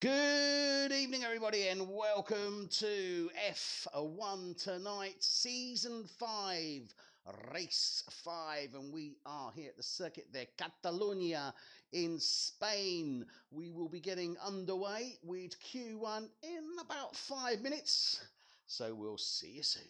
Good evening, everybody, and welcome to F1 Tonight, Season 5, Race 5, and we are here at the Circuit de Catalunya in Spain. We will be getting underway with Q1 in about 5 minutes, so we'll see you soon.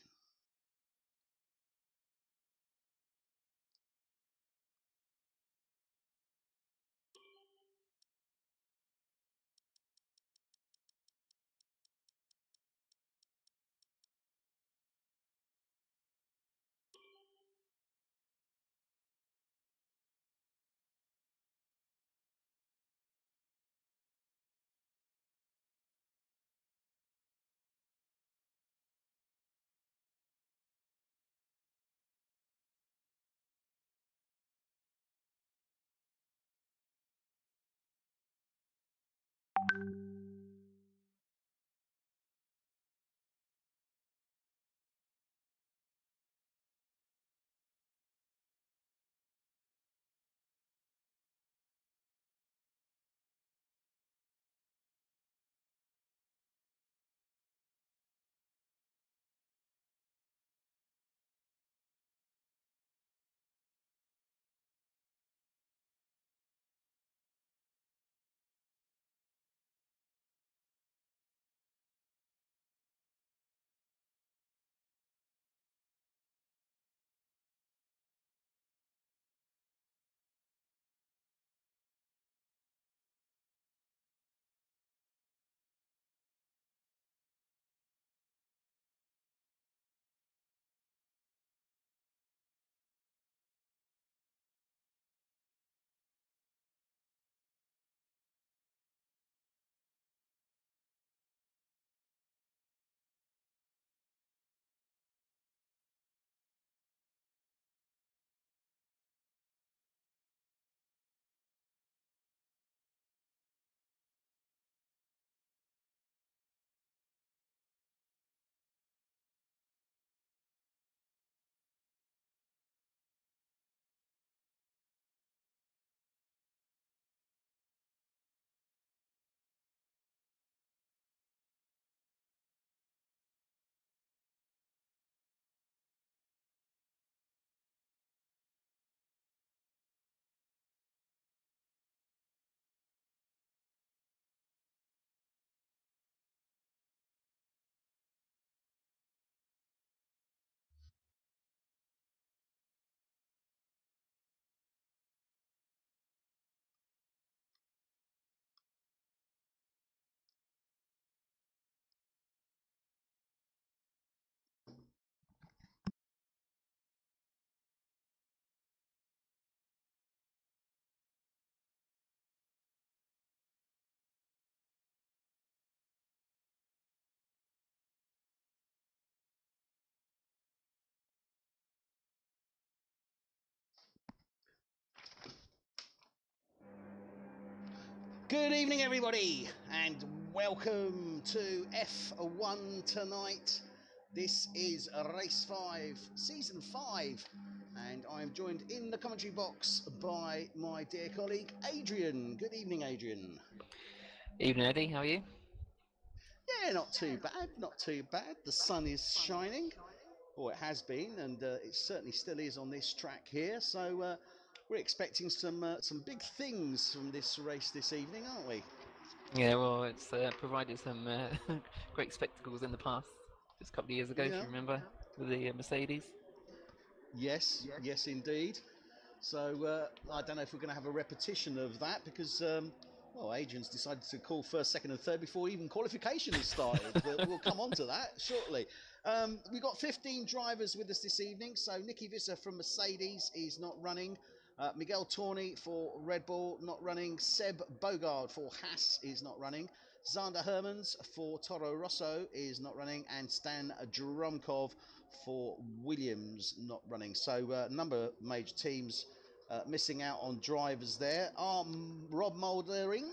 Good evening, everybody, and welcome to F1 Tonight. This is Race 5, Season 5, and I'm joined in the commentary box by my dear colleague, Adrian. Good evening, Adrian. Evening, Eddie. How are you? Yeah, not too bad, not too bad. The sun is shining, or it has been, and it certainly still is on this track here. So we're expecting some big things from this race this evening, aren't we? Yeah, well, it's provided some great spectacles in the past. Just a couple of years ago, if you remember, with the Mercedes. Yes, yes, indeed. So I don't know if we're going to have a repetition of that because, well, Adrian's decided to call first, second and third before even qualification has started. But we'll come on to that shortly. We've got 15 drivers with us this evening. So Nicky Visser from Mercedes is not running. Miguel Torni for Red Bull, not running. Seb Bogard for Haas is not running. Zander Hermans for Toro Rosso is not running. And Stan Drumkov for Williams not running. So a number of major teams missing out on drivers there. Rob Muldering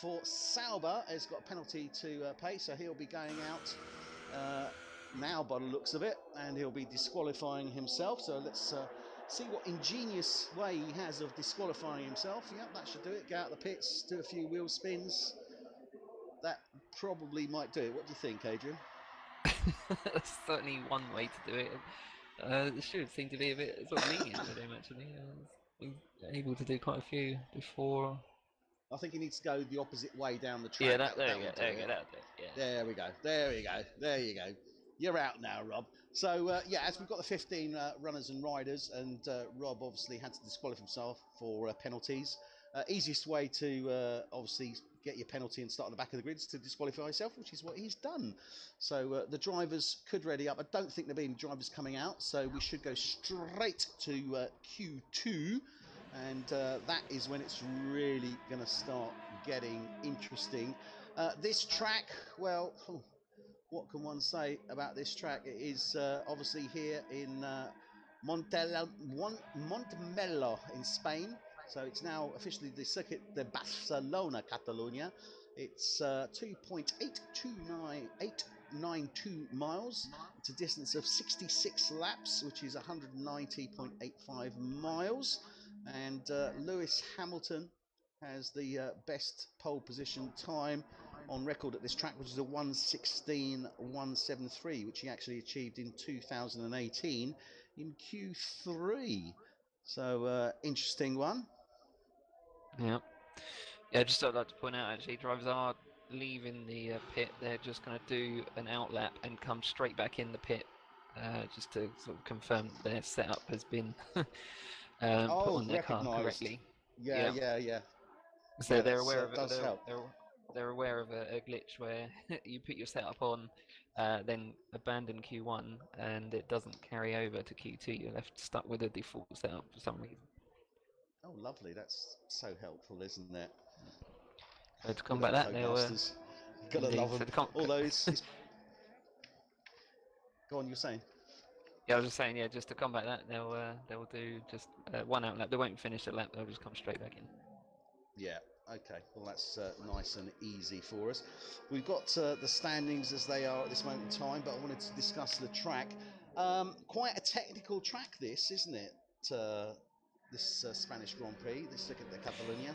for Sauber has got a penalty to pay, so he'll be going out now by the looks of it, and he'll be disqualifying himself. So let's see what ingenious way he has of disqualifying himself. Yep, that should do it. Go out the pits, do a few wheel spins. That probably might do it. What do you think, Adrian? That's certainly one way to do it. It should seem to be a bit sort of lenient with him, actually. He's able to do quite a few before. I think he needs to go the opposite way down the track. Yeah, there you go. Yeah. There we go. There you go. You're out now, Rob. So, yeah, as we've got the 15 runners and riders, and Rob obviously had to disqualify himself for penalties. Easiest way to obviously get your penalty and start on the back of the grid is to disqualify yourself, which is what he's done. So the drivers could ready up. I don't think there'll be any drivers coming out, so we should go straight to Q2, and that is when it's really going to start getting interesting. This track, well, what can one say about this track? It is obviously here in Montmello in Spain. So it's now officially the Circuit de Barcelona, Catalonia. It's 2.892 miles. It's a distance of 66 laps, which is 190.85 miles. And Lewis Hamilton has the best pole position time on record at this track, which is a 1:16.173, which he actually achieved in 2018 in Q3. So interesting one. Yeah, just I'd like to point out, actually, drivers are leaving the pit. They're just going to do an outlap and come straight back in the pit, just to sort of confirm that their setup has been put on their car correctly. Yeah. So they're aware of it. They're aware of a glitch where you put your setup on, then abandon Q1, and it doesn't carry over to Q2. You're left stuck with a default setup for some reason. Oh, lovely. That's so helpful, isn't it? So to combat that, they'll... Gotta love them. Although Go on, you're saying? Yeah, I was just saying, yeah, just to combat that, they'll do just one outlap. They won't finish the lap, they'll just come straight back in. Yeah, okay. Well, that's nice and easy for us. We've got the standings as they are at this moment in time, but I wanted to discuss the track. Quite a technical track, this, isn't it? This Spanish Grand Prix, this Circuit de Catalunya.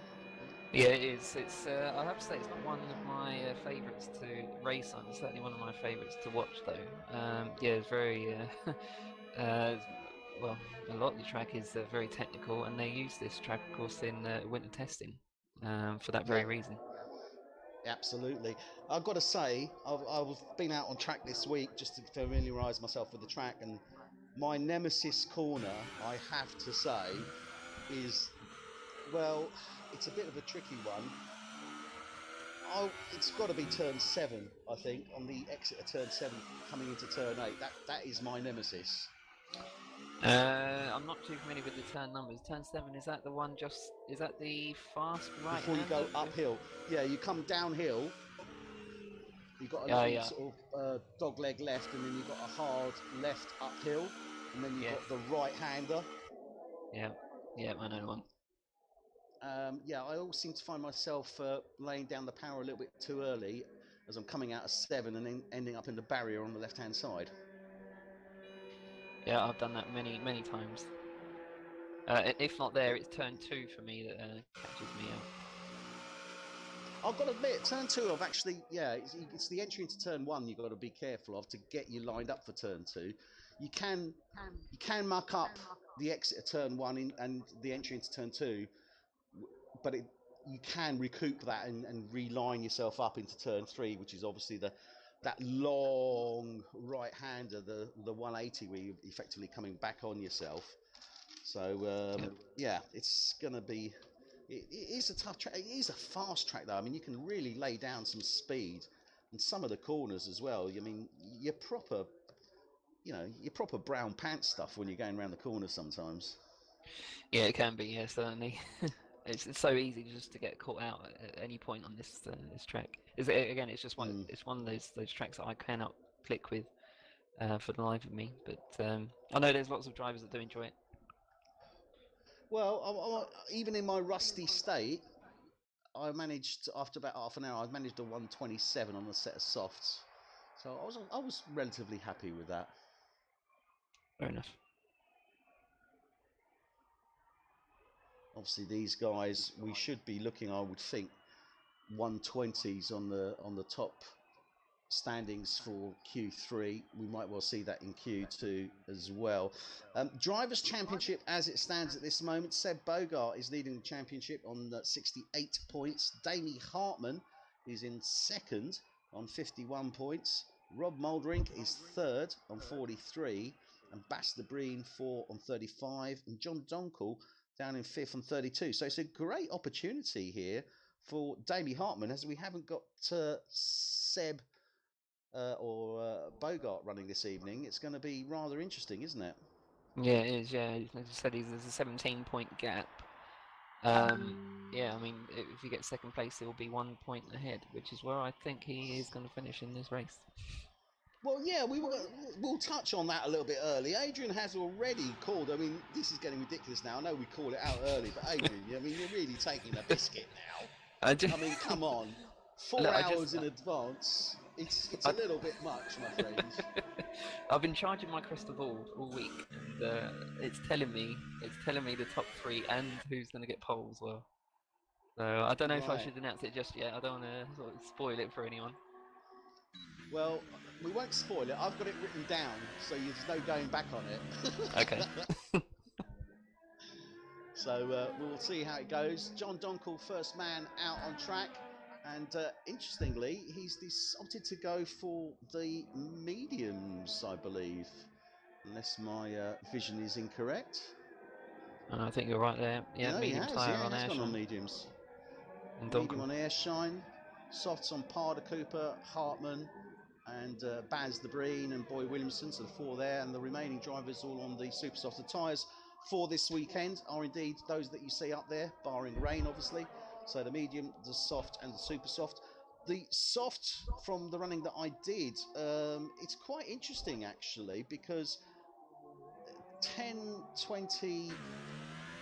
Yeah, it is. It's I have to say, it's not one of my favourites to race on. It's certainly one of my favourites to watch, though. Yeah, it's very well. A lot of the track is very technical, and they use this track, of course, in winter testing for that very reason. Absolutely. I've got to say, I've been out on track this week just to familiarise myself with the track, and my nemesis corner, I have to say, is, well, it's a bit of a tricky one. It's got to be turn 7, I think, on the exit of turn 7 coming into turn 8. That is my nemesis. I'm not too familiar with the turn numbers. Turn 7, is that the one is that the fast right? Before you go uphill. Yeah, you come downhill. You've got a sort of dog leg left, and then you've got a hard left uphill, and then you've got the right hander. Yeah, I know the one. Yeah, I always seem to find myself laying down the power a little bit too early as I'm coming out of 7 and then ending up in the barrier on the left-hand side. Yeah, I've done that many times. If not there, it's turn 2 for me that catches me out. I've got to admit, turn 2, I've actually, it's the entry into turn 1 you've got to be careful of to get you lined up for turn 2. you can muck up the exit of turn 1 and the entry into turn 2, but you can recoup that and reline yourself up into turn 3, which is obviously that long right-hander, the 180, where you're effectively coming back on yourself. So yeah, it's going to be. It is a tough track. It is a fast track, though. I mean, you can really lay down some speed, and some of the corners as well. I mean, you're proper brown pants stuff when you're going around the corners sometimes. Yeah, it can be. Yeah, certainly. It's so easy just to get caught out at any point on this track. It's just one. It's one of those tracks that I cannot click with for the life of me. But I know there's lots of drivers that do enjoy it. Well, even in my rusty state, I managed, after about half an hour, I managed a 127 on a set of softs. So I was relatively happy with that. Fair enough. Obviously, these guys, we should be looking, I would think, 120s on the top standings for Q3. We might well see that in Q2 as well. Drivers' Championship, as it stands at this moment, Seb Bogart is leading the championship on 68 points. Damie Hartman is in second on 51 points. Rob Moldrink is third on 43, and Bas Breen fourth on 35, and John Donkel down in fifth on 32. So it's a great opportunity here for Damie Hartman, as we haven't got Seb or Bogart running this evening. It's going to be rather interesting, isn't it? Yeah, it is. Yeah, as you said, there's a 17-point gap. Yeah, I mean, if he gets second place, he'll be 1 point ahead, which is where I think he is going to finish in this race. Well, yeah, we'll touch on that a little bit early. Adrian has already called. I mean, this is getting ridiculous now. I know we called it out early, but Adrian, I mean, you're really taking a biscuit now. I mean, come on, 4 hours in advance. It's a little bit much, my friend. I've been charging my crystal ball all week, and it's telling me the top 3 and who's going to get pole as well. So I don't know if I should announce it just yet. I don't want to sort of spoil it for anyone. Well, we won't spoil it. I've got it written down, so there's no going back on it. Okay. So we'll see how it goes. John Donkel, first man out on track. And interestingly, he's decided to go for the mediums, I believe, unless my vision is incorrect. I think you're right there. Yeah, no, medium tyre on Airshine. on mediums. And medium on Airshine, softs on Parder Cooper, Hartman, and Baz the Breen and Boy Williamson, so the 4 there, and the remaining drivers all on the super soft. The tyres for this weekend are indeed those that you see up there, barring rain, obviously. So the medium, the soft, and the super soft. The soft, from the running that I did, it's quite interesting actually, because 10, 20,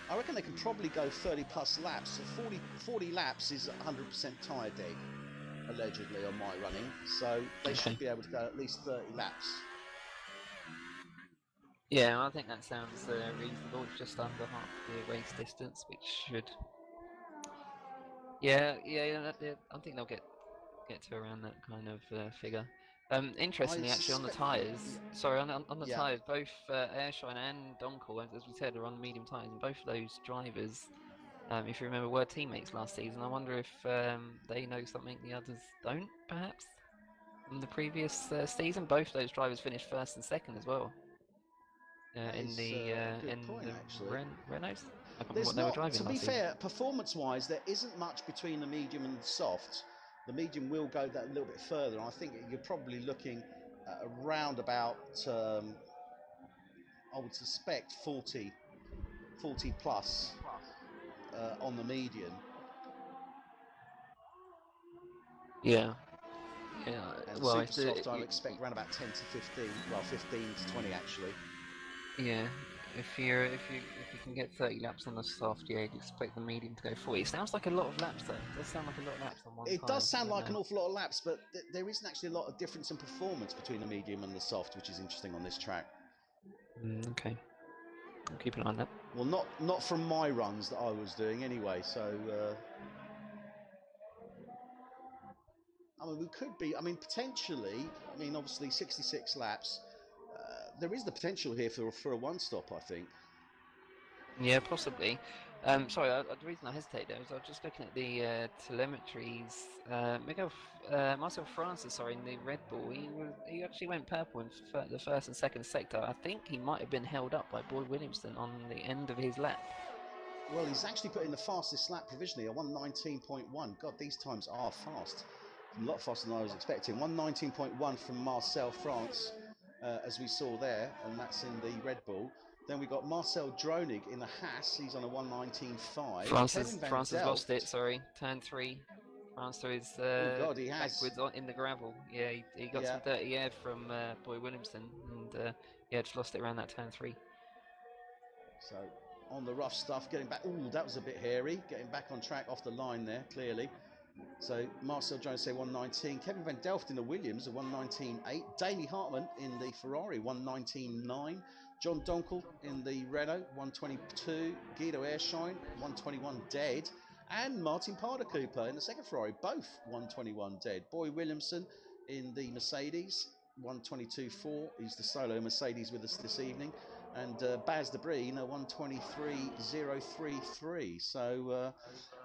I reckon they can probably go 30 plus laps. So 40 laps is 100% tyre deg, allegedly, on my running. So they should be able to go at least 30 laps. Yeah, I think that sounds reasonable. It's just under half the race distance, which should... Yeah, I think they'll get to around that kind of figure. Interestingly, actually, on the tyres, on the tyres, both Airshine and Donkel, as we said, are on medium tyres, and both of those drivers, if you remember, were teammates last season. I wonder if they know something the others don't, perhaps, from the previous season. Both those drivers finished first and second as well. In the Renaults. To be fair, performance-wise, there isn't much between the medium and the soft. The medium will go that a little bit further. I think you're probably looking at around about, I would suspect, 40 plus on the median. Yeah. And well, super soft, I expect around about 10 to 15. Well, 15 to 20 actually. Yeah. If you can get 30 laps on the soft, yeah, you'd expect the medium to go 40. It sounds like a lot of laps, though. It does sound like a lot of laps on one It does sound like an awful lot of laps, but there isn't actually a lot of difference in performance between the medium and the soft, which is interesting on this track. Okay. I'll keep an eye on that. Well, not from my runs that I was doing anyway, so... I mean, we could be... I mean, potentially... I mean, obviously, 66 laps... there is the potential here for a one-stop, I think. Yeah, possibly. Sorry, the reason I hesitated there was I was just looking at the telemetries. Marcel Francis, sorry, in the Red Bull, he actually went purple in the first and second sector. I think he might have been held up by Boyd Williamson on the end of his lap. Well, he's actually put in the fastest lap provisionally, a 1:19.1. God, these times are fast. A lot faster than I was expecting. 1:19.1 from Marcel France, as we saw there, and that's in the Red Bull. Then we got Marcel Dronig in the Haas. He's on a 1:19.5. France has lost it. Sorry, turn 3. France is he has. backwards in the gravel. Yeah, he got some dirty air from Boyd Williamson, and just lost it around that turn 3. So on the rough stuff, getting back. Ooh, that was a bit hairy. Getting back on track off the line there, clearly. So Marcel Dronig say 1:19. Kevin Van Delft in the Williams, a 1:19.8. Danny Hartman in the Ferrari, 1:19.9. John Donkel in the Renault, 1:22. Guido Airshine, 1:21 dead. And Martin Parder Cooper in the second Ferrari, both 1:21 dead. Boyd Williamson in the Mercedes, 1:22.4. He's the solo Mercedes with us this evening. And Baz de Breen, a 1:23.033. So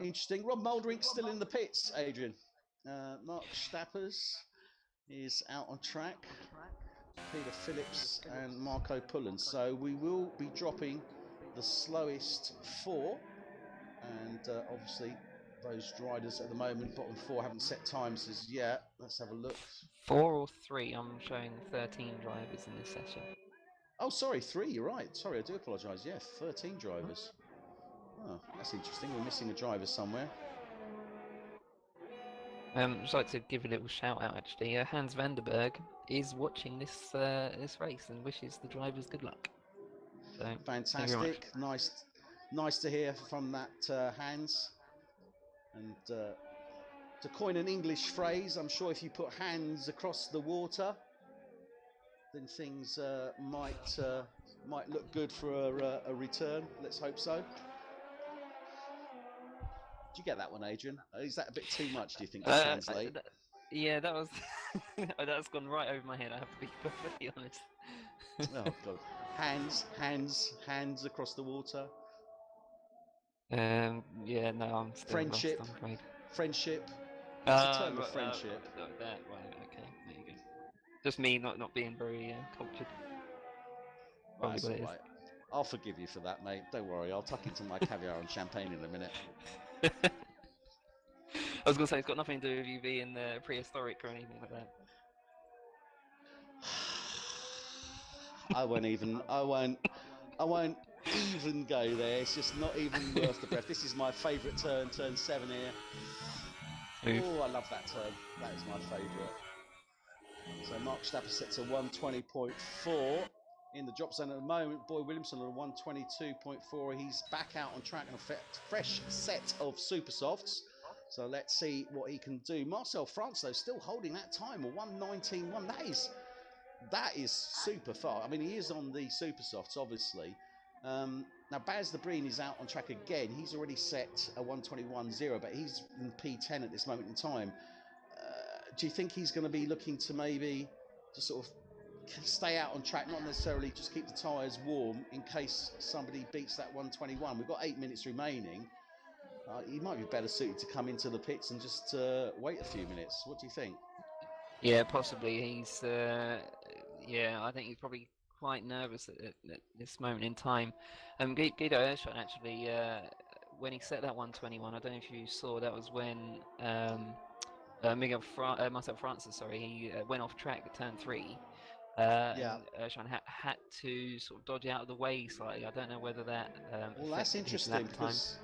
interesting. Rob Moldrink's still in the pits, Adrian. Mark Stappers is out on track. Peter Phillips and Marco Pullen. So we will be dropping the slowest 4, and obviously those riders at the moment, bottom 4, haven't set times as yet. Let's have a look. 4 or 3? I'm showing 13 drivers in this session. Oh, sorry, 3. You're right. Sorry, I do apologise. Yeah, 13 drivers. Oh, that's interesting. We're missing a driver somewhere. I'd like to give a little shout out actually. Hans Vanderberg is watching this this race and wishes the drivers good luck. So, fantastic, nice to hear from that Hans. And to coin an English phrase, I'm sure if you put hands across the water, then things might look good for a return. Let's hope so. Did you get that one, Adrian? Is that a bit too much, do you think, to translate? Yeah, that was... that's gone right over my head, I have to be perfectly honest. Oh, God. Hands across the water. Yeah, no, I'm still Friendship. lost, I'm afraid. Friendship. It's a term of friendship. Right, okay, there you go. Just me not being very cultured. Right, that's all right. I'll forgive you for that, mate. Don't worry, I'll tuck into my caviar and champagne in a minute. I was going to say, it's got nothing to do with you being prehistoric or anything like that. I won't even go there. It's just not even worth the breath. This is my favourite turn 7 here. Oof. Oh, I love that turn. That is my favourite. So Mark Stapper sets a 1:20.4 in the drop zone at the moment. Boyd Williamson on a 1:22.4. He's back out on track on a fresh set of super softs. So let's see what he can do. Marcel France, though, still holding that time, a 1:19.1. That is super fast. I mean, he is on the super softs, obviously. Now, Baz de Breen is out on track again. He's already set a 1:21.0, but he's in P10 at this moment in time. Do you think he's going to be looking to maybe just sort of stay out on track, not necessarily just keep the tyres warm in case somebody beats that 1:21? We've got 8 minutes remaining. He might be better suited to come into the pits and just wait a few minutes. What do you think? Yeah, possibly. He's, I think he's probably quite nervous at this moment in time. Guido Airshot actually, when he set that 1:21, I don't know if you saw, that was when Marcel Francis, sorry, he went off track at turn 3. Airshine had to sort of dodge out of the way slightly. I don't know whether that. Well, that's interesting because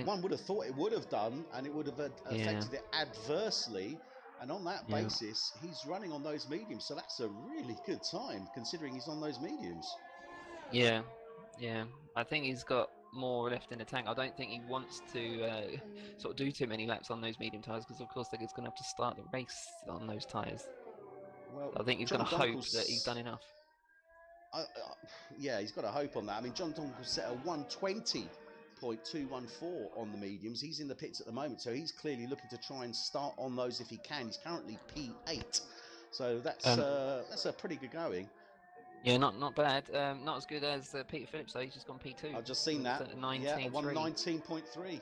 one would have thought it would have done, and it would have affected it adversely. And on that basis, he's running on those mediums, so that's a really good time considering he's on those mediums. Yeah. I think he's got more left in the tank. I don't think he wants to sort of do too many laps on those medium tyres because, of course, he's going to have to start the race on those tyres. Well, I think he's going to hope that he's done enough. Yeah, he's got a hope on that. I mean, John Donkel set a 1:20.214 on the mediums. He's in the pits at the moment, so he's clearly looking to try and start on those if he can. He's currently P8, so that's a pretty good going. Yeah, not bad. Not as good as Peter Phillips though. He's just gone P2. I've just seen that. At 19.3. Yeah, 1:19.3.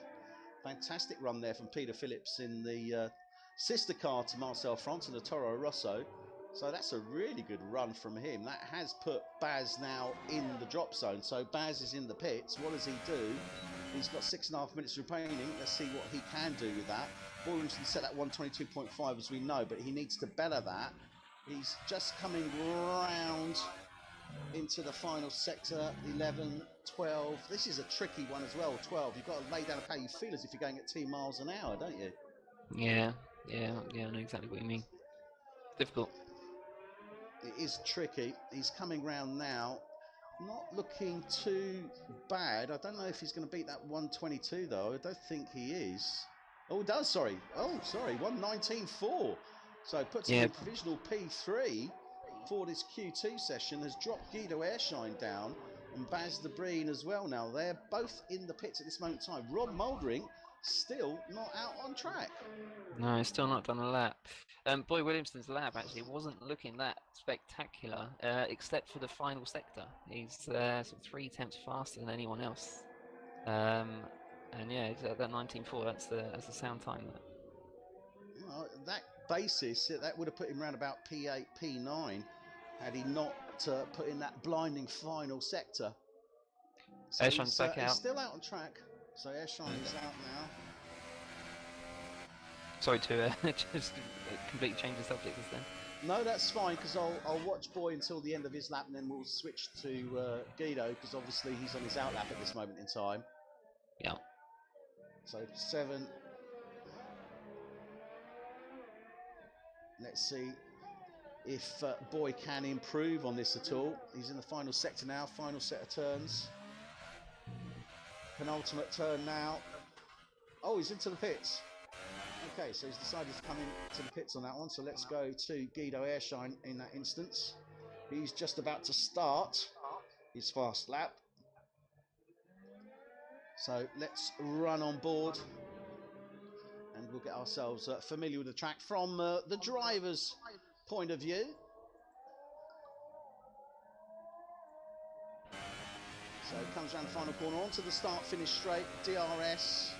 Fantastic run there from Peter Phillips in the sister car to Marcel France in the Toro Rosso. So that's a really good run from him. That has put Baz now in the drop zone. So Baz is in the pits. What does he do? He's got 6.5 minutes remaining. Let's see what he can do with that. Williamson set that 1:22.5 as we know, but he needs to better that. He's just coming round into the final sector, 11, 12. This is a tricky one as well, 12. You've got to lay down how you feel as if you're going at 2 miles an hour, don't you? Yeah, I know exactly what you mean. Difficult. It is tricky. He's coming round now. Not looking too bad. I don't know if he's going to beat that 1:22 though. I don't think he is. Oh, he does, sorry. Oh, sorry, 1:19.4. So puts him in provisional P3 for this Q2 session. Has dropped Guido Airshine down and Baz de Breen as well now. They're both in the pits at this moment in time. Rob Mouldering still not out on track. No, he's still not done a lap. Boy Williamson's lap actually wasn't looking that spectacular, except for the final sector. He's sort of 3 tenths faster than anyone else. And yeah, he's at that 19.4. That's the sound time there. Well, that basis, that would have put him around about P8, P9, had he not put in that blinding final sector. So Airshine's back out. He's still out on track. So Airshine is out now. Sorry to just completely change the subject just then. No, that's fine, because I'll watch Boy until the end of his lap, and then we'll switch to Guido, because obviously he's on his out lap at this moment in time. Yeah. So 7. Let's see if Boy can improve on this at all. He's in the final sector now, final set of turns. Penultimate turn now. Oh, he's into the pits. Okay, so he's decided to come into the pits on that one. So let's go to Guido Airshine in that instance. He's just about to start his fast lap. So let's run on board and we'll get ourselves familiar with the track from the driver's point of view. So it comes around the final corner onto the start finish straight, DRS.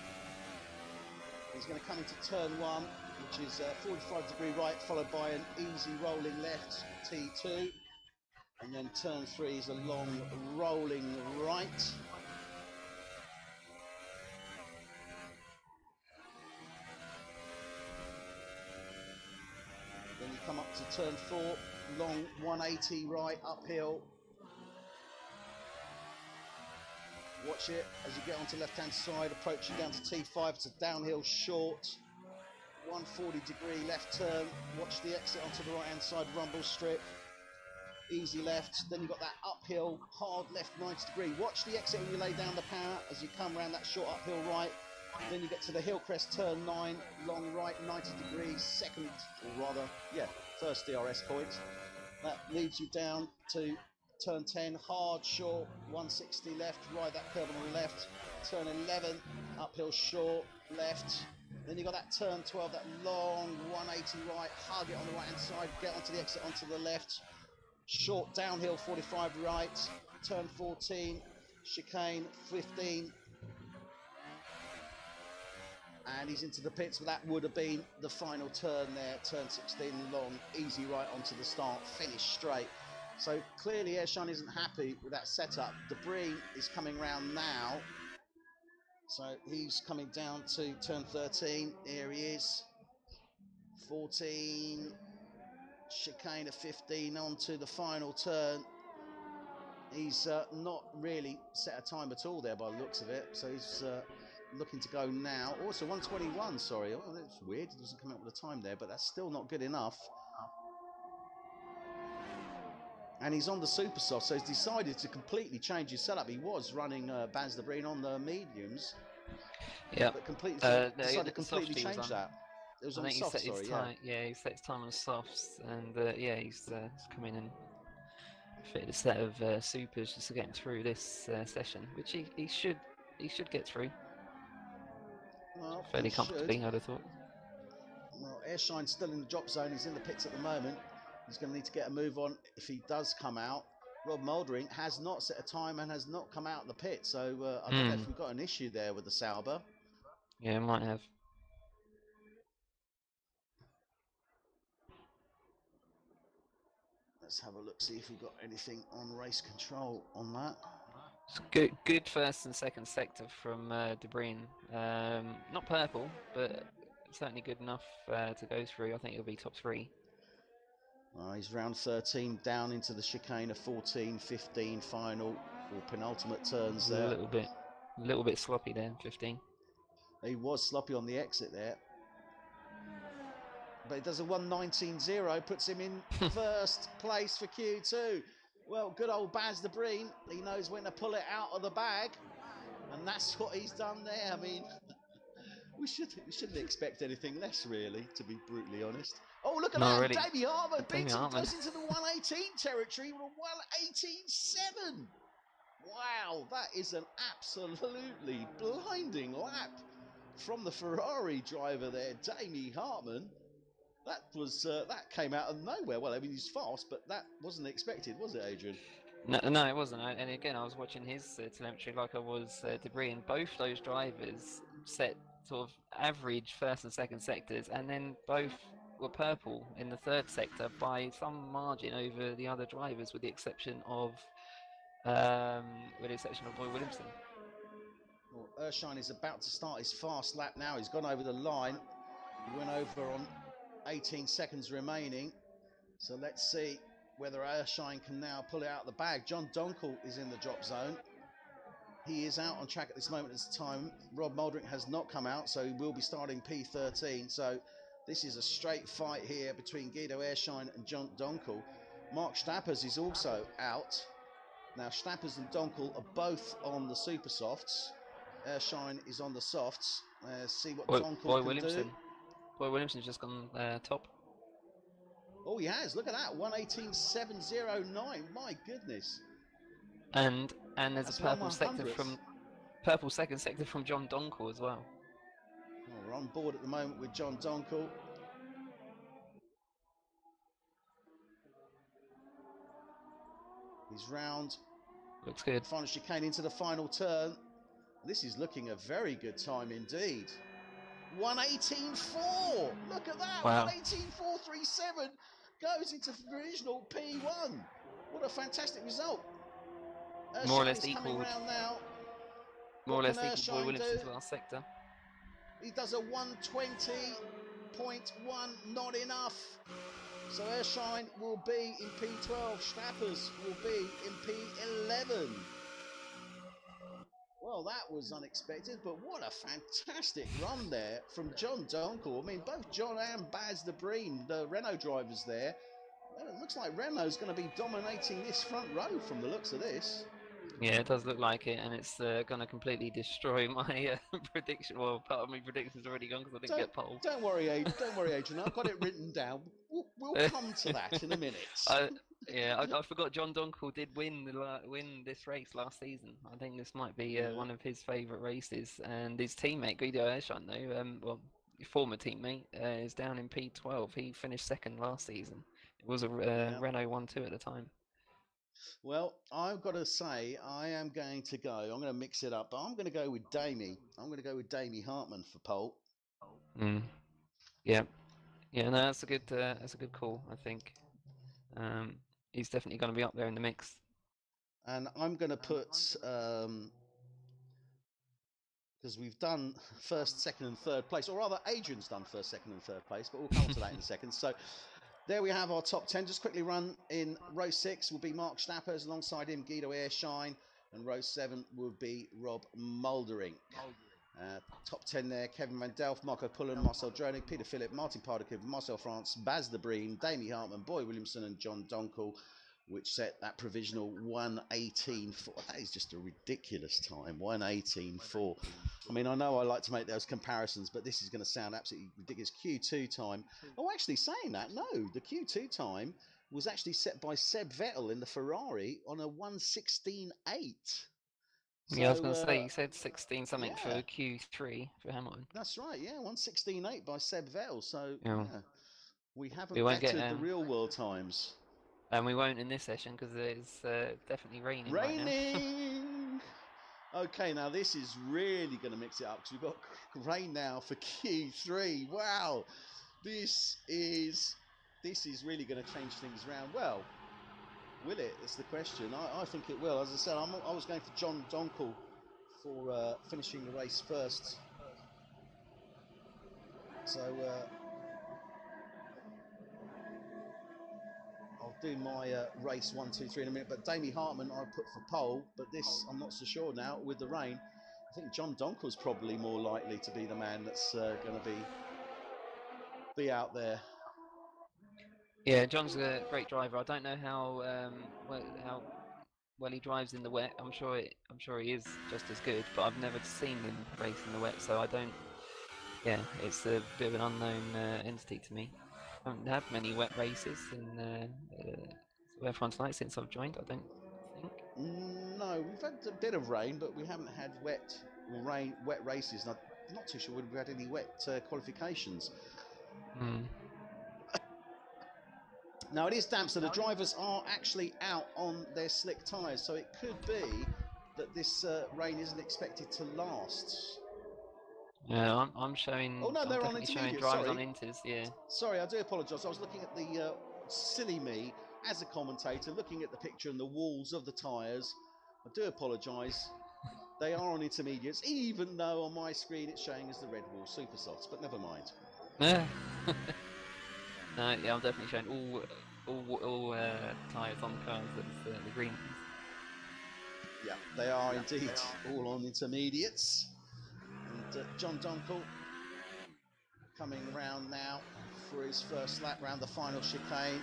He's going to come into turn 1, which is 45-degree right, followed by an easy rolling left, T2. And then turn 3 is a long rolling right. Then you come up to turn 4, long 180 right, uphill. Watch it as you get onto left-hand side, approaching down to T5. It's a downhill short, 140-degree left turn. Watch the exit onto the right-hand side, rumble strip. Easy left. Then you've got that uphill, hard left 90-degree. Watch the exit when you lay down the power as you come around that short uphill right. Then you get to the hill crest, turn 9, long right, 90 degrees, second, or rather, yeah, first DRS point. That leads you down to turn 10, hard, short, 160 left, ride that curve on the left, turn 11, uphill short, left. Then you've got that turn 12, that long 180 right, hug it on the right hand side, get onto the exit onto the left, short downhill 45 right, turn 14, chicane 15, and he's into the pits, but that would have been the final turn there, turn 16, long, easy right onto the start, finish straight. So clearly Airshine isn't happy with that setup. De Breen is coming round now. So he's coming down to turn 13. Here he is. 14. Chicane of 15 onto the final turn. He's not really set a time at all there by the looks of it. So he's looking to go now. Also 121, sorry. Oh, that's weird. It doesn't come up with a time there, but that's still not good enough. And he's on the super soft, so he's decided to completely change his setup. He was running Baz de Breen on the mediums, but completely decided to completely change that. It was on the softs, sorry, yeah, he set his time on the softs, and yeah, he's come in and fitted a set of supers just to get him through this session, which he should get through. Well, fairly comfortably, I'd have thought. Well, Airshine's still in the drop zone. He's in the pits at the moment. He's going to need to get a move on if he does come out. Rob Mouldering has not set a time and has not come out of the pit. So I don't know if we've got an issue there with the Sauber. Yeah, might have. Let's have a look, see if we've got anything on race control on that. It's good first and second sector from De Bruyne. Not purple, but certainly good enough to go through. I think it'll be top 3. He's round 13 down into the chicane of 14, 15 final or penultimate turns there. A little bit sloppy there, 15. He was sloppy on the exit there. But he does a 1:19.0, puts him in first place for Q2. Well, good old Baz De Bruyne, he knows when to pull it out of the bag. And that's what he's done there. I mean, we shouldn't expect anything less, really, to be brutally honest. Oh, look at that. Really. Damien Hartman beats him, goes into the 1:18 territory with a 1:18.7. Wow, that is an absolutely blinding lap from the Ferrari driver there, Damien Hartman. That came out of nowhere. Well, I mean, he's fast, but that wasn't expected, was it, Adrian? No, it wasn't. And again, I was watching his telemetry like I was De Bruyne, and both those drivers set sort of average first and second sectors, and then both were purple in the third sector by some margin over the other drivers, with the exception of Boy Williamson. Well, Erskine is about to start his fast lap now. He's gone over the line. He went over on 18 seconds remaining. So let's see whether Erskine can now pull it out of the bag. John Donkel is in the drop zone. He is out on track at this moment in time. Rob Mouldering has not come out, so he will be starting P13. So this is a straight fight here between Guido Erskine and John Donkel. Mark Stappers is also out. Now, Stappers and Donkel are both on the super softs. Erskine is on the softs. See what Donkel can do. Boy Williamson's just gone top. Oh, he has. Look at that. 1:18.709. My goodness. And there's a purple second sector from John Donkel as well. Oh, we're on board at the moment with John Donkel. He's round. Looks good. Final chicane into the final turn. This is looking a very good time indeed. 1:18.4. Look at that. Wow. 1:18.437 goes into provisional P1. What a fantastic result. More or less equal. More or less equal Boy Williamson's last sector. He does a 1:20.1. Not enough. So Erskine will be in P12. Stappers will be in P11. Well, that was unexpected, but what a fantastic run there from John Donkel. I mean, both John and Baz De Bruyne, the Renault drivers there. It looks like Renault's going to be dominating this front row from the looks of this. Yeah, it does look like it, and it's going to completely destroy my prediction. Well, part of my prediction's already gone because I didn't get pole. Don't worry, Adrian. I've got it written down. We'll come to that in a minute. I forgot John Donkel did win this race last season. I think this might be one of his favourite races. And his teammate, Guido Erskine, though, former teammate, is down in P12. He finished second last season. It was a Renault 1-2 at the time. Well, I've got to say, I am going to go. I'm going to mix it up, but I'm going to go with Damien. I'm going to go with Damien Hartman for pole. Yeah, no, that's a good call. I think he's definitely going to be up there in the mix. And I'm going to put because we've done first, second, and third place, or rather, Adrian's done first, second, and third place, but we'll come to that in a second. So. There we have our top 10. Just quickly run in row 6 will be Mark Stappers, alongside him Guido Erskine, and row 7 will be Rob Mouldering. Top 10 there: Kevin Van Delft, Marco Pullen, Marcel Dronig, Peter Philip, Martin Pardicu, Marcel France, Baz De Bruyne, Damien Hartman, Boy Williamson, and John Donkel, which set that provisional 1:18.4. That is just a ridiculous time, 1:18.4. I mean, I know I like to make those comparisons, but this is going to sound absolutely ridiculous. Q2 time. Oh, actually, saying that, no, the Q2 time was actually set by Seb Vettel in the Ferrari on a 1:16.8. So, yeah, I was going to say, you said 16 something for Q3 for Hamilton. That's right, yeah, 1:16.8 by Seb Vettel. So, yeah. We haven't bettered the real world times. And we won't in this session because it's definitely raining right now. Raining! Okay, now this is really going to mix it up because we've got rain now for Q3. Wow, this is really going to change things around. Well, will it? That's the question. I think it will. As I said, I was going for John Donkel for finishing the race first. So I'll do my race 1, 2, 3 in a minute. But Damie Hartman I put for pole, but this I'm not so sure now with the rain. I think John Donkel's probably more likely to be the man that's going to be out there. Yeah, John's a great driver. I don't know how well he drives in the wet. I'm sure he is just as good, but I've never seen him race in the wet, so I don't. Yeah, it's a bit of an unknown entity to me. I haven't had many wet races in F1 tonight since I've joined. I don't think. No, we've had a bit of rain, but we haven't had wet races. And I'm not too sure we've had any wet qualifications. Now it is damp, so the drivers are actually out on their slick tyres, so it could be that this rain isn't expected to last. Yeah, I'm showing. Oh no, they're on showing intermediate. drivers Sorry. on inters. Yeah. Sorry, I do apologise. I was looking at the silly me as a commentator, looking at the picture and the walls of the tyres. I do apologise. They are on intermediates, even though on my screen it's showing as the Red Bull Super Softs, but never mind. Yeah. No, yeah, I'm definitely showing all tyres on the cars. That's the green ones. Yeah, they are indeed all on intermediates. And John Donkel coming round now for his first lap round the final chicane,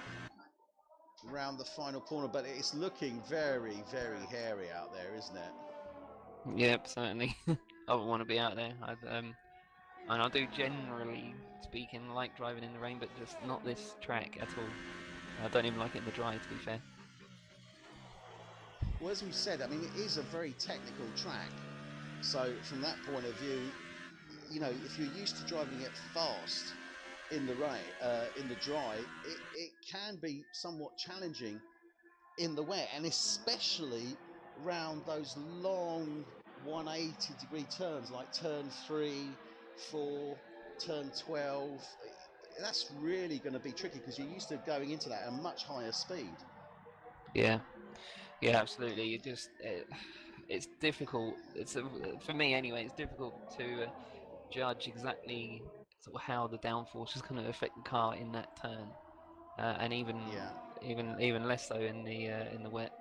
round the final corner. But it's looking very, very hairy out there, isn't it? Yep, certainly. I would want to be out there. And I do generally speaking like driving in the rain, but just not this track at all. I don't even like it in the dry, to be fair. Well, as we said, I mean, it is a very technical track. So from that point of view, you know, if you're used to driving it fast in the rain, in the dry, it can be somewhat challenging in the wet, and especially round those long 180-degree turns like turn 3, 4, turn 12. That's really going to be tricky because you're used to going into that at a much higher speed. Yeah, absolutely. It's difficult. For me anyway. It's difficult to judge exactly sort of how the downforce is going to affect the car in that turn, and even less so in the wet.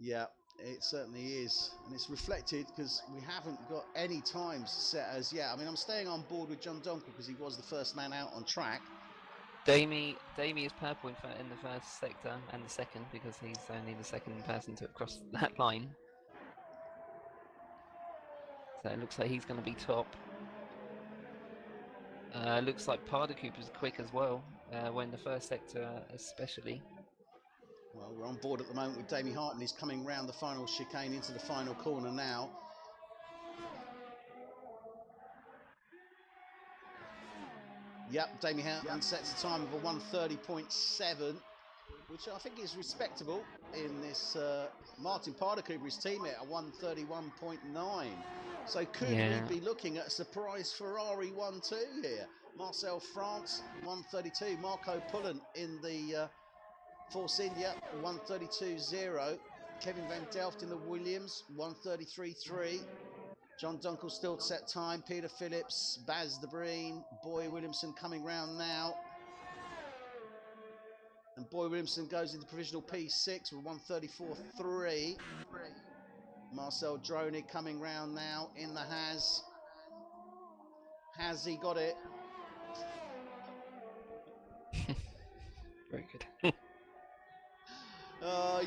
Yeah, it certainly is, and it's reflected because we haven't got any times set as yet. I mean, I'm staying on board with John Donkel because he was the first man out on track. Damie is purple in the first sector and the second because he's only the second person to cross that line. So it looks like he's going to be top. Looks like Pardacooper's quick as well, when the first sector especially. Well, we're on board at the moment with Damie Hartman. He's coming round the final chicane into the final corner now. Yep, Damie Hartman sets a time of a 1:30.7, which I think is respectable in this Martin Pardacooper, his teammate, at 1:31.9. So could we be looking at a surprise Ferrari 1-2 here? Marcel France, 1:32. Marco Pullen in the Force India, 1:32.0. Kevin Van Delft in the Williams, 1:33.3. John Dunkel still to set time. Peter Phillips, Baz de Breen, Boy Williamson coming round now. And Boy Williamson goes into provisional P6 with 1:34.3. Marcel Droney coming round now in the Has. Has he got it? Very good.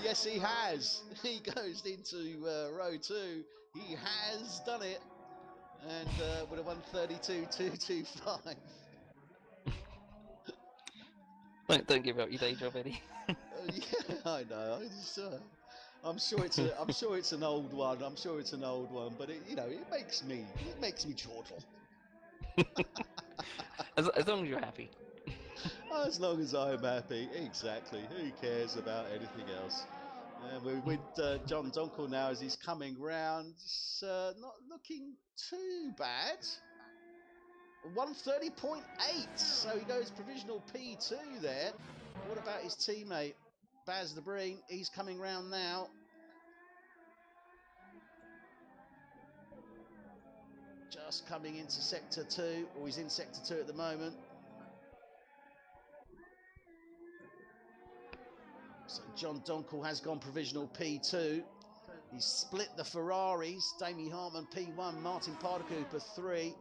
Yes, he has. He goes into row 2. He has done it. And with a 1:32.225. Don't give up your day job, Eddie. Yeah, I know. I'm sure it's an old one. But it makes me chortle. As long as you're happy. As long as I'm happy, exactly. Who cares about anything else? We're with John Donkel now as he's coming round. It's not looking too bad. 130.8, so he goes provisional P2 there. What about his teammate, Baz the Breen? He's coming round now. Just coming into Sector 2, or he's in Sector 2 at the moment. So John Donkel has gone provisional P2. He's split the Ferraris. Damien Hartman P1, Martin Pardakuper 3.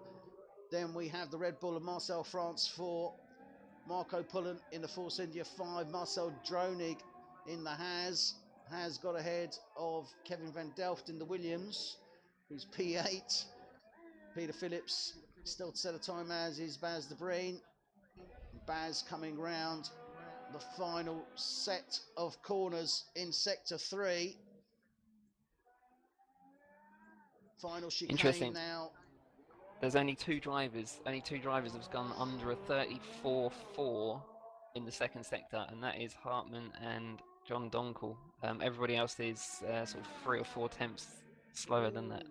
Then we have the Red Bull of Marcel France 4. Marco Pullen in the Force India 5. Marcel Dronig in the Has got ahead of Kevin van Delft in the Williams, who's P8. Peter Phillips still to set a time, as is Baz de Breen. Baz coming round the final set of corners in Sector 3. Final chicane now. There's only two drivers. Only two drivers have gone under a 34.4 in the second sector, and that is Hartman and John Donkel. Everybody else is sort of 3 or 4 tenths slower than that.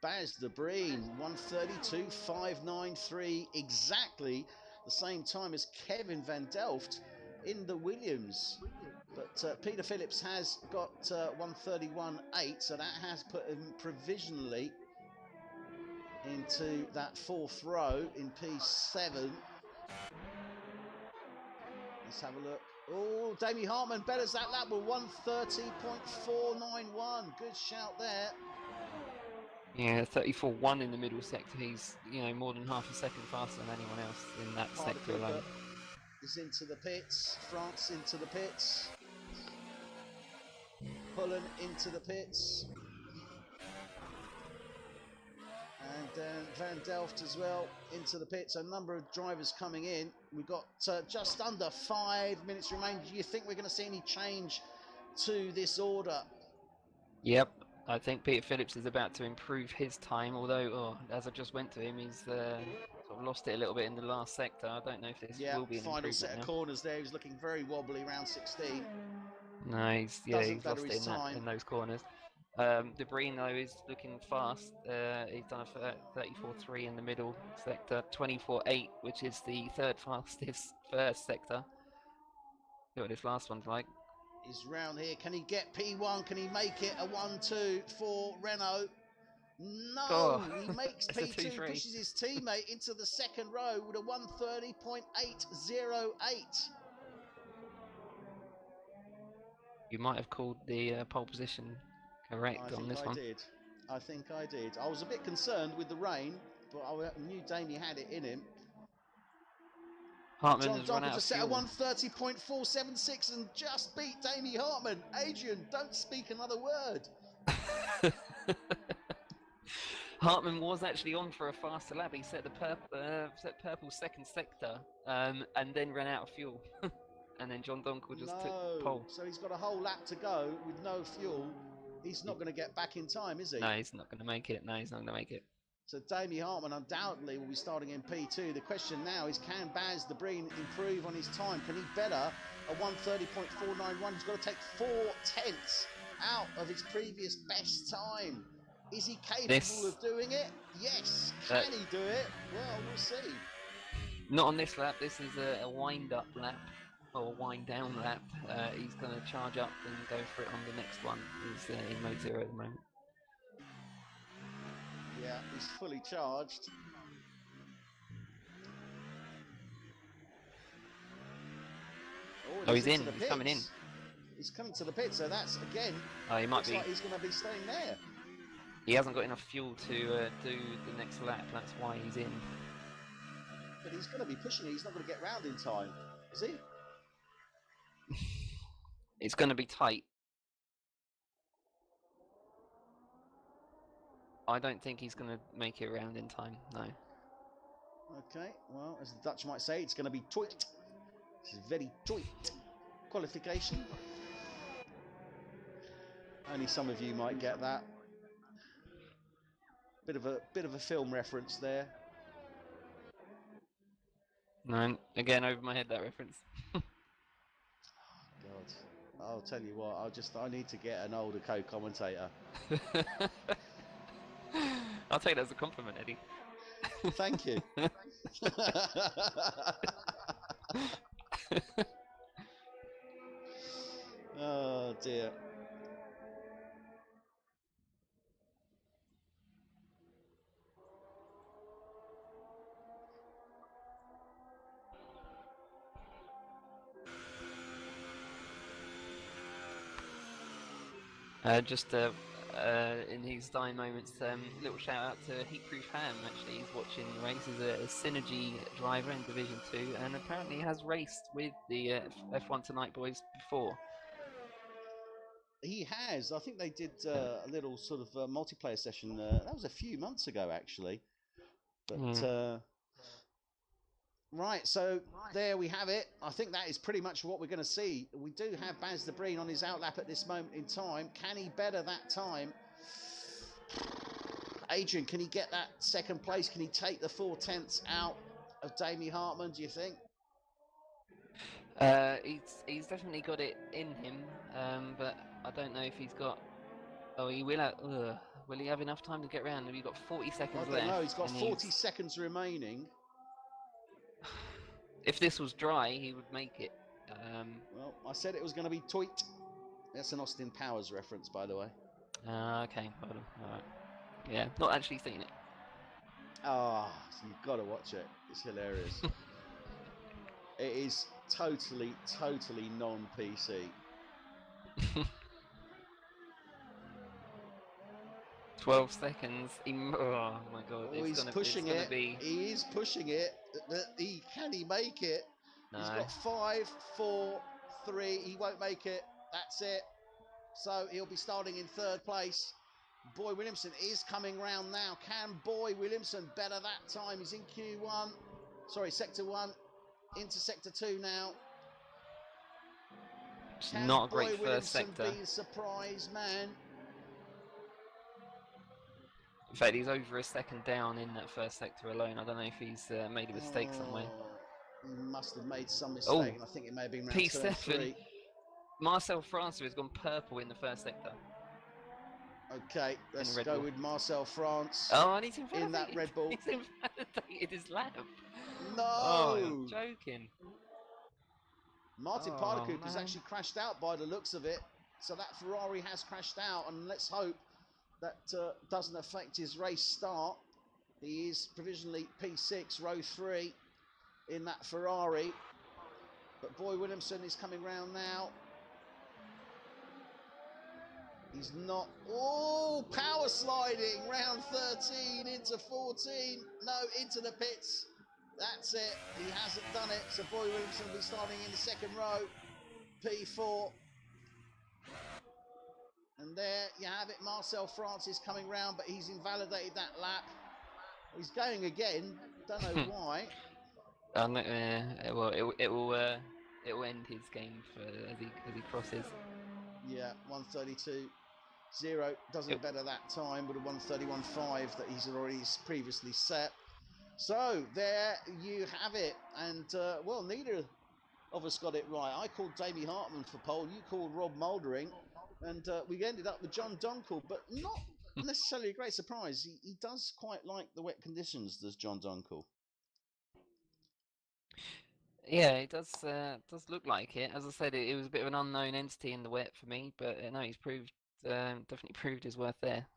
Baz de Breen, 132.593, exactly the same time as Kevin van Delft in the Williams. But Peter Phillips has got 131.8, so that has put him provisionally into that 4th row in P7. Let's have a look. Oh, Damien Hartman betters that lap with 130.491. Good shout there. Yeah, 34.1 in the middle sector. He's, you know, more than half a second faster than anyone else in that sector alone. Is into the pits. France into the pits. Pullen into the pits. And Van Delft as well into the pits. A number of drivers coming in. We've got just under 5 minutes remaining. Do you think we're going to see any change to this order? Yep. I think Peter Phillips is about to improve his time, although, as I just went to him, he's sort of lost it a little bit in the last sector. I don't know if this will be an final improvement set of corners there. He's looking very wobbly around 16. No, he's lost it in those corners. De Breen, though, is looking fast. He's done a 34.3 in the middle sector, 24.8, which is the third fastest first sector. See what this last one's like. He's round here. Can he get P1? Can he make it? A 1-2 for Renault. No, he makes P2, pushes his teammate into the second row with a 130.808. You might have called the pole position correct on this one. I think I did. I was a bit concerned with the rain, but I knew Damien had it in him. Hartman John has run out of set fuel. a 130.476 and just beat Damien Hartman. Adrian, don't speak another word. Hartman was actually on for a faster lap. He set the purple second sector and then ran out of fuel. And then John Donkel just took pole. So he's got a whole lap to go with no fuel. He's not going to get back in time, is he? No, he's not going to make it. No, he's not going to make it. So Damien Hartman undoubtedly will be starting in P2. The question now is, can Baz de Breen improve on his time? Can he better a 130.491? He's got to take 4 tenths out of his previous best time. Is he capable of doing it? Yes. Can he do it? Well, we'll see. Not on this lap. This is a wind-up lap. Or wind down lap. He's going to charge up and go for it on the next one. He's in mode 0 at the moment. Yeah, he's fully charged. Oh, he's in. He's coming in. He's coming to the pit, so that's again. Oh, he might be. Like he's going to be staying there. He hasn't got enough fuel to do the next lap. That's why he's in. But he's going to be pushing it. He's not going to get round in time, is he? It's going to be tight. I don't think he's going to make it around in time, no. Okay, well, as the Dutch might say, it's going to be tight. It's very tight qualification. Only some of you might get that. Bit of a film reference there. No, again, over my head, that reference. God, I'll tell you what. I need to get an older co-commentator. I'll take that as a compliment, Eddie. Thank you. Oh dear. Just in his dying moments, little shout out to Heatproof Ham. Actually, he's watching the race. He's a Synergy driver in Division 2, and apparently has raced with the F1 Tonight boys before. He has. I think they did a little sort of multiplayer session. That was a few months ago, actually. But right, so there we have it. I think that is pretty much what we're going to see. We do have Baz de Breen on his outlap at this moment in time. Can he better that time? Adrian, can he get that second place? Can he take the 4/10 out of Damie Hartman, do you think? He's definitely got it in him, but I don't know if he's got. Oh, he will have. Will he have enough time to get around? Have you got 40 seconds left? No, he's got 40 seconds remaining. If this was dry, he would make it. Well, I said it was going to be tweet. That's an Austin Powers reference, by the way. Okay, hold on. All right. Yeah, not actually seen it. Ah, so you've got to watch it. It's hilarious. It is totally non-PC. 12 seconds. Oh my god! Oh, he's pushing it. He is pushing it. Can he make it? No. He's got 5, 4, 3. He won't make it. That's it. So he'll be starting in 3rd place. Boy Williamson is coming round now. Can Boy Williamson better that time? He's in Q1. Sorry, Sector 1. Into Sector 2 now. Can not a Boy great Williamson first sector. Be a surprise man? In fact, he's over a second down in that first sector alone. I don't know if he's made a mistake somewhere. He must have made some mistake, and I think it may have been round P7. Marcel Francer has gone purple in the first sector. Okay, let's go with Marcel France. Oh, and he's in that Red Bull. He's invalidated his lap. No! Oh, you're joking. Martin Pardacoup has actually crashed out by the looks of it. So that Ferrari has crashed out, and let's hope that doesn't affect his race start. He is provisionally P6, row 3 in that Ferrari. But Boy Williamson is coming round now. He's not. Oh, power sliding. Round 13 into 14. No, into the pits. That's it. He hasn't done it. So Boy Williamson will be starting in the 2nd row. P4. And there you have it. Marcel France is coming round, but he's invalidated that lap. He's going again. Don't know why. Well, it will end his game as he crosses. Yeah, 1:32.0 doesn't better that time with a 1:31.5 that he's already previously set. So there you have it, and well, neither of us got it right. I called Damie Hartman for pole, you called Rob Mouldering, and we ended up with John Dunkel, but not necessarily a great surprise. He does quite like the wet conditions, does John Dunkel? Yeah, it does look like it. As I said, it was a bit of an unknown entity in the wet for me, but no, he's definitely proved his worth there.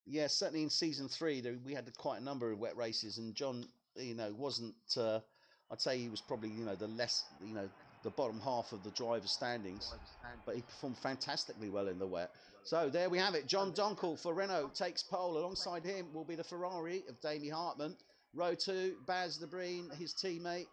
Yeah, certainly in season 3, we had quite a number of wet races, and John, wasn't. I'd say he was probably, the bottom half of the driver's standings, but he performed fantastically well in the wet. So there we have it. John Dunkel for Renault takes pole. Alongside him will be the Ferrari of Damie Hartman. Row 2, Baz de Breen, his teammate.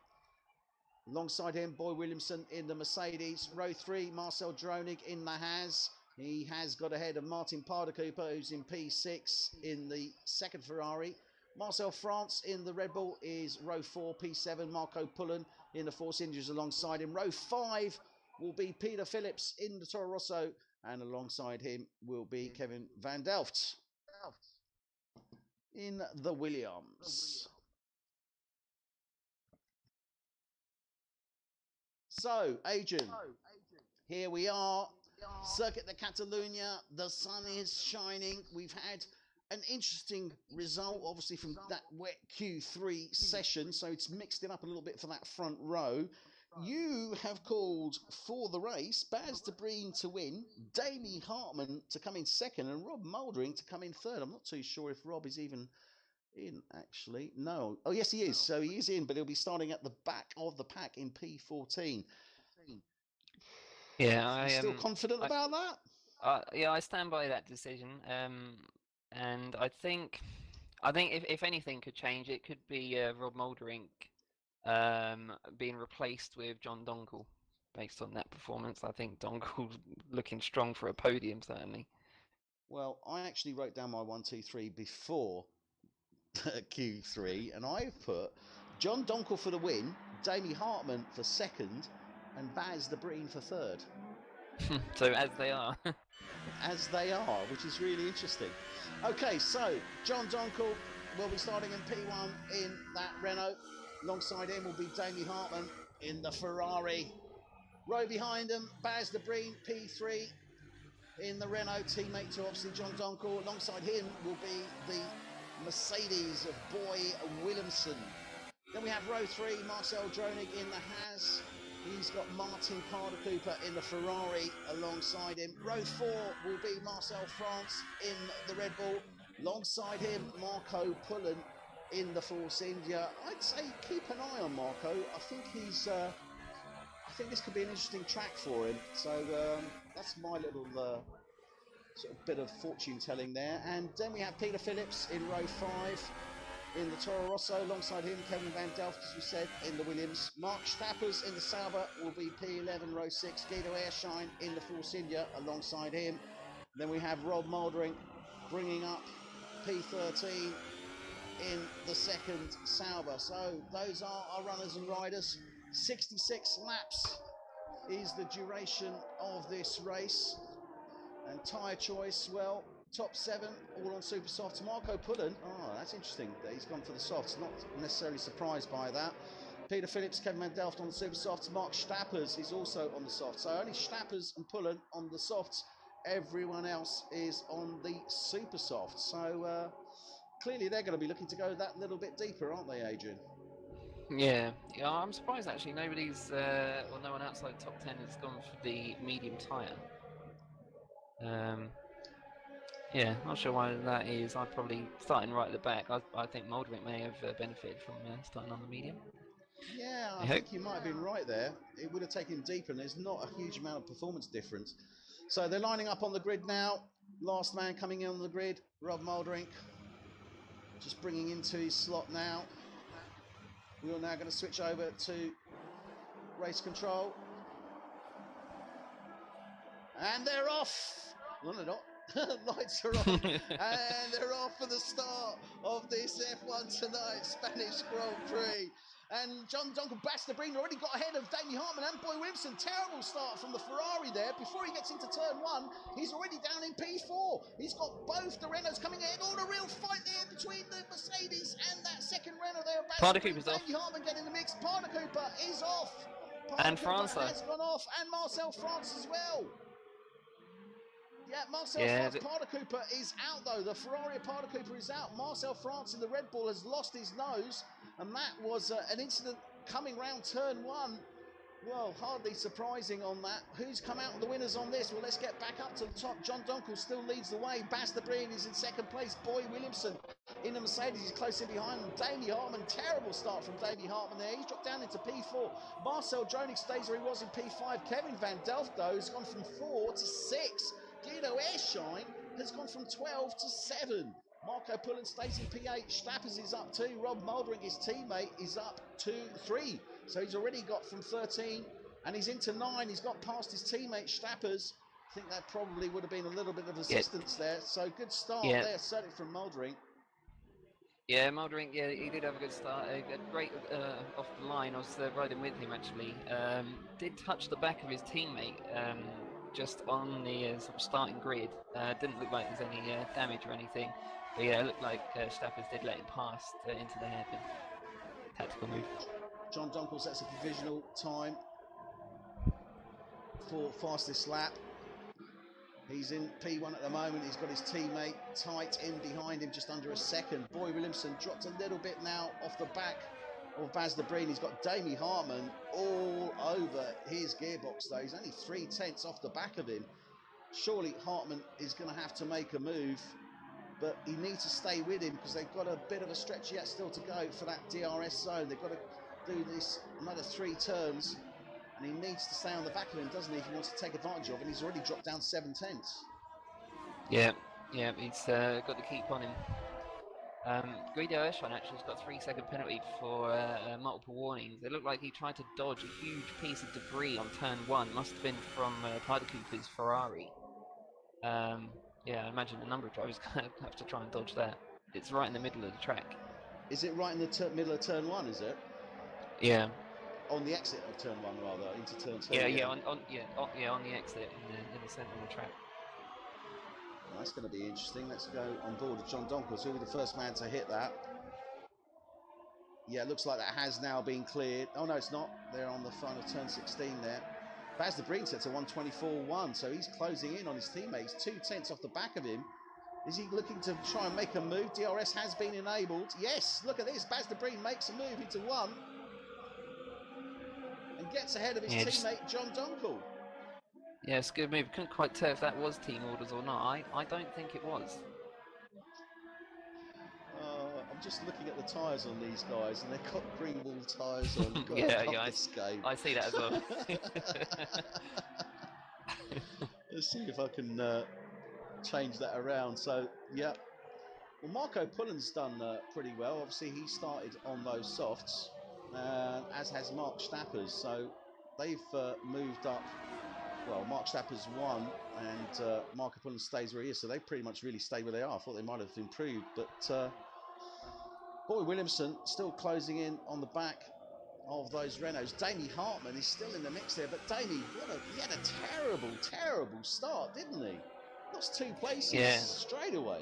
Alongside him, Boy Williamson in the Mercedes. Row 3, Marcel Dronig in the Haas. He has got ahead of Martin Pardacoup, who's in P6 in the 2nd Ferrari. Marcel France in the Red Bull is row 4, P7. Marco Pullen in the Force Injuries alongside him. Row 5 will be Peter Phillips in the Toro Rosso, and alongside him will be Kevin Van Delft in the Williams. So, Adrian, here we are. Circuit de Catalunya. The sun is shining. We've had an interesting result, obviously, from that wet Q3 session. So it's mixed it up a little bit for that front row. You have called for the race, Baz de Breen to win, Damie Hartman to come in second, and Rob Mouldering to come in third. I'm not too sure if Rob is even in, actually. No. Oh, yes, he is. So he is in, but he'll be starting at the back of the pack in P14. Yeah, still confident about that? Yeah, I stand by that decision. And I think if anything could change, it could be Rob Mouldering being replaced with John Dongle. Based on that performance, I think Dongle's looking strong for a podium, certainly. Well, I actually wrote down my 1, 2, 3 before Q3, and I've put John Dongle for the win, Damie Hartman for second, and Baz de Breen for third. So as they are. As they are, which is really interesting. Okay, so John Dongle will be starting in P1 in that Renault. Alongside him will be Damie Hartman in the Ferrari. Row behind him, Baz de Breen, P3 in the Renault, teammate to obviously John Dongle. Alongside him will be the Mercedes of Boy Williamson. Then we have row 3, Marcel Dronig in the Haas. He's got Martin Cooper in the Ferrari alongside him. Row 4 will be Marcel France in the Red Bull. Alongside him, Marco Pullen in the Force India. I'd say keep an eye on Marco. I think he's. I think this could be an interesting track for him. So that's my little sort of bit of fortune telling there. And then we have Peter Phillips in row 5 in the Toro Rosso. Alongside him, Kevin Van Delft, as we said, in the Williams. Mark Stappers in the Sauber will be P11, row 6. Guido Airshine in the Force India alongside him. Then we have Rob Mouldering bringing up P13 in the second Sauber. So those are our runners and riders. 66 laps is the duration of this race. And tyre choice, well, top 7 all on super softs. Marco Pullen, oh, that's interesting that he's gone for the softs. Not necessarily surprised by that. Peter Phillips, Kevin Van Delft on the super softs. Mark Stappers is also on the softs. So only Stappers and Pullen on the softs. Everyone else is on the super softs. So clearly they're going to be looking to go that little bit deeper, aren't they, Adrian? Yeah, I'm surprised actually. Nobody's, no one outside the top 10 has gone for the medium tyre. Yeah, not sure why that is. I'm probably starting right at the back. I think Mouldering may have benefited from starting on the medium. Yeah, I think you might have been right there. It would have taken him deeper, and there's not a huge amount of performance difference. So they're lining up on the grid now. Last man coming in on the grid, Rob Mouldering, just bringing into his slot now. We are now going to switch over to race control. And they're off. No, they're not. Lights are on. And they're off for the start of this F1 tonight, Spanish Grand Prix. And John Dongle, Baz de Breen already got ahead of Damie Hartman and Boy Williamson. Terrible start from the Ferrari there. Before he gets into turn 1, he's already down in P4. He's got both the Renaults coming ahead. Oh, a real fight there between the Mercedes and that second Renault there. Cooper's off. Damie Hartman getting the mix. Cooper is off. And France has gone off. And Marcel France as well. Yeah, Marcel France, Cooper is out though. The Ferrari of Cooper is out. Marcel France in the Red Bull has lost his nose, and that was an incident coming round turn 1. Well, hardly surprising on that. Who's come out the winners on this? Well, let's get back up to the top. John Dongle still leads the way. Baz de Breen is in second place. Boy Williamson in the Mercedes is close in behind him. Damie Hartman, terrible start from Damie Hartman there. He's dropped down into P4. Marcel Dronig stays where he was in P5. Kevin Van Delft, though, has gone from 4 to 6. Guido Airshine has gone from 12 to 7. Marco Pullen stays in P8. Stappers is up 2. Rob Mouldering, his teammate, is up 3. So he's already got from 13 and he's into 9. He's got past his teammate Stappers. I think that probably would have been a little bit of assistance there. So good start there, certainly from Mouldering. Yeah, Mouldering, he did have a good start. A great off the line. I was riding with him actually. Did touch the back of his teammate. Just on the sort of starting grid. Didn't look like there's any damage or anything. But yeah, it looked like Stappers did let him pass into the hairpin. Tactical move. John Dongle sets a provisional time for fastest lap. He's in P1 at the moment. He's got his teammate tight in behind him, just under a second. Boy Williamson dropped a little bit now off the back of Baz de Breen. He's got Damie Hartman all over his gearbox though. He's only 3/10 off the back of him. Surely Hartman is going to have to make a move, but he needs to stay with him because they've got a bit of a stretch yet still to go for that DRS zone. They've got to do this another 3 turns. And he needs to stay on the back of him, doesn't he, if he wants to take advantage of it, and he's already dropped down 7/10. Yeah, he's got to keep on him. Guido Ershine actually has got a 3-second penalty for multiple warnings. It looked like he tried to dodge a huge piece of debris on turn 1. Must have been from Tyler Cooper's Ferrari. Yeah, I imagine a number of drivers going to have to try and dodge that. It's right in the middle of the track. Is it right in the middle of turn 1, is it? Yeah. On the exit of turn 1, rather, into turn 2. Yeah, on the exit in the centre of the track. Well, that's going to be interesting. Let's go on board with John Donkers, who will be the first man to hit that. Yeah, it looks like that has now been cleared. Oh no, it's not. They're on the front of turn 16 there. Baz de Breen sets a 1:24.1, so he's closing in on his teammates, 2/10 off the back of him. Is he looking to try and make a move? DRS has been enabled. Yes, look at this. Baz de Breen makes a move into 1. And gets ahead of his teammate John Donkel. Yeah, it's a good move. Couldn't quite tell if that was team orders or not. I don't think it was. I'm just looking at the tyres on these guys, and they've got green wall tyres on. I see that as well. Let's see if I can change that around. So, yeah. Well, Marco Pullen's done pretty well. Obviously, he started on those softs. As has Mark Stappers, so they've moved up. Well, Mark Stappers won, and Marco Pullen stays where he is, so they pretty much really stay where they are. I thought they might have improved, but Boy Williamson still closing in on the back of those Renaults. Damie Hartman is still in the mix there, but Damie, he had a terrible start, didn't he? Lost 2 places straight away.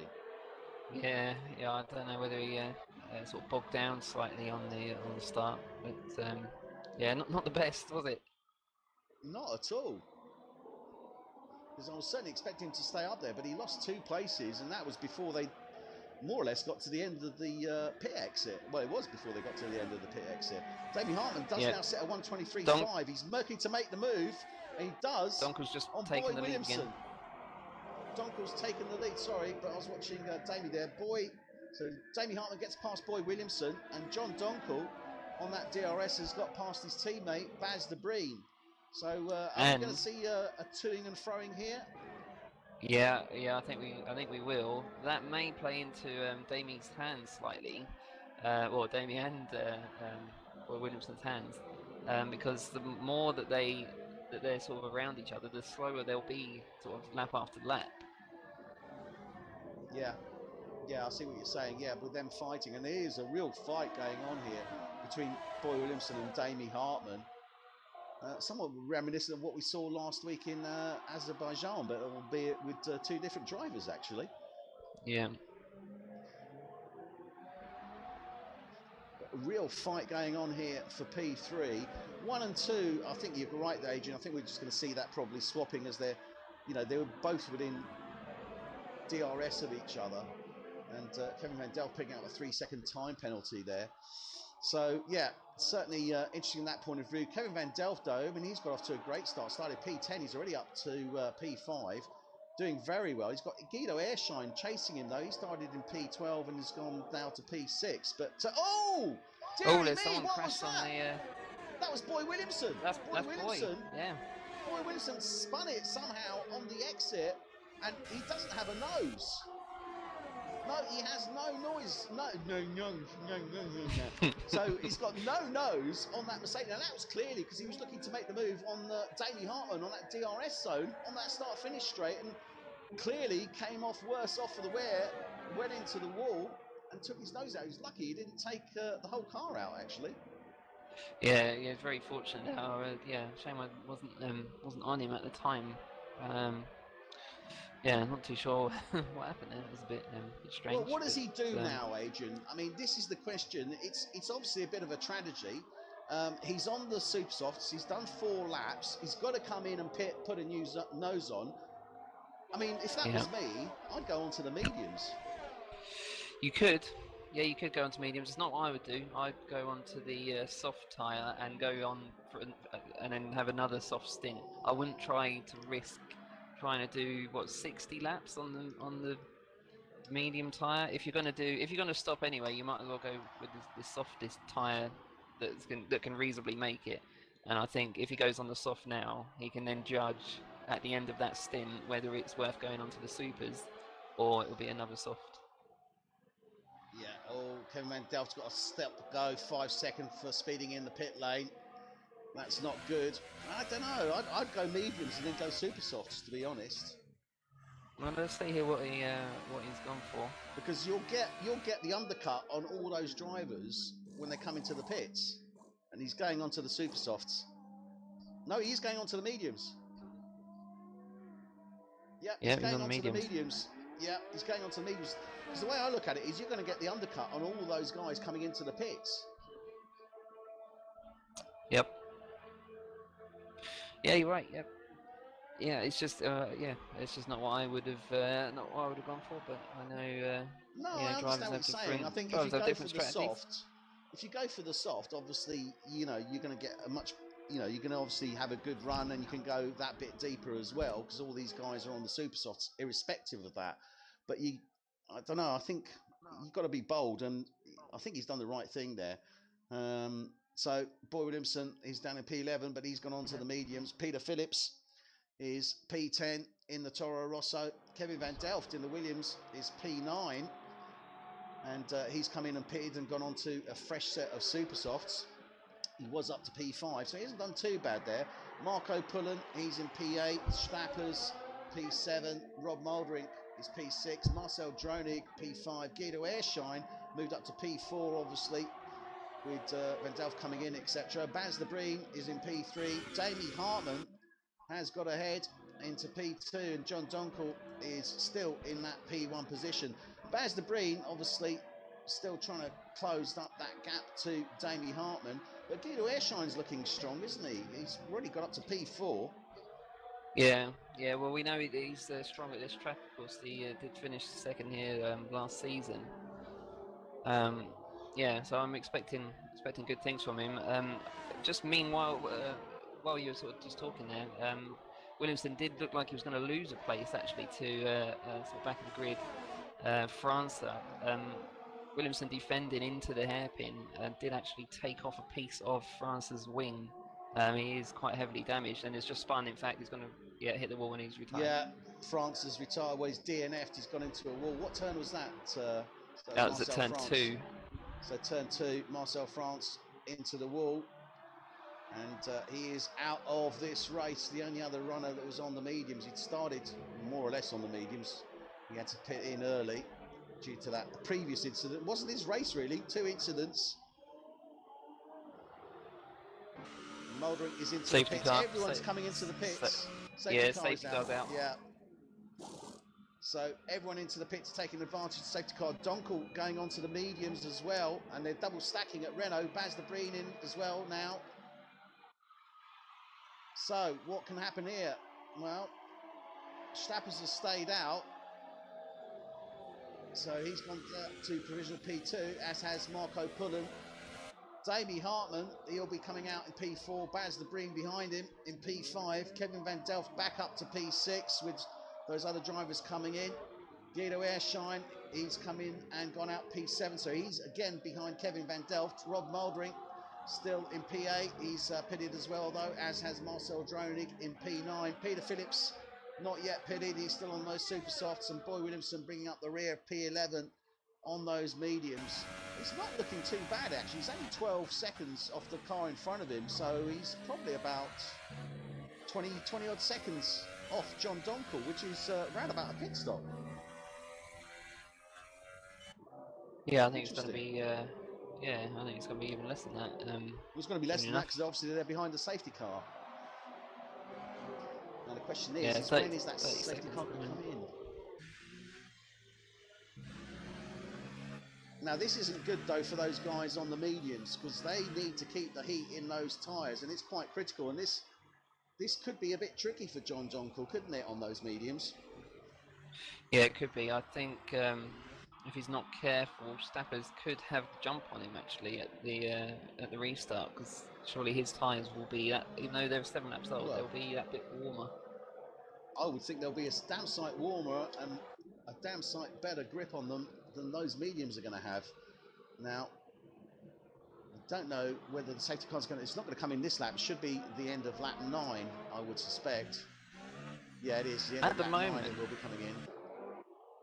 Yeah, I don't know whether he sort of bogged down slightly on the start, but yeah, not the best, was it? Not at all. Because I was certainly expecting him to stay up there, but he lost 2 places, and that was before they more or less got to the end of the pit exit. Well, it was before they got to the end of the pit exit. Damie Hartman does now set a 1:23.5. He's looking to make the move, and he does. Donkel's just on taking Boy the Williamson. lead again. Donkel's taken the lead, sorry, but I was watching Damie there. So Damie Hartman gets past Boy Williamson, and John Donkel on that DRS has got past his teammate Baz de Breen. So are we going to see a toing and froing here? Yeah, I think we will. That may play into Damie's hands slightly, or Damie and Boy Williamson's hands, because the more that they're sort of around each other, the slower they'll be, sort of lap after lap. Yeah, I see what you're saying. Yeah, with them fighting, and there is a real fight going on here between Boy Williamson and Damie Hartman. Somewhat reminiscent of what we saw last week in Azerbaijan, but albeit with 2 different drivers, actually. Yeah. A real fight going on here for P3. 1 and 2, I think you're right there, Adrian. I think we're just going to see that probably swapping as they were both within DRS of each other. And Kevin Van Delft picking out a 3-second time penalty there. So, yeah, certainly interesting in that point of view. Kevin Van Delft, though, I mean, he's got off to a great start. Started P10, he's already up to P5. Doing very well. He's got Guido Ershine chasing him, though. He started in P12 and has gone now to P6. But, there's someone crashed on the... That was Boy Williamson. That's Williamson. Yeah. Boy Williamson spun it somehow on the exit, and he doesn't have a nose. No, he has no noise. No. So he's got no nose on that Mercedes. And that was clearly because he was looking to make the move on Damie Hartman on that DRS zone, on that start-finish straight, and clearly came off worse off for the wear, went into the wall, and took his nose out. He was lucky he didn't take the whole car out, actually. Yeah, very fortunate. How shame I wasn't on him at the time. Yeah, not too sure what happened there. It was a bit strange. Well, what does he do now, Adrian? I mean, this is the question. It's obviously a bit of a tragedy, He's on the super softs. He's done 4 laps. He's got to come in and put a new nose on. I mean, if that was me, I'd go on to the mediums. You could. Yeah, you could go onto mediums. It's not what I would do. I'd go onto the soft tyre and go on and then have another soft stint. I wouldn't try to risk trying to do 60 laps on the medium tyre. If you're going to stop anyway, you might as well go with the softest tyre that can reasonably make it. And I think if he goes on the soft now, he can then judge at the end of that stint whether it's worth going onto the supers or it will be another soft. Yeah, Kevin Van Delft's got a step go, 5 seconds for speeding in the pit lane. That's not good. I don't know. I'd go mediums and then go super softs, to be honest. Well, let's see here what he's gone for. Because you'll get the undercut on all those drivers when they come into the pits, and he's going onto the super softs. No, he's going onto the mediums. Yeah, he's going onto the mediums. Yeah, he's going onto the mediums. Because the way I look at it is you're going to get the undercut on all those guys coming into the pits. Yep. Yeah, you're right. Yep. Yeah, it's just it's just not what I would have gone for. But I know. No, I understand what you're saying. I think if you go for the soft, obviously, you're going to get a much. You're going to obviously have a good run, and you can go that bit deeper as well because all these guys are on the super softs, irrespective of that. But I don't know. I think you've got to be bold, and I think he's done the right thing there. So Boy Williamson is down in P11, but he's gone on to the mediums. Peter Phillips is P10 in the Toro Rosso. Kevin Van Delft in the Williams is P9, and he's come in and pitted and gone on to a fresh set of super softs. He was up to P5, so he hasn't done too bad there. Marco Pullen, he's in P8. Strappers, P7. Rob Muldrink is P6. Marcel Dronig, P5. Guido Airshine moved up to P4, obviously, with Van Delft coming in, etc. Baz de Breen is in P3. Damie Hartman has got ahead into P2, and John Donkel is still in that P1 position. Baz de Breen, obviously, still trying to close up that gap to Damie Hartman. But Guido Airshine's looking strong, isn't he? He's already got up to P4. Yeah. Well, we know he's strong at this track. Of course, he did finish second here last season. So I'm expecting good things from him. Just meanwhile, while you were sort of just talking there, Williamson did look like he was going to lose a place actually to sort of back of the grid France. Williamson defending into the hairpin did actually take off a piece of France's wing. He is quite heavily damaged and it's just spun. In fact, he's going to hit the wall when he's retired. Yeah, France has retired. Well, he's DNF'd. He's gone into a wall. What turn was that? That was at turn 2. So turn 2, Marcel France into the wall. And he is out of this race. The only other runner that was on the mediums, he'd started more or less on the mediums. He had to pit in early due to that previous incident. It wasn't his race really, 2 incidents. Muldrink is into safety the pits. Car. Everyone's coming into the pits. Safety car's out. Yeah. So everyone into the pits taking advantage of safety car. Donkel going on to the mediums as well. And they're double stacking at Renault. Baz de Breen in as well now. So what can happen here? Well, Stappers has stayed out. So he's gone to provisional P2, as has Marco Pullen. Damie Hartman, he'll be coming out in P4. Baz de Breen behind him in P5. Kevin Van Delft back up to P6 with those other drivers coming in. Guido Airshine, he's come in and gone out P7. So he's again behind Kevin Van Delft. Rob Muldrink still in P8. He's pitted as well, though, as has Marcel Dronig in P9. Peter Phillips not yet pitted. He's still on those super softs. And Boy Williamson bringing up the rear, P11 on those mediums. He's not looking too bad, actually. He's only 12 seconds off the car in front of him. So he's probably about 20 odd seconds off John Donkel, which is round about a pit stop. Yeah, I think it's going to be. I think it's going to be even less than that. It's going to be less than that because obviously they're behind the safety car. Now the question is when is that safety car going to come in? Now this isn't good though for those guys on the mediums, because they need to keep the heat in those tyres, and it's quite critical. And this could be a bit tricky for John Donkel, couldn't it, on those mediums? Yeah, it could be. I think if he's not careful, Stappers could have the jump on him actually at the restart, because surely his tyres will be that, even though they're 7 laps old, they'll be that bit warmer. I would think there'll be a damn sight warmer and a damn sight better grip on them than those mediums are going to have. Now, I don't know whether the safety car's going to... It's not going to come in this lap. It should be the end of lap 9, I would suspect. Yeah, it is. The end of lap 9 it will be coming in.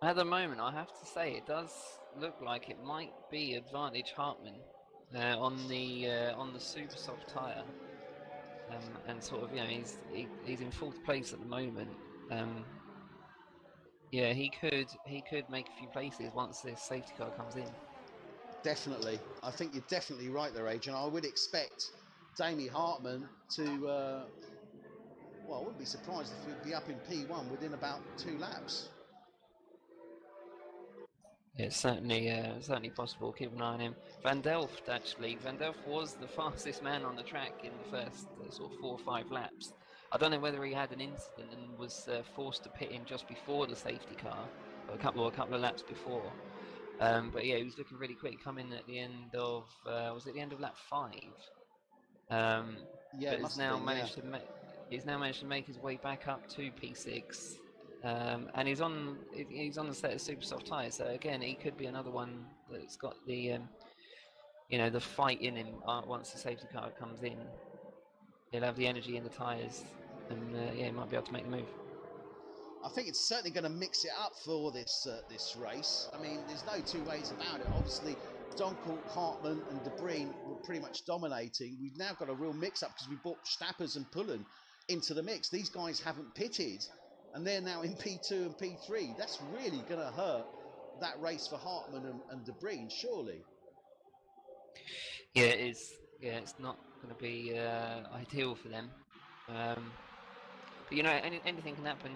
At the moment, I have to say, it does look like it might be advantage Hartmann on the super soft tyre. And sort of, you know, he's in 4th place at the moment. Yeah, he could make a few places once this safety car comes in. Definitely, I think you're definitely right there, Adrian. I would expect Damie Hartmann to. Well, I wouldn't be surprised if he'd be up in P1 within about 2 laps. Yeah, it's certainly possible. Keep an eye on him. Van Delft, actually. Van Delft was the fastest man on the track in the first sort of 4 or 5 laps. I don't know whether he had an incident and was forced to pit in just before the safety car, or a couple of laps before. But yeah, he was looking really quick, coming at the end of was it the end of lap 5? Yeah, but he's now managed to make his way back up to P6. And he's on a set of super soft tyres, so again he could be another one that's got the you know, the fight in him. Once the safety car comes in, he'll have the energy in the tyres, and yeah, he might be able to make the move. I think it's certainly going to mix it up for this race. I mean, there's no 2 ways about it. Obviously, Donkel, Hartmann and De Bruyne were pretty much dominating. We've now got a real mix-up because we brought Stappers and Pullen into the mix. These guys haven't pitted, and they're now in P2 and P3. That's really going to hurt that race for Hartmann and De Bruyne, surely. Yeah, it is. Yeah, it's not going to be ideal for them. But you know, anything can happen,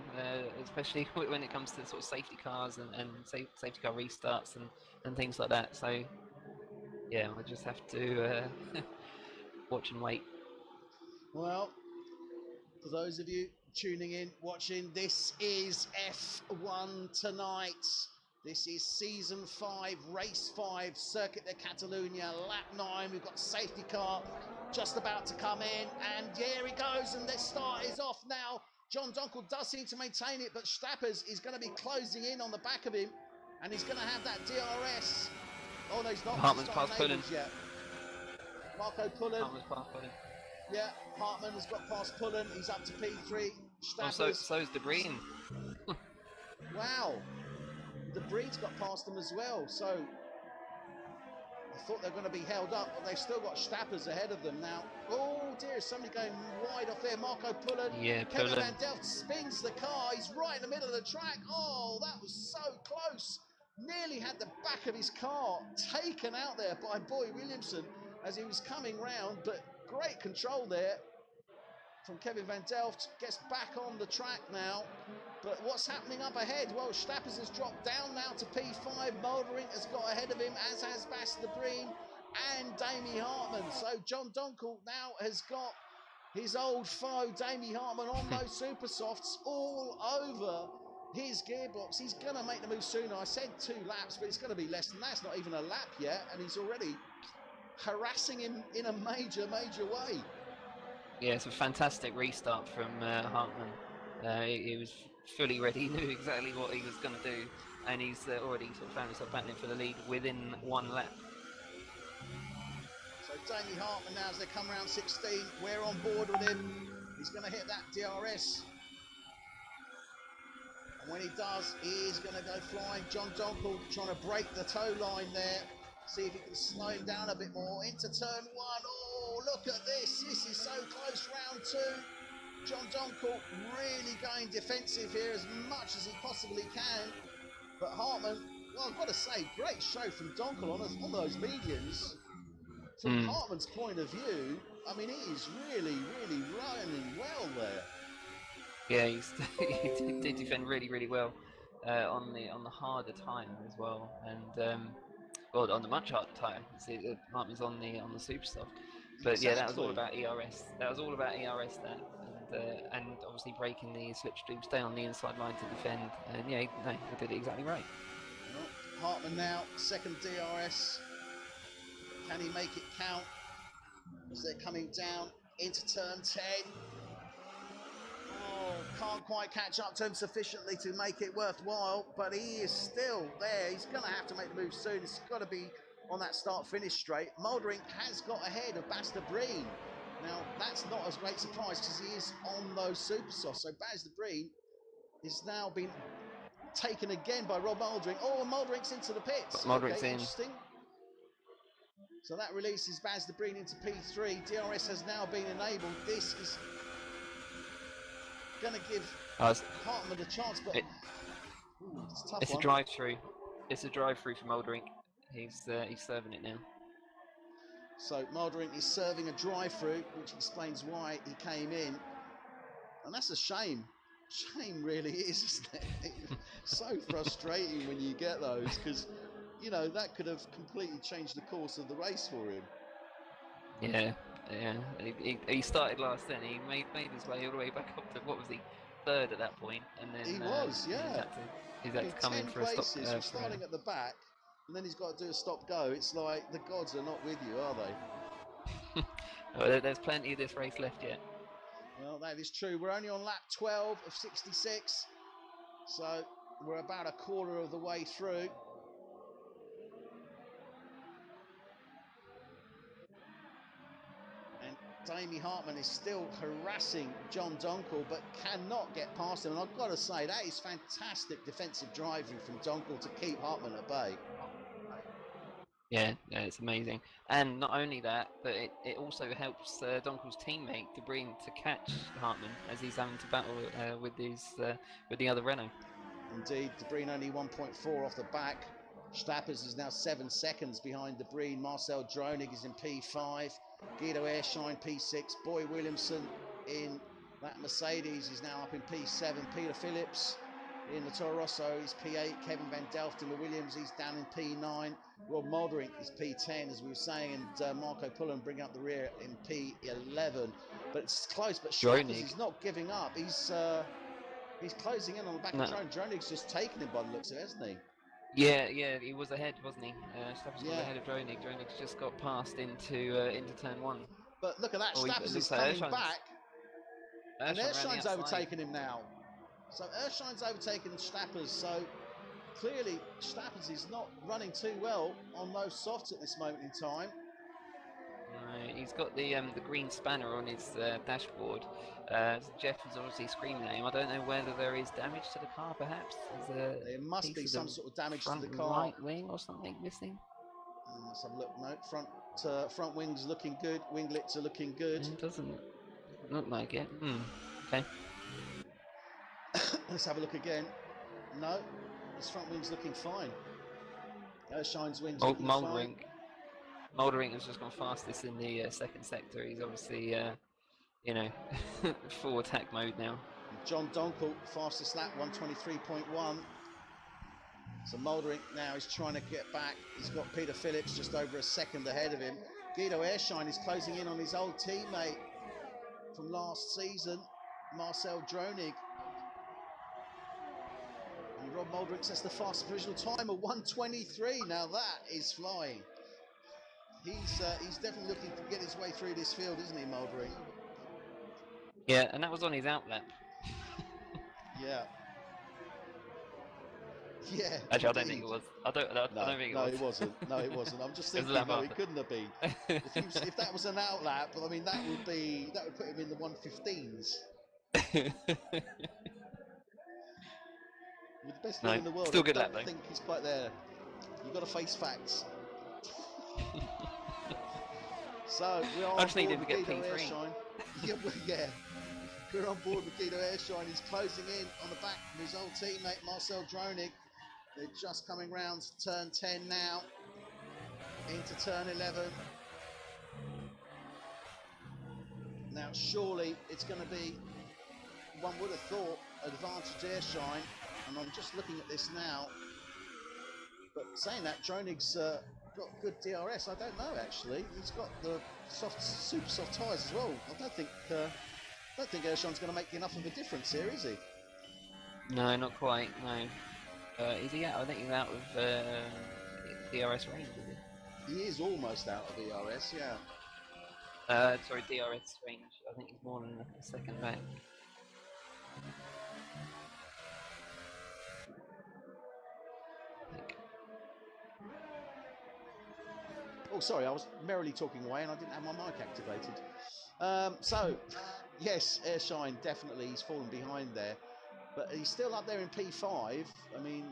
especially when it comes to sort of safety cars and safety car restarts and things like that. So yeah, we'll just have to watch and wait. Well, for those of you tuning in, watching, this is F1 tonight. This is season 5, race 5, Circuit de Catalunya, lap 9. We've got safety car just about to come in, and here he goes, and this start is off now. John Donkel does seem to maintain it, but Stappers is going to be closing in on the back of him, and he's going to have that DRS. Oh no, he's not. Hartmann's past Pullen. Yet. Marco Pullen. Hartmann's past Pullen. Yeah, Hartmann has got past Pullen. He's up to P3. Stappers. Oh, so's De Bruyne. Wow. De Bruyne's got past them as well, so I thought they were going to be held up, but they've still got Stappers ahead of them now. Oh dear, somebody going wide off there. Marco Pullen. Yeah, Kevin Pullen. Van Delft spins the car. He's right in the middle of the track. Oh, that was so close. Nearly had the back of his car taken out there by Boy Williamson as he was coming round, but great control there from Kevin Van Delft. Gets back on the track now. But what's happening up ahead? Well, Stappers has dropped down now to P5. Moldering has got ahead of him, as has Bas de Bruyne and Damie Hartmann. So John Donkel now has got his old foe, Damie Hartmann, on those super softs all over his gearbox. He's going to make the move sooner. I said 2 laps, but it's going to be less than that. It's not even a lap yet, and he's already harassing him in a major way. Yeah, it's a fantastic restart from Hartmann. He was fully ready, he knew exactly what he was going to do, and he's already sort of found himself battling for the lead within 1 lap. So Damie Hartmann now, as they come around 16, we're on board with him. He's going to hit that DRS, and when he does, he is going to go flying. John Donkel trying to break the tow line there, see if he can slow him down a bit more into turn 1. Oh, look at this, this is so close. Round 2. John Donkel really going defensive here as much as he possibly can. But Hartmann, well, I've got to say, great show from Donkel on those mediums. From Hartmann's point of view, I mean, he is really running well there. Yeah, he did defend really well on the harder time as well. And Well, on the much harder tyre. See, Hartman's on the super soft. But yeah, that was all about ERS. That was all about ERS then, and obviously breaking the slipstream, stay on the inside line to defend. And yeah, he did it exactly right. Well, Hartman now, second DRS. Can he make it count as they're coming down into turn 10? Oh, can't quite catch up to him sufficiently to make it worthwhile, but he is still there. He's going to have to make the move soon. It's got to be on that start-finish straight. Mouldering has got ahead of Bas de Breen. Now, that's not a great surprise because he is on those super softs. So Bas de Breen is now been taken again by Rob Mouldering. Oh, Mouldering's into the pits. Mouldering's in. Interesting. So that releases Bas de Breen into P3. DRS has now been enabled. This is going to give Hartman a chance, but it's a tough It's one. a drive-through. It's a drive-through for Mouldering. He's serving it now. So Mouldering is serving a drive-through, which explains why he came in. And that's a shame. Shame really is, isn't it? So frustrating when you get those, because, you know, that could have completely changed the course of the race for him. Yeah. He started last then. He made his way all the way back up to, what was he, third at that point, and then he was, yeah. He's had to come in for a stop. He's starting at the back, and then he's got to do a stop-go. It's like the gods are not with you, are they? Well, there's plenty of this race left yet. Well, that is true. We're only on lap 12 of 66, so we're about a quarter of the way through. And Damie Hartman is still harassing John Donkel, but cannot get past him. And I've got to say, that is fantastic defensive driving from Donkel to keep Hartman at bay. Yeah, it's amazing. And not only that, but it also helps Donkel's teammate De Breen to catch Hartman as he's having to battle with the other Renault. Indeed, De Breen only 1.4 off the back. Stappers is now 7 seconds behind De Breen. Marcel Dronig is in P5. Guido Airshine P6. Boy Williamson in that Mercedes is now up in P7. Peter Phillips in the Toro Rosso is P8. Kevin Van Delft in the Williams, he's down in P9. Rob Mouldering is P10, as we were saying, and Marco Pullen bringing up the rear in P11. But it's close, but Stappers is not giving up. He's closing in on the back of Dronig. Dronig's just taken him by the looks of it, hasn't he? Yeah, he was ahead, wasn't he? Stappers was ahead of Dronig. Dronig's just got passed into turn 1. But look at that, Stappers is coming back, and Ershine's overtaken him now. So Ershine's overtaken Stappers, so clearly Stappers is not running too well on those softs at this moment in time. He's got the green spanner on his dashboard. Jeff is obviously screaming at him. I don't know whether there is damage to the car, perhaps. There must be some sort of damage to the car. Right wing or something missing. Let's have a look. No, front wings looking good. Winglets are looking good. It doesn't look like it. Okay. Let's have a look again. No, his front wing's looking fine. Ershine's wings looking fine. Mouldering has just gone fastest in the second sector. He's obviously, full attack mode now. John Donkel, fastest lap, 1:23.1. So Mouldering now is trying to get back. He's got Peter Phillips just over a second ahead of him. Guido Airshine is closing in on his old teammate from last season, Marcel Dronig. And Rob Mouldering sets the fastest provisional time of 1:23. Now that is flying. He's definitely looking to get his way through this field, isn't he, Mouldering? Yeah, and that was on his outlap. Yeah. Yeah. Actually, I don't think it was. I don't think it was. No, it wasn't. No, it wasn't. I'm just thinking, no, it couldn't have been. If that was an outlap, I mean, that would put him in the 1:15s. With the best in the world, still good I lap, don't think he's quite there. You've got to face facts. So we're on board with Guido Airshine. Yeah. We're on board with Guido Airshine. He's closing in on the back of his old teammate Marcel Dronig. They're just coming round to turn 10 now, into turn 11. Now surely it's going to be, one would have thought, advantage Airshine, and I'm just looking at this now. But saying that, Dronig's got good DRS? I don't know actually. He's got the super soft tyres as well. I don't think Ershine's going to make enough of a difference here, is he? No, not quite. No. Is he out? I think he's out of DRS range. Is he? He is almost out of DRS. Yeah. Sorry, DRS range. I think he's more than a second back. Oh, sorry, I was merrily talking away and I didn't have my mic activated. So, yes, Ershine, definitely, he's fallen behind there. But he's still up there in P5. I mean,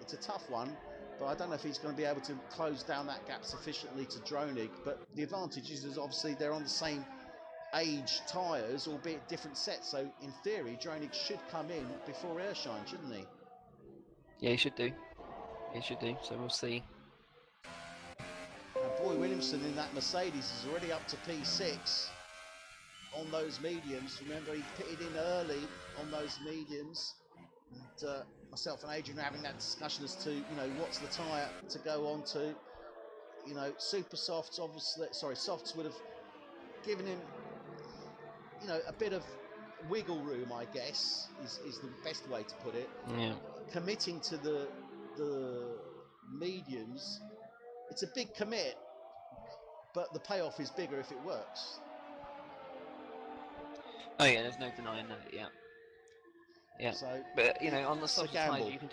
it's a tough one. But I don't know if he's going to be able to close down that gap sufficiently to Dronig. But the advantage is obviously they're on the same age tyres, albeit different sets. So, in theory, Dronig should come in before Ershine, shouldn't he? Yeah, he should do. He should do. So, we'll see. Boy Williamson in that Mercedes is already up to P6 on those mediums. Remember, he pitted in early on those mediums. And myself and Adrian are having that discussion as to, what's the tyre to go on to. Super softs, obviously, softs would have given him, a bit of wiggle room, I guess, is the best way to put it. Yeah. Committing to the mediums, it's a big commit, but the payoff is bigger if it works. Oh yeah, there's no denying that. Yeah. Yeah. So, but on the soft side, you can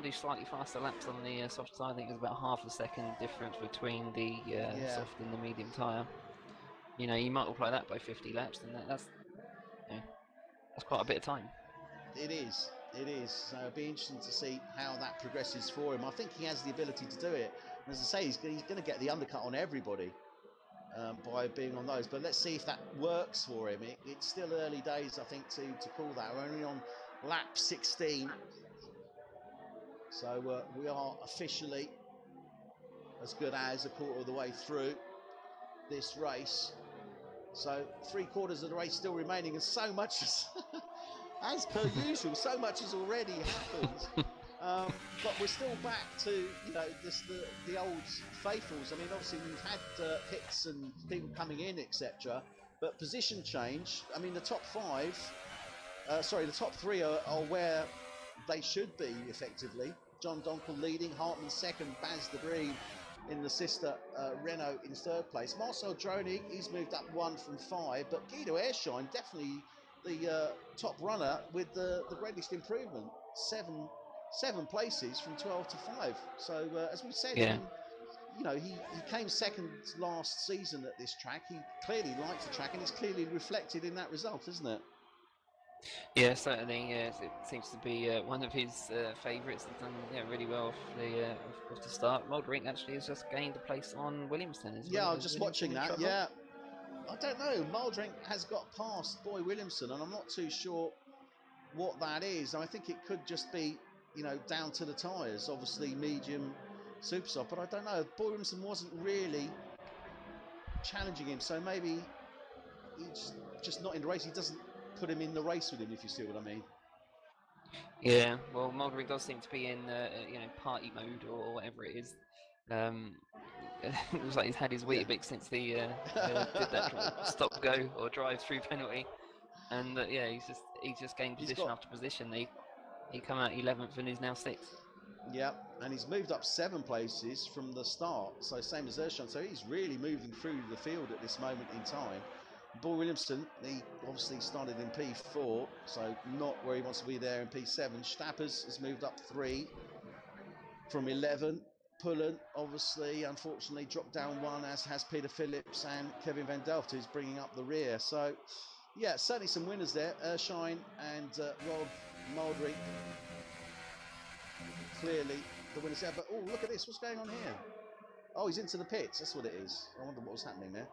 do slightly faster laps on the soft side. I think there's about half a second difference between the soft and the medium tyre. You multiply that by 50 laps, and that's quite a bit of time. It is. It is. So it'll be interesting to see how that progresses for him. I think he has the ability to do it. And as I say, he's going to get the undercut on everybody by being on those. But let's see if that works for him. It's still early days, I think, to call that. We're only on lap 16. So we are officially as good as a quarter of the way through this race. So 3/4 of the race still remaining, and so much as per usual, so much has already happened. But we're still back to the old faithfuls. I mean, obviously we've had hits and people coming in, etc. But position change. I mean, the top three are where they should be effectively. John Donkel leading, Hartmann second, Baz Debris in the sister Renault in third place. Marcel Dronig, he's moved up 1 from 5, but Guido Ershine definitely the top runner with the greatest improvement, seven places from 12 to 5. So as we said, yeah. He came second last season at this track. He clearly likes the track, and it's clearly reflected in that result, isn't it? Yeah, certainly. Yes, it seems to be one of his favourites. He's done really well off the start. Moldering actually has just gained a place on Williamson as well. Yeah, I was just watching that. Yeah, I don't know. Moldering has got past Boy Williamson, and I'm not too sure what that is. I think it could just be, down to the tyres. Obviously, medium, super soft, but I don't know. Boy Williamson wasn't really challenging him, so maybe he's just not in the race. He doesn't put him in the race with him, if you see what I mean. Yeah, well, Moldering does seem to be in party mode or whatever it is. It looks like he's had his Weetabix since he did that stop go or drive through penalty, and he's just gained position after position. He come out 11th and is now 6th. Yeah, and he's moved up 7 places from the start, so same as Ershine. So he's really moving through the field at this moment in time. Boy Williamson, he obviously started in P4, so not where he wants to be there in P7. Stappers has moved up 3 from 11. Pullen, obviously, unfortunately, dropped down 1, as has Peter Phillips and Kevin Van Delft, who's bringing up the rear. So, yeah, certainly some winners there. Ershine and Rob Moldering, clearly the winners there. But, oh, look at this. What's going on here? Oh, he's into the pits. That's what it is. I wonder what was happening there.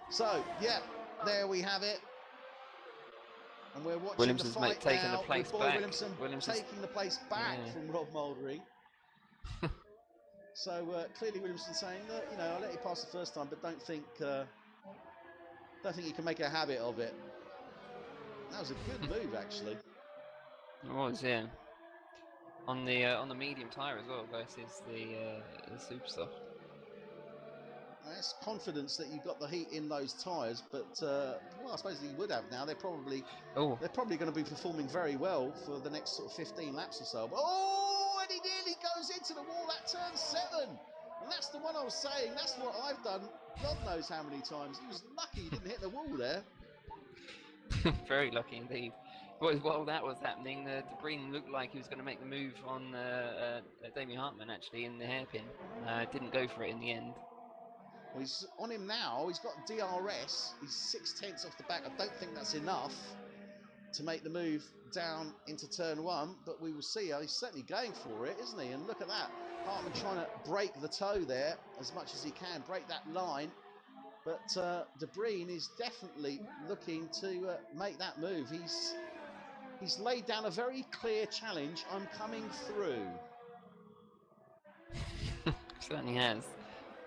So, yeah, there we have it. And we're watching Williamson's the fight taking now the place with Boy back. Williamson taking the place back from Rob Moldering. So clearly Williamson saying that, I'll let you pass the first time, but don't think you can make a habit of it. That was a good move, actually. It was, yeah. on the medium tyre as well versus the super soft. That's confidence that you've got the heat in those tyres, but well, I suppose you would have now. They're probably going to be performing very well for the next sort of 15 laps or so. But, oh, and he nearly goes into the wall at turn 7, and that's the one I was saying. That's what I've done. God knows how many times. He was lucky he didn't hit the wall there. Very lucky indeed. While that was happening, De Bruyne looked like he was going to make the move on Damien Hartman actually in the hairpin. Didn't go for it in the end. Well, he's on him now. He's got DRS. He's 6/10 off the back. I don't think that's enough to make the move down into turn 1, but we will see. He's certainly going for it, isn't he? And look at that. Hartman trying to break the toe there as much as he can, break that line. But De Bruyne is definitely looking to make that move. He's laid down a very clear challenge. I'm coming through. Certainly has.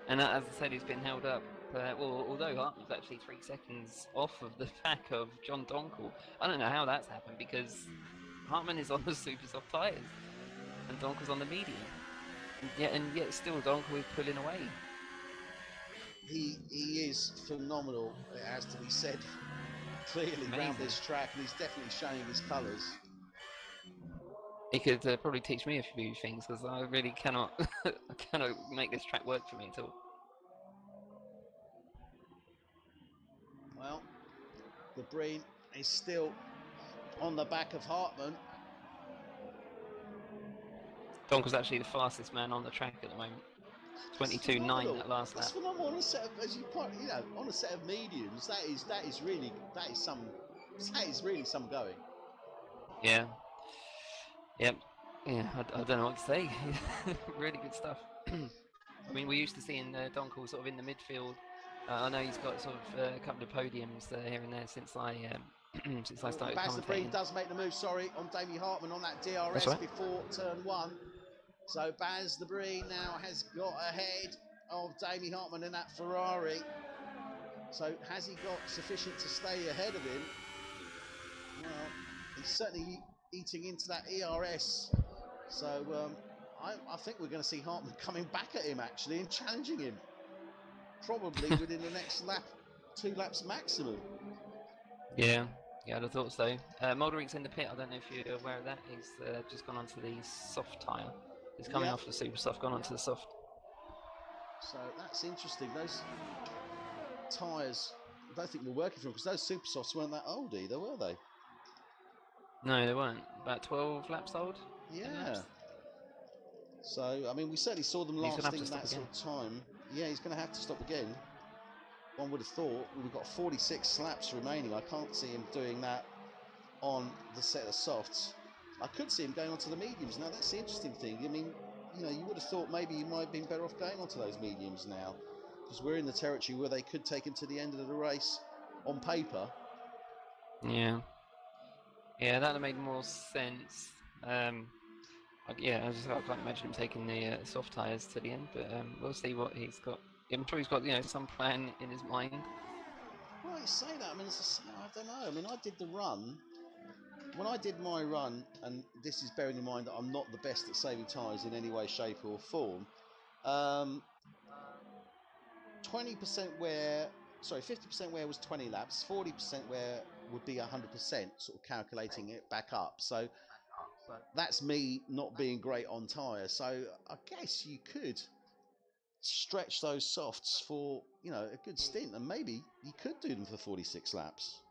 And as I said, he's been held up. Well, although Hartman's actually 3 seconds off of the back of John Donkel. I don't know how that's happened because Hartman is on the super soft tyres and Donkel's on the medium. And yet still Donkel is pulling away. He is phenomenal, it has to be said, clearly around this track, and he's definitely showing his colours. He could probably teach me a few things because I really cannot make this track work for me at all. Well, De Bruyne is still on the back of Hartman. Donkel's actually the fastest man on the track at the moment. 22.9 that last lap. That's phenomenal on a set of, as you point, on a set of mediums. That is really some going. Yeah. Yep. Yeah, I don't know what to say. Really good stuff. I mean, we're used to seeing Donkel sort of in the midfield. I know he's got sort of a couple of podiums here and there since I started Baz De commentating. Bruyne does make the move, on Damien Hartman on that DRS before turn 1. So Baz De Bruyne now has got ahead of Damien Hartman in that Ferrari. So has he got sufficient to stay ahead of him? Well, he's certainly eating into that ERS. So I think we're going to see Hartman coming back at him actually and challenging him. Probably within the next lap, 2 laps maximum. Yeah, I'd have thought so. Molderink's in the pit. I don't know if you're aware of that. He's just gone onto the soft tyre. He's coming off the super soft, gone onto the soft. So that's interesting. Those tyres, I don't think were working for him because those super softs weren't that old either, were they? No, they weren't. About 12 laps old. Yeah. So I mean, we certainly saw them lasting that sort of time. Yeah, he's going to have to stop again. One would have thought. We've got 46 laps remaining. I can't see him doing that on the set of softs. I could see him going onto the mediums. Now, that's the interesting thing. I mean, you would have thought maybe he might have been better off going onto those mediums now, because we're in the territory where they could take him to the end of the race on paper. Yeah, that would have made more sense. I can't imagine him taking the soft tyres to the end, but we'll see what he's got. I'm sure he's got some plan in his mind. Well, you say that. I mean, I don't know. I mean, I did the run. When I did my run, and this is bearing in mind that I'm not the best at saving tyres in any way, shape or form, 50% where was 20 laps, 40% where would be 100%, sort of calculating it back up. So that's me not being great on tyre. So I guess you could stretch those softs for, a good stint, and maybe you could do them for 46 laps.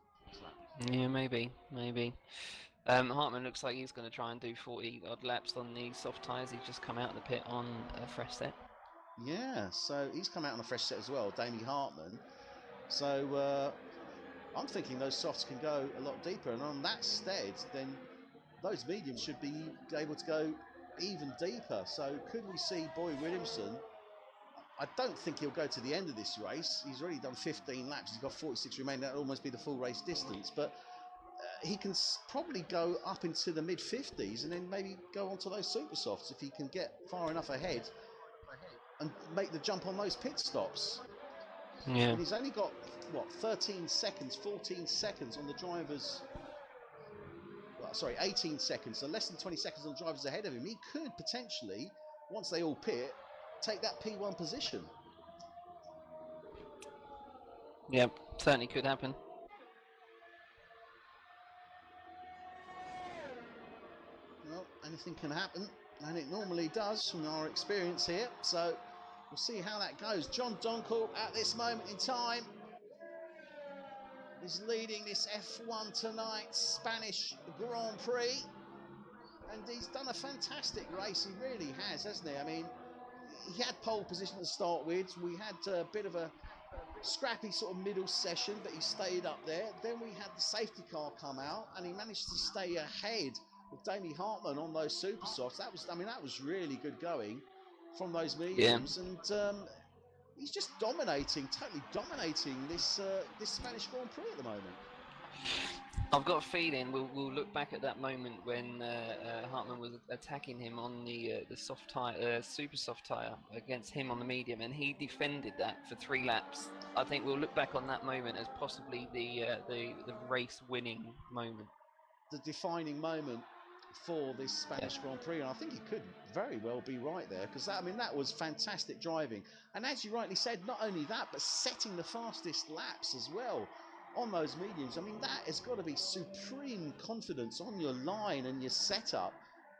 Yeah, maybe. Hartman looks like he's going to try and do 40 odd laps on the soft tyres. He's just come out of the pit on a fresh set. Yeah, so he's come out on a fresh set as well, Damien Hartman. So I'm thinking those softs can go a lot deeper, and on that stead, then those mediums should be able to go even deeper. So could we see Boy Williamson? I don't think he'll go to the end of this race. He's already done 15 laps. He's got 46 remaining. That'll almost be the full race distance. But he can probably go up into the mid-50s and then maybe go onto those super softs if he can get far enough ahead and make the jump on those pit stops. Yeah. And he's only got, 13 seconds, 14 seconds on the driver's sorry, 18 seconds, so less than 20 seconds on drivers ahead of him. He could potentially, once they all pit, take that P1 position. Yep, certainly could happen. Well, anything can happen, and it normally does from our experience here. So we'll see how that goes. John Donkel at this moment in time is leading this F1 tonight's Spanish Grand Prix, and he's done a fantastic race. He really has, hasn't he? I mean, he had pole position to start with. We had a bit of a scrappy sort of middle session, but he stayed up there. Then we had the safety car come out, and he managed to stay ahead with Damie Hartman on those super softs. That was, I mean, that was really good going from those mediums, and he's just dominating, totally dominating this this Spanish Grand Prix at the moment. I've got a feeling we'll look back at that moment when Hartman was attacking him on the soft tire, super soft tire against him on the medium, and he defended that for 3 laps. I think we'll look back on that moment as possibly the race-winning moment, the defining moment for this Spanish Grand Prix, and I think he could very well be right there, because I mean, that was fantastic driving, and as you rightly said, not only that, but setting the fastest laps as well on those mediums. I mean, that has got to be supreme confidence on your line and your setup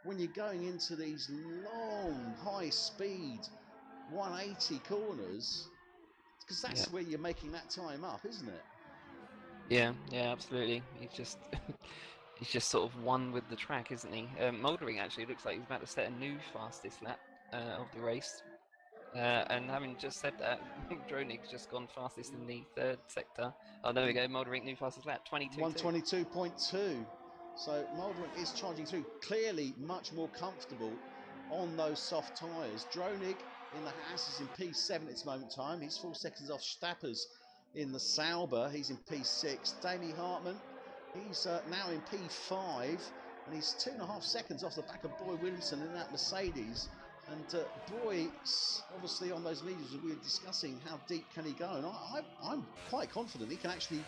when you're going into these long, high-speed 180 corners, because that's where you're making that time up, isn't it? Yeah, absolutely. He's just sort of one with the track, isn't he? Mouldering actually looks like he's about to set a new fastest lap of the race. And having just said that, I think Dronik's just gone fastest in the 3rd sector. Oh, there we go. Mouldering new fastest lap, 122.2. So Mouldering is charging through, clearly much more comfortable on those soft tyres. Dronik in the Haas is in P7 at this moment in time. He's 4 seconds off Stappers in the Sauber. He's in P6. Damie Hartman, he's now in P5, and he's 2.5 seconds off the back of Boy Williamson in that Mercedes. And Boy, obviously on those mediums we were discussing, how deep can he go? And I'm quite confident he can actually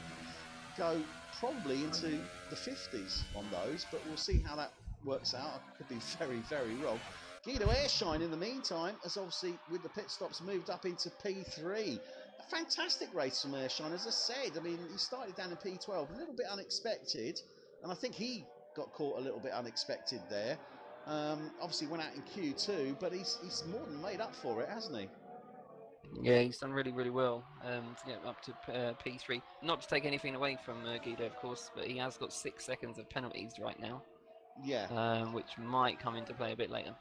go probably into the 50s on those, but we'll see how that works out. I could be very, very wrong. Guido Airshine, in the meantime, has obviously, with the pit stops, moved up into P3. A fantastic race from Airshine, as I said. I mean, he started down in P12, a little bit unexpected, and I think he got caught a little bit unexpected there. Obviously went out in Q2, but he's more than made up for it, hasn't he? Yeah, he's done really, really well to get up to P3. Not to take anything away from Guido, of course, but he has got 6 seconds of penalties right now. Yeah. Which might come into play a bit later.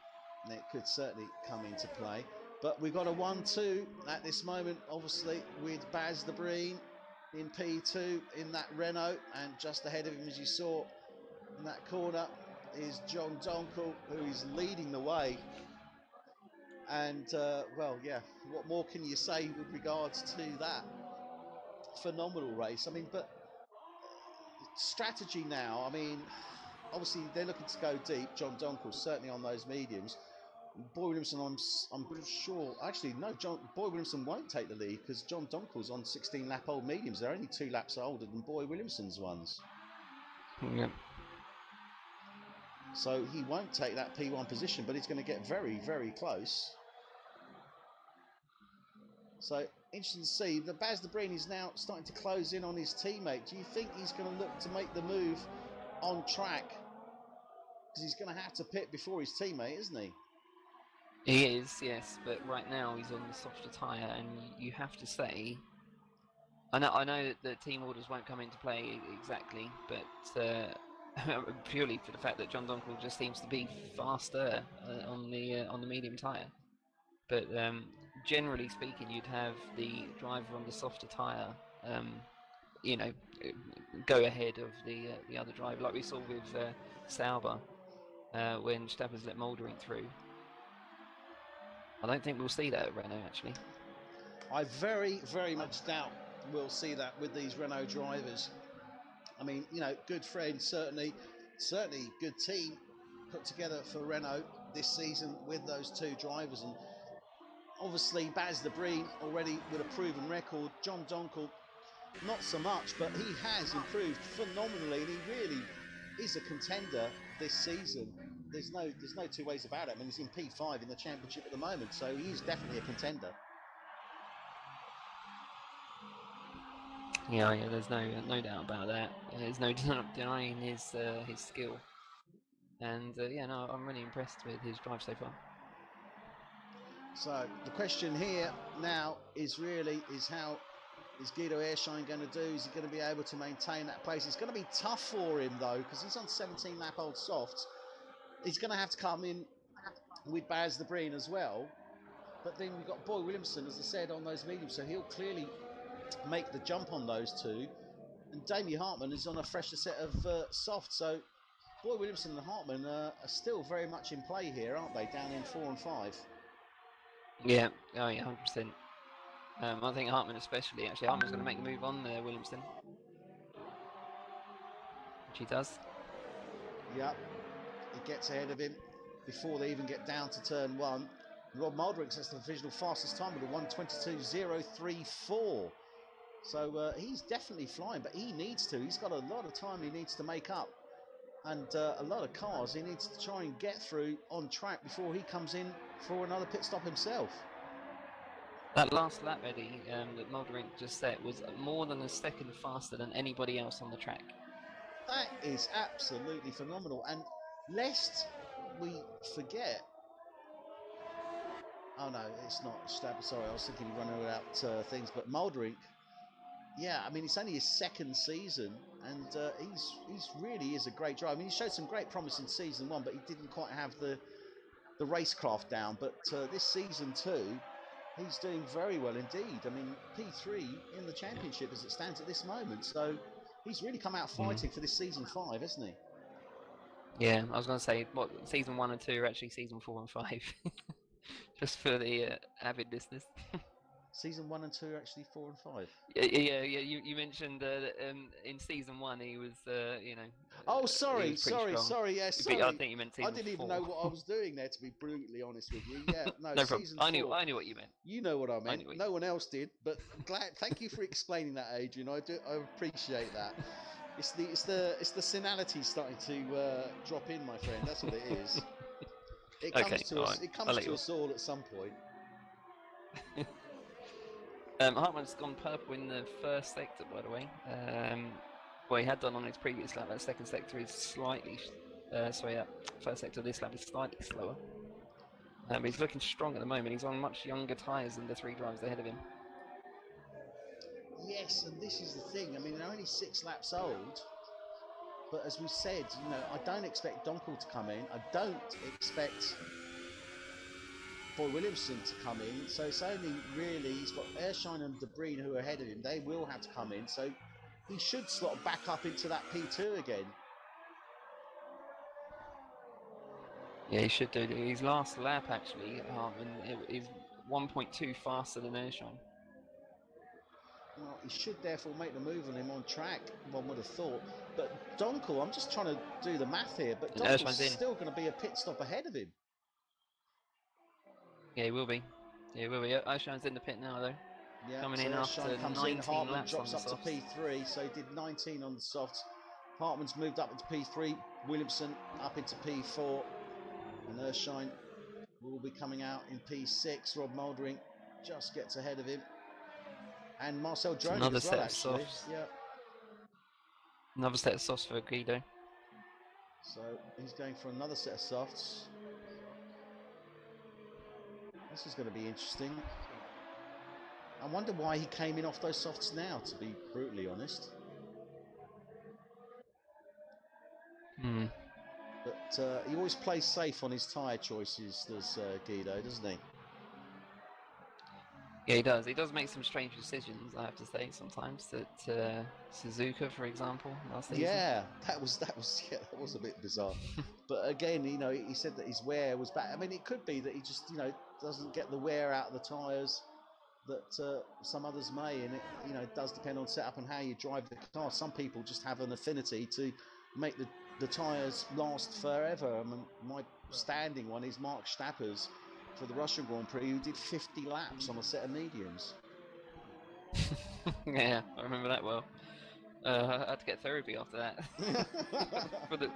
It could certainly come into play. But we've got a 1-2 at this moment, obviously, with Baz de Breen in P2 in that Renault, and just ahead of him, as you saw in that corner, is John Donkel, who is leading the way. And well, yeah, what more can you say with regards to that phenomenal race? I mean, but strategy now, I mean, obviously they're looking to go deep. John Donkel certainly on those mediums. Boy Williamson, I'm sure, actually no, Boy Williamson won't take the lead, because John Donkel's on 16 lap old mediums. They're only 2 laps older than Boy Williamson's ones. Yep. So he won't take that P1 position, but he's going to get very, very close. So interesting to see. The Baz de Breen is now starting to close in on his teammate. Do you think he's going to look to make the move on track? Because he's going to have to pit before his teammate, isn't he? He is, yes, but right now he's on the softer tyre, and you have to say, I know that the team orders won't come into play exactly, but purely for the fact that John Donkel just seems to be faster on the medium tyre. But generally speaking, you'd have the driver on the softer tyre, you know, go ahead of the other driver, like we saw with Sauber when Stappers let Mouldering through. I don't think we'll see that at Renault, actually. I very, very much doubt we'll see that with these Renault drivers. I mean, you know, good friend, certainly good team put together for Renault this season with those 2 drivers. And obviously Baz de Breen already with a proven record. John Donkel, not so much, but he has improved phenomenally, and he really is a contender this season. There's no two ways about it. I mean, he's in P5 in the championship at the moment, so he's definitely a contender. Yeah, there's no doubt about that. There's no denying his skill. And yeah, no, I'm really impressed with his drive so far. So the question here now is how is Guido Airshine going to do? Is he going to be able to maintain that pace? It's going to be tough for him though, because he's on 17 lap old softs. He's going to have to come in with Baz the Breen as well. But then we've got Boy Williamson, as I said, on those mediums, so he'll clearly make the jump on those two. And Damien Hartman is on a fresher set of softs, so Boy Williamson and Hartman are still very much in play here, aren't they? Down in 4 and 5. Yeah, oh yeah, 100%. I think Hartman especially, actually, Hartman's going to make the move on Williamson. Which he does. Yep, he gets ahead of him before they even get down to turn 1. Rob Muldrink sets the divisional fastest time with a 1:22.034. So he's definitely flying, but he needs to. He's got a lot of time he needs to make up. And a lot of cars he needs to try and get through on track before he comes in for another pit stop himself. That last lap, Eddie, that Muldrink just set was more than a second faster than anybody else on the track. That is absolutely phenomenal. And lest we forget... Oh no, it's not Stab. Sorry, I was thinking running without things. But Muldrink, yeah, I mean, it's only his second season, and he's really is a great driver. I mean, he showed some great promise in season 1, but he didn't quite have the racecraft down. But this season 2, he's doing very well indeed. I mean, P3 in the championship as it stands at this moment. So he's really come out fighting for this season 5, hasn't he? Yeah, I was going to say, what, season 1 and 2 are actually season 4 and 5. Just for the avid listeners. Season 1 and 2 are actually 4 and 5. Yeah. You mentioned in season 1 he was, you know. Oh, sorry. Yes, sorry. I think you meant season 4. I didn't even know what I was doing there, to be brutally honest with you. Yeah, no, no season problem. 4. I knew what you meant. You know what I meant. No one else did, but thank you for explaining that, Adrian. I appreciate that. It's the senility starting to drop in, my friend. That's what it is. It comes to us. It comes to us all at some point. Hartman's gone purple in the first sector, by the way. Well, he had done on his previous lap. That second sector is slightly, first sector of this lap is slightly slower. But he's looking strong at the moment. He's on much younger tyres than the 3 drivers ahead of him. Yes, and this is the thing. I mean, they're only 6 laps old. But as we said, you know, I don't expect Donkel to come in. I don't expect Boy Williamson to come in. So it's only really, he's got Airshine and De Breen who are ahead of him. They will have to come in. So he should slot back up into that P2 again. Yeah, he should do. His last lap, actually, is 1.2 faster than Airshine. Well, he should therefore make the move on him on track, one would have thought. But Donkel, I'm just trying to do the math here, but Donkel's still going to be a pit stop ahead of him. Yeah, he will be. Yeah, he will be. Airshine's in the pit now, though. Yeah, coming so in after 19 Hartman laps drops on up the to P3, so he did 19 on the softs. Hartman's moved up into P3, Williamson up into P4, and Erskine will be coming out in P6. Rob Muldrink just gets ahead of him. And Marcel Drone another as well, set of actually. softs. Yeah. Another set of softs for Guido. So he's going for another set of softs. This is going to be interesting. I wonder why he came in off those softs now, to be brutally honest. But he always plays safe on his tyre choices, does Guido, doesn't he? Yeah, he does. He does make some strange decisions, I have to say, sometimes. That Suzuka, for example, last season. Yeah, that was a bit bizarre. But again, you know, he said that his wear was bad. I mean, it could be that he just, you know, doesn't get the wear out of the tyres that some others may, and it, you know, does depend on setup and how you drive the car. Some people just have an affinity to make the tyres last forever. I mean, my standing one is Mark Stapper's for the Russian Grand Prix, who did 50 laps on a set of mediums. Yeah, I remember that well. I had to get therapy after that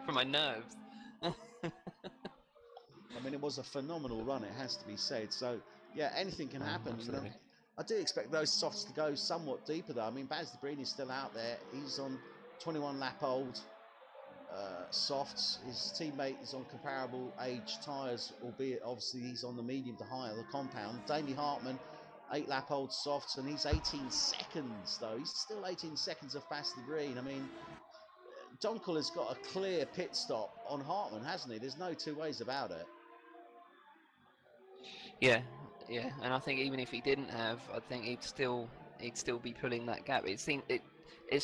for my nerves. I mean, it was a phenomenal run, it has to be said. So, yeah, anything can happen. Absolutely. I do expect those softs to go somewhat deeper, though. I mean, Baz is still out there. He's on 21-lap-old softs. His teammate is on comparable age tyres, albeit obviously he's on the medium to higher, the compound. Damie Hartman, 8-lap-old softs, and he's 18 seconds, though. He's still 18 seconds of Baz. I mean, Donkel has got a clear pit stop on Hartman, hasn't he? There's no two ways about it. Yeah, and I think even if he didn't have, I think he'd still be pulling that gap. It's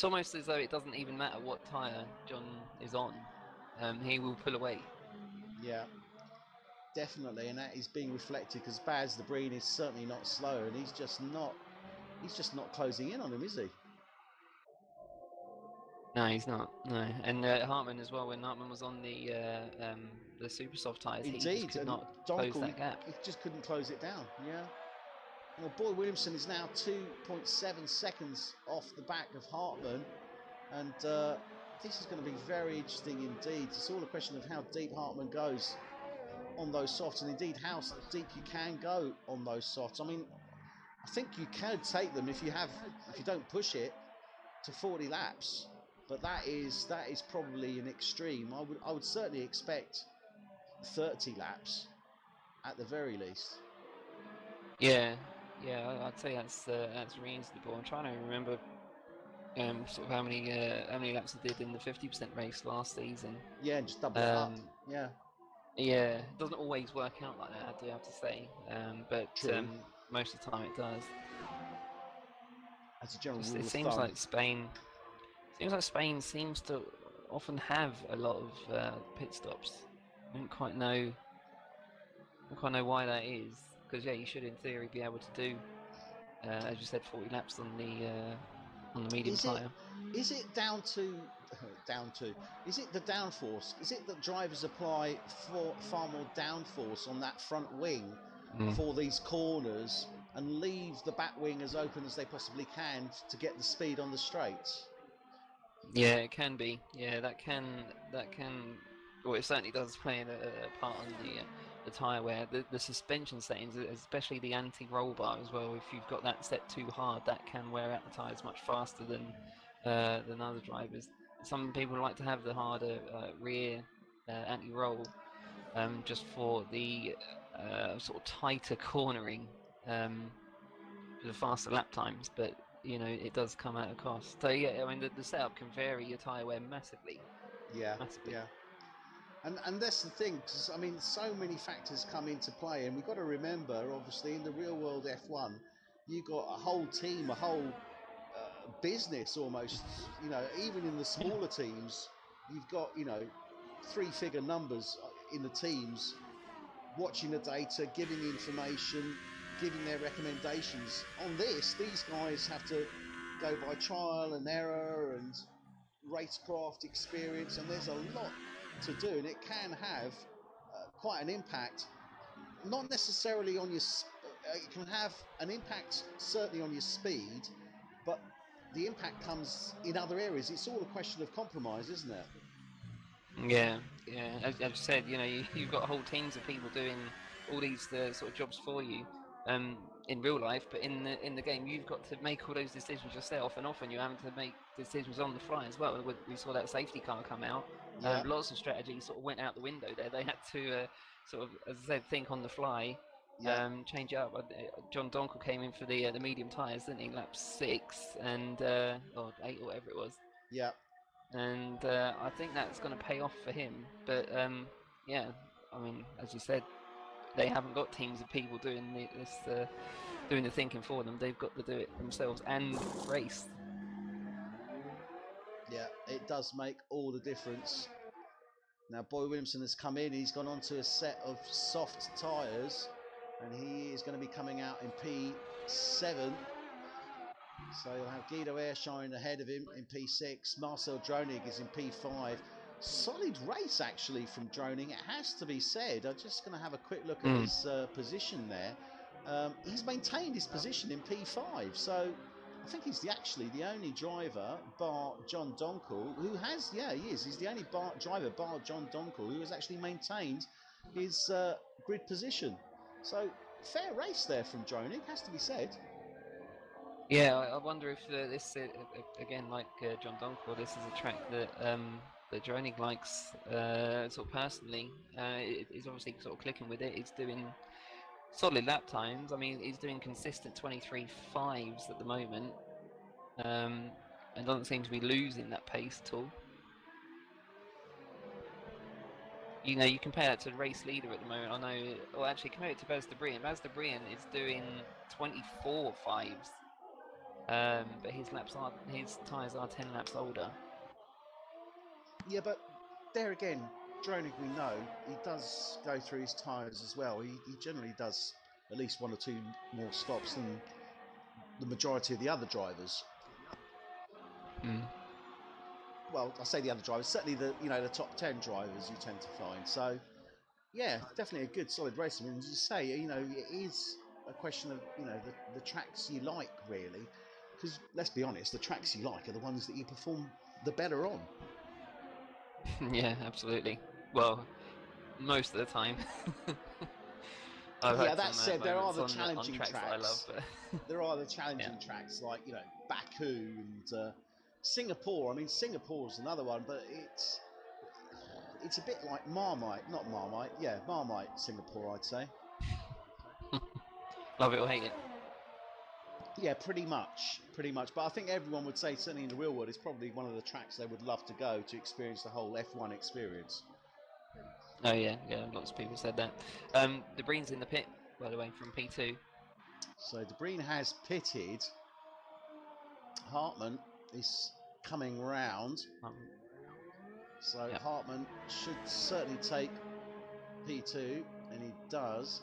almost as though it doesn't even matter what tyre John is on, he will pull away. Yeah, definitely, and that is being reflected because Baz is certainly not slow, and he's just not closing in on him, is he? No, he's not. No, and Hartman as well. When Hartman was on the super soft tyres, he just could not close that gap. He just couldn't close it down. Yeah. Well, Boy Williamson is now 2.7 seconds off the back of Hartman, and this is going to be very interesting indeed. It's all a question of how deep Hartman goes on those softs, and indeed how deep you can go on those softs. I mean, I think you can take them if you don't push it to 40 laps. But that is probably an extreme. I would certainly expect 30 laps at the very least. Yeah, I'd say that's reasonable. I'm trying to remember sort of how many laps he did in the 50% race last season. Yeah, and just double it up. Yeah. Yeah, it doesn't always work out like that, I do have to say. But most of the time it does. As a general rule it of seems thumb. like Spain seems to often have a lot of pit stops. I don't quite know why that is. Because yeah, you should in theory be able to do, as you said, 40 laps on the medium tyre. Is it down to? Is it the downforce? Is it that drivers apply far more downforce on that front wing for these corners and leave the back wing as open as they possibly can to get the speed on the straights? Yeah, it can be. Yeah, that can. Well, it certainly does play a part on the tyre wear. The suspension settings, especially the anti-roll bar as well. If you've got that set too hard, that can wear out the tyres much faster than other drivers. Some people like to have the harder rear anti-roll just for the sort of tighter cornering for the faster lap times, but you know, it does come at a cost. So yeah, I mean, the setup can vary your tyre wear massively. Yeah, massively. Yeah. And that's the thing, because I mean, so many factors come into play, and we've got to remember, obviously, in the real world F1, you've got a whole team, a whole business almost. You know, even in the smaller teams, you've got, you know, 3-figure numbers in the teams watching the data, giving information, giving their recommendations. On this, these guys have to go by trial and error and racecraft experience, and there's a lot to do, and it can have quite an impact, not necessarily on your it can have an impact certainly on your speed, but the impact comes in other areas. It's all a question of compromise, isn't it? Yeah. As I've said, you know, you've got whole teams of people doing all these sort of jobs for you in real life, but in the game you've got to make all those decisions yourself, and often you're having to make decisions on the fly as well. We saw that safety car come out. Yeah. Lots of strategy sort of went out the window there. They had to sort of, as I said, think on the fly, change it up. John Donkel came in for the medium tyres, didn't he? Lap 6 and or 8 or whatever it was. Yeah. And I think that's going to pay off for him. But yeah, I mean, as you said, they haven't got teams of people doing doing the thinking for them. They've got to do it themselves and race. Yeah, it does make all the difference. Now, Boy Williamson has come in. He's gone onto a set of soft tyres, and he is going to be coming out in P7. So you'll have Guido Airshine ahead of him in P6. Marcel Dronig is in P5. Solid race, actually, from Droning, it has to be said. I'm just going to have a quick look at his position there. He's maintained his position in P5. So, I think he's actually the only driver, bar John Donkel, who has, yeah, he is. He's the only driver, bar John Donkel, who has actually maintained his grid position. So, fair race there from Droning, has to be said. Yeah, I wonder if this, again, like John Donkel, this is a track that that Droning likes sort of personally. He's obviously sort of clicking with it. He's doing solid lap times. I mean, he's doing consistent 23.5s at the moment, and doesn't seem to be losing that pace at all. You know, you compare that to the race leader at the moment. I know, well, actually, compare it to Baz de Brien. Baz de Brien is doing 24.5s, but his tyres are 10 laps older. Yeah, but there again, Droning, we know, he does go through his tyres as well. He generally does at least 1 or 2 more stops than the majority of the other drivers. Well, I say the other drivers, certainly the top 10 drivers you tend to find. So, yeah, definitely a good solid race. I mean, as you say, it is a question of the tracks you like, really, because let's be honest, the tracks you like are the ones that you perform the better on. Yeah, absolutely. Well, most of the time. Yeah, that said, there are the on challenging tracks that I love, but there are the challenging tracks like Baku and Singapore. I mean, Singapore's another one, but it's a bit like Marmite, not Marmite. Yeah, Marmite, Singapore, I'd say. Love it or hate it. Yeah, pretty much. But I think everyone would say, certainly in the real world, it's probably one of the tracks they would love to go to experience the whole F1 experience. Oh yeah, lots of people said that. De Brien's in the pit, by the way, from P2. So De Brien has pitted. Hartmann is coming round. So yep. Hartmann should certainly take P2, and he does.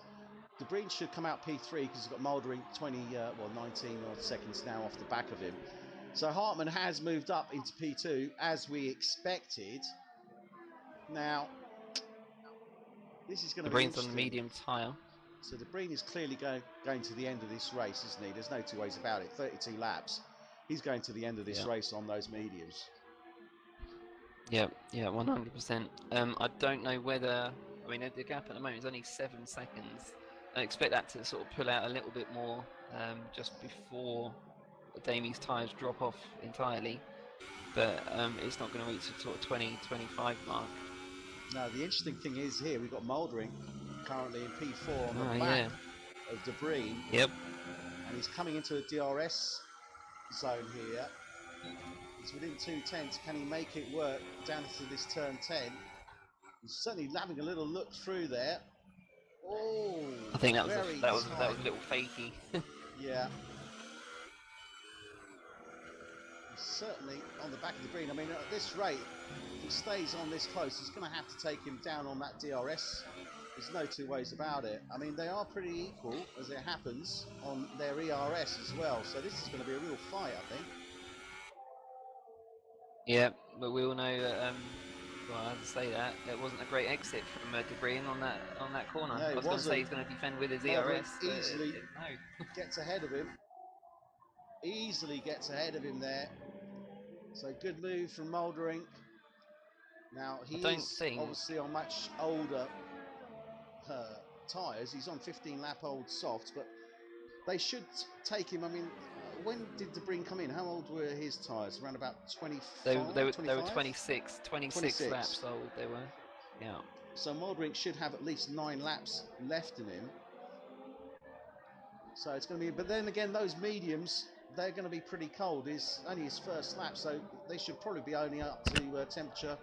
De Brien should come out P3 because he's got Mouldering 19 odd seconds now off the back of him. So Hartmann has moved up into P2 as we expected. Now, this is going to be interesting. De Brien's on the medium tyre. So De Brien is clearly going to the end of this race, isn't he? There's no two ways about it. 32 laps. He's going to the end of this race on those mediums. Yeah, 100%. I don't know whether... I mean, the gap at the moment is only 7 seconds. I expect that to sort of pull out a little bit more just before Damie's tyres drop off entirely. But it's not going to reach the sort of 20-25 mark. No, the interesting thing is here, we've got Mouldering currently in P4 on the back of De Brien. Yep. And he's coming into a DRS zone here. He's within 2/10. Can he make it work down to this turn 10? He's certainly having a little look through there. Oh, I think that was a little fakey. Yeah. He's certainly on the back of De Brien. I mean, at this rate, if he stays on this close, he's going to have to take him down on that DRS. There's no two ways about it. I mean, they are pretty equal, as it happens, on their ERS as well. So this is going to be a real fight, I think. Yeah, but we all know that. Well, I have to say that it wasn't a great exit from De Brien on that corner. No, I was going to say he's going to defend with his ERS. Easily gets ahead of him. Easily gets ahead of him there. So good move from Mouldering. Now he is obviously on much older tyres. He's on 15-lap-old softs, but they should take him. I mean, when did De Brien come in? How old were his tyres? Around about 25? They were 26 laps old. They were. Yeah. So Mouldering should have at least 9 laps left in him. So it's going to be. But then again, those mediums, they're going to be pretty cold. It's only his first lap, so they should probably be only up to temperature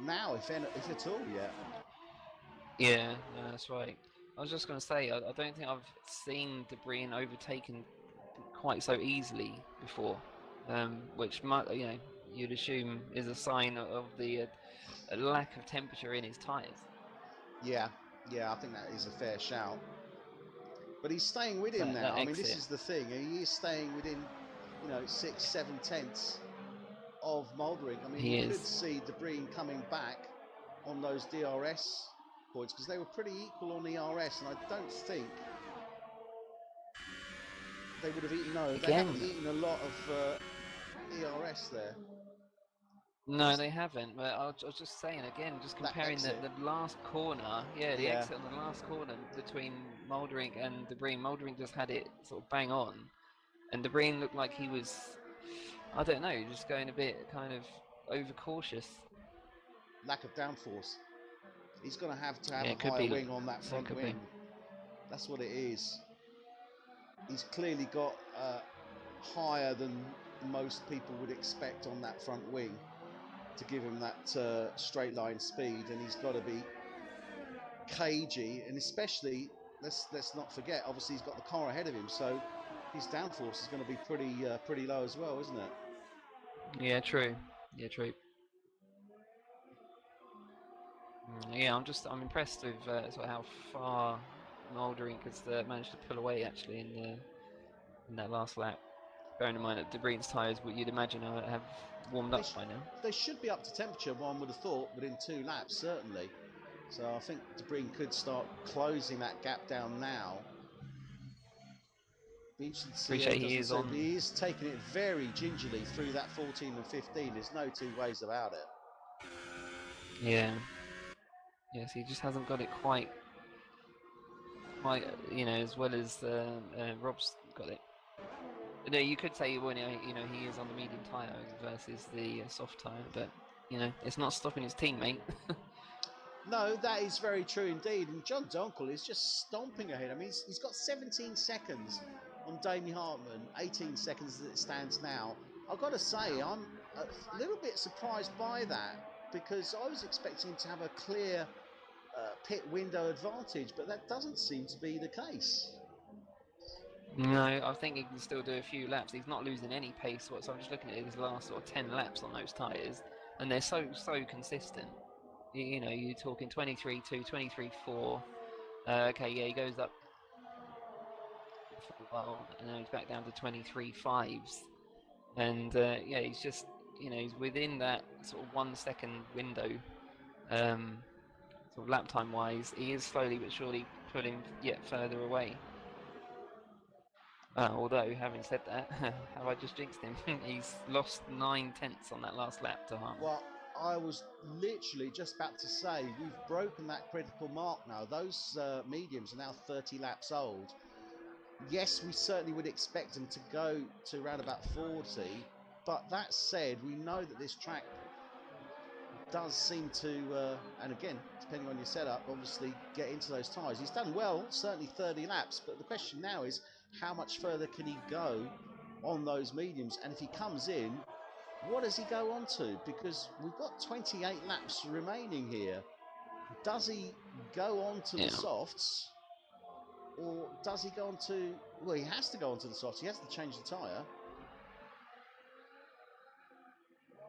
now, if at all, yet. Yeah, no, that's right. I was just going to say, I don't think I've seen De Brien overtaken quite so easily before, which might, you'd assume is a sign of the a lack of temperature in his tyres. Yeah, I think that is a fair shout. But he's staying with him now. I mean, this is the thing. He is staying within, 6-7 tenths of Mouldering. I mean, you could see De Brien coming back on those DRS points because they were pretty equal on the ERS, and I don't think they would have eaten. No, they Again. haven't eaten a lot of ERS there. No, they haven't. But I was just saying again, just comparing the last corner. Yeah, the exit on the last corner between Mouldering and De Bruyne. Mouldering just had it sort of bang on, and De Bruyne looked like he was, I don't know, just going a bit kind of overcautious. Lack of downforce. He's going to have a higher wing on that front wing. That's what it is. He's clearly got higher than most people would expect on that front wing to give him that straight line speed, and he's got to be cagey, and especially let's not forget, obviously he's got the car ahead of him, so his downforce is going to be pretty low as well, isn't it? Yeah, true. Yeah, true. Yeah, I'm impressed with sort of how far Mouldering has managed to pull away actually in that last lap. Bearing in mind that De Bruyne's tyres, you'd imagine, have warmed up by now. They should be up to temperature, one would have thought, within 2 laps certainly. So I think De Bruyne could start closing that gap down now. Be interesting to see. Appreciate he is on. He is taking it very gingerly through that 14 and 15. There's no two ways about it. Yeah. Yes, he just hasn't got it quite, you know, as well as Rob's got it. No, you could say, well, you know, he is on the medium tyre versus the soft tyre, but you know, it's not stopping his teammate. No, that is very true indeed. And John Donkel is just stomping ahead. I mean, he's got 17 seconds on Damien Hartman, 18 seconds as it stands now. I've got to say, I'm a little bit surprised by that, because I was expecting him to have a clear pit window advantage, but that doesn't seem to be the case. No, I think he can still do a few laps. He's not losing any pace. So I'm just looking at his last sort of 10 laps on those tyres, and they're so consistent. You know, you're talking 23.2, 23.4. Okay, yeah, he goes up for a while, and now he's back down to 23.5s. And yeah, he's just, you know, he's within that sort of 1 second window, sort of lap time wise. He is slowly but surely pulling yet further away. Although, having said that, have I just jinxed him? He's lost 9 tenths on that last lap to Hartman. Well, I was literally just about to say, we've broken that critical mark now. Those mediums are now 30 laps old. Yes, we certainly would expect them to go to around about 40, but that said, we know that this track does seem to, and again, depending on your setup, obviously get into those tyres. He's done well, certainly 30 laps, but the question now is, how much further can he go on those mediums? And if he comes in, what does he go on to? Because we've got 28 laps remaining here. Does he go on to the softs? Or does he go on to... Well, he has to go on to the softs. He has to change the tyre.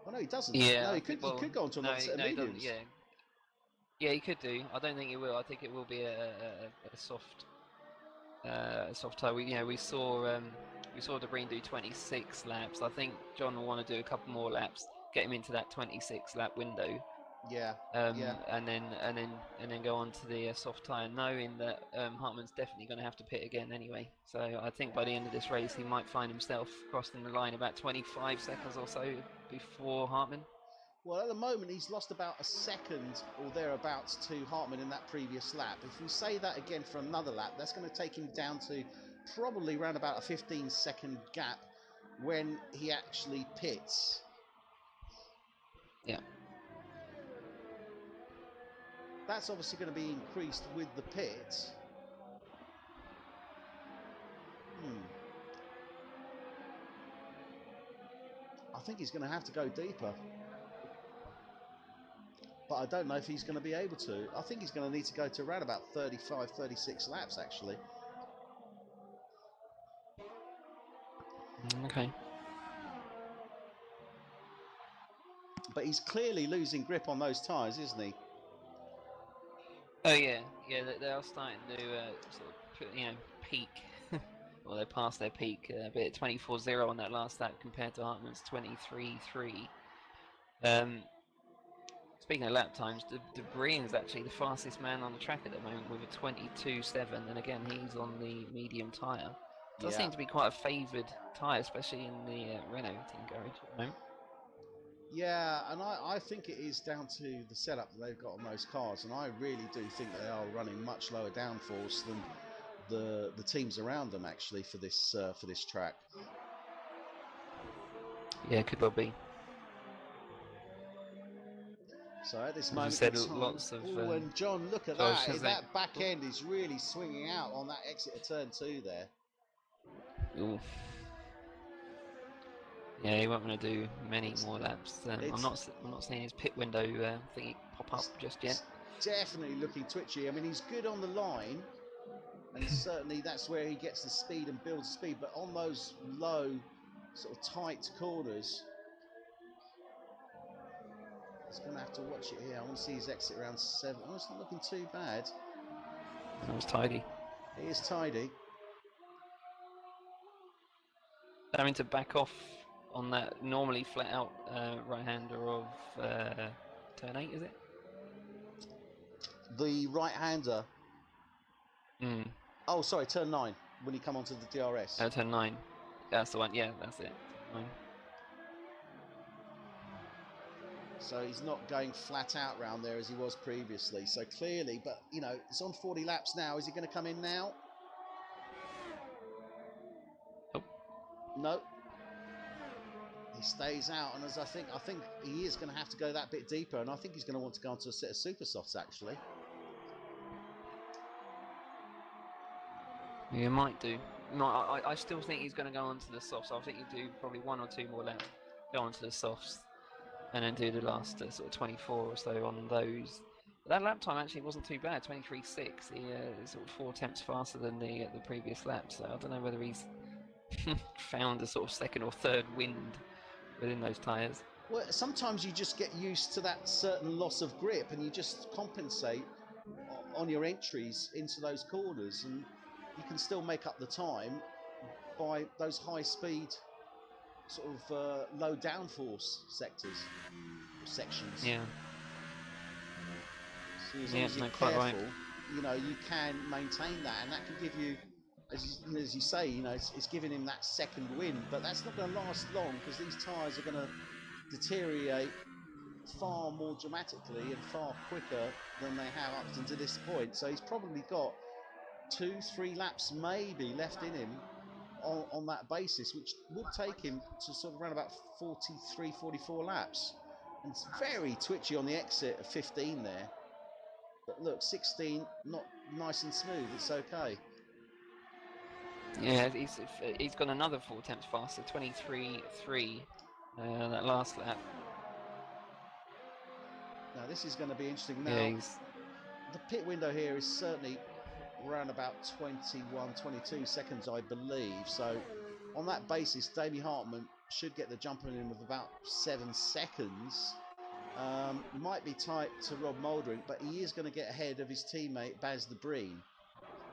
Oh, no, he doesn't. Yeah, no, he could go on to another set of mediums. Yeah, he could do. I don't think he will. I think it will be a soft... soft tyre. We saw De Bruyne do 26 laps. I think John will want to do a couple more laps, get him into that 26 lap window. Yeah. And then go on to the soft tyre, knowing that Hartman's definitely going to have to pit again anyway. So I think by the end of this race, he might find himself crossing the line about 25 seconds or so before Hartman. Well, at the moment, he's lost about a second or thereabouts to Hartman in that previous lap. If we say that again for another lap, that's going to take him down to probably around about a 15-second gap when he actually pits. Yeah. That's obviously going to be increased with the pit. I think he's going to have to go deeper. But I don't know if he's going to be able to. I think he's going to need to go to around about 35, 36 laps, actually. Okay. But he's clearly losing grip on those tyres, isn't he? Oh yeah, they are starting to sort of peak. Well, they're past their peak, but at 24.0 on that last lap compared to Hartman's 23.3. Speaking of lap times, De Bruyne is actually the fastest man on the track at the moment with a 22.7, and again he's on the medium tyre. Does seem to be quite a favoured tyre, especially in the Renault team garage at the moment. Yeah, and I think it is down to the setup that they've got on those cars, and I really do think they are running much lower downforce than the teams around them actually for this track. Yeah, could well be. So at this As moment, you said, in time, lots of. and John, look at that! That back end is really swinging out on that exit of turn 2 there. Ooh. Yeah, he won't want to do many more laps. I'm not seeing his pit window thingy pop up just yet. Definitely looking twitchy. I mean, he's good on the line, and certainly that's where he gets the speed and builds speed. But on those low, sort of tight corners, he's going to have to watch it here. I want to see his exit around 7. Oh, it's not looking too bad. That was tidy. It is tidy. Having to back off on that normally flat out right-hander of turn 8, is it? The right-hander. Mm. Oh, sorry, turn 9 when you come onto the DRS. Turn 9. That's the one. Yeah, that's it. Turn 9. So he's not going flat out round there as he was previously. So clearly, but you know, it's on 40 laps now. Is he going to come in now? Nope. No. He stays out, and as I think he is going to have to go that bit deeper, and I think he's going to want to go onto a set of super softs actually. You might do. No, I still think he's going to go onto the softs. I think you do probably 1 or 2 more laps, go onto the softs, and then do the last sort of 24 or so on those. But that lap time actually wasn't too bad, 23.6. He sort of 4 tenths faster than the previous lap. So I don't know whether he's found a sort of second or third wind within those tyres. Well, sometimes you just get used to that certain loss of grip, and you just compensate on your entries into those corners, and you can still make up the time by those high speed sort of low downforce sections. Yeah. So as long as you're quite careful, right. you know, you can maintain that, and that can give you, as you say, you know, it's giving him that second win, but that's not going to last long because these tyres are going to deteriorate far more dramatically and far quicker than they have up until this point. So he's probably got 2-3 laps maybe left in him on that basis, which would take him to sort of around about 43-44 laps. And it's very twitchy on the exit of 15 there, but look, 16 not nice and smooth. It's okay. Yeah, he's got another 4 tenths faster, 23.3 that last lap. Now this is going to be interesting. Now Yeah, the pit window here is certainly around about 21-22 seconds, I believe. So on that basis, Davey Hartman should get the jump on him of about 7 seconds. Might be tight to Rob Mouldering, but he is going to get ahead of his teammate Baz the Breen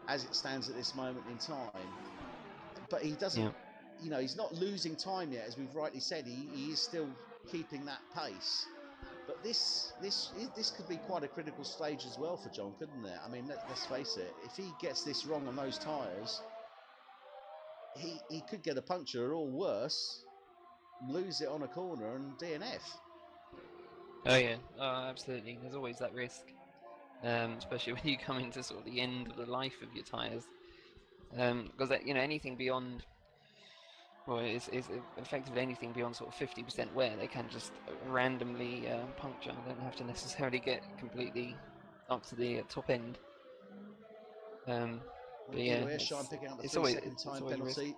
as it stands at this moment in time. But he doesn't, you know, he's not losing time yet, as we've rightly said. He is still keeping that pace. But this could be quite a critical stage as well for John, couldn't it? I mean, let's face it. If he gets this wrong on those tyres, he could get a puncture, or worse, lose it on a corner and DNF. Oh yeah, absolutely. There's always that risk, especially when you come into sort of the end of the life of your tyres, because you know, anything beyond, well, it's effectively anything beyond sort of 50% wear, they can just randomly puncture. They don't have to necessarily get completely up to the top end. But yeah, it's always time penalty.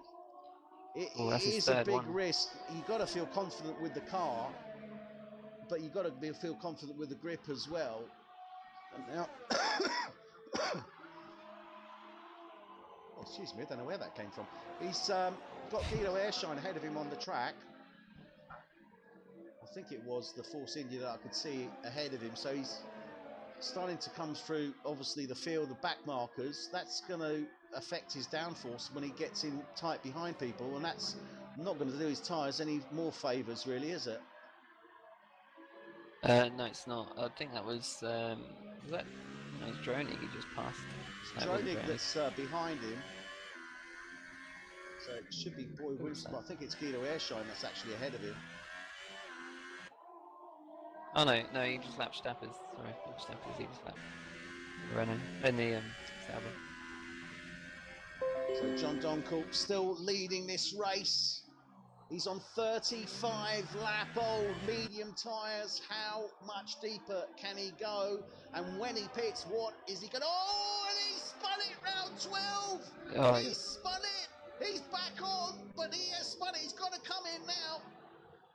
It is a big risk. You've got to feel confident with the car, but you've got to feel confident with the grip as well. And now, oh, excuse me, I don't know where that came from. He's got Guido Airshine ahead of him on the track. I think it was the Force India that I could see ahead of him. So he's starting to come through, obviously, the field of back markers. That's going to affect his downforce when he gets in tight behind people, and that's not going to do his tyres any more favours, really, is it? No, it's not. I think that was that? No, it's Dronig he just passed. It's Dronig that's behind him. So it should be Boy Williamson. Well, I think it's Guido Airshine that's actually ahead of him. Oh no, he just lapped Stappers. Sorry, not Stappers, he just lapped Renault in the Sauber. So John Donkel still leading this race. He's on 35 lap old medium tyres. How much deeper can he go? And when he pits, what is he going to... Oh, and he spun it round 12. Oh, He spun it. He's back on, but he has spun it. He's got to come in now.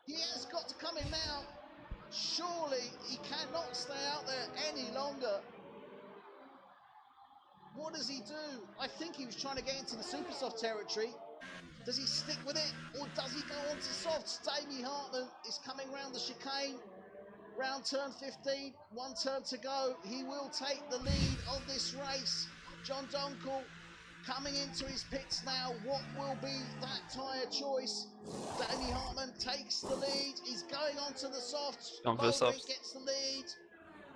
He has got to come in now. Surely he cannot stay out there any longer. What does he do? I think he was trying to get into the super soft territory. Does he stick with it, or does he go on to softs? Damie Hartman is coming round the chicane, round turn 15, one turn to go. He will take the lead of this race. John Donkel coming into his pits now. What will be that tyre choice? Damie Hartman takes the lead. He's going on to the softs. Baldwin gets the lead.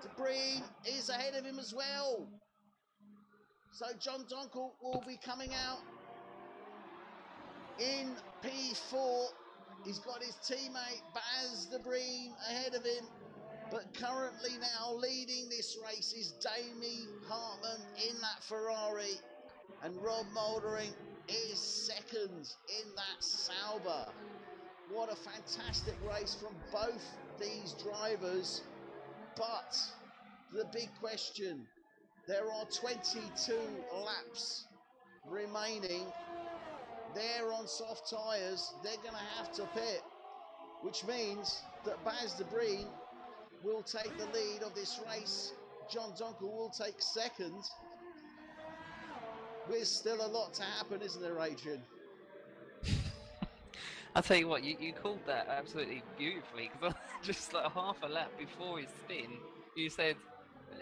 Debris is ahead of him as well. So John Donkel will be coming out in P4. He's got his teammate Baz Debris ahead of him, but currently now leading this race is Damie Hartman in that Ferrari, and Rob Mouldering is second in that Sauber. What a fantastic race from both these drivers, but the big question, there are 22 laps remaining. They're on soft tyres. They're going to have to pit, which means that Baz Debris will take the lead of this race. John Donkel will take second. There's still a lot to happen, isn't there, Adrian? I'll tell you what, you called that absolutely beautifully, because just like half a lap before his spin, you said,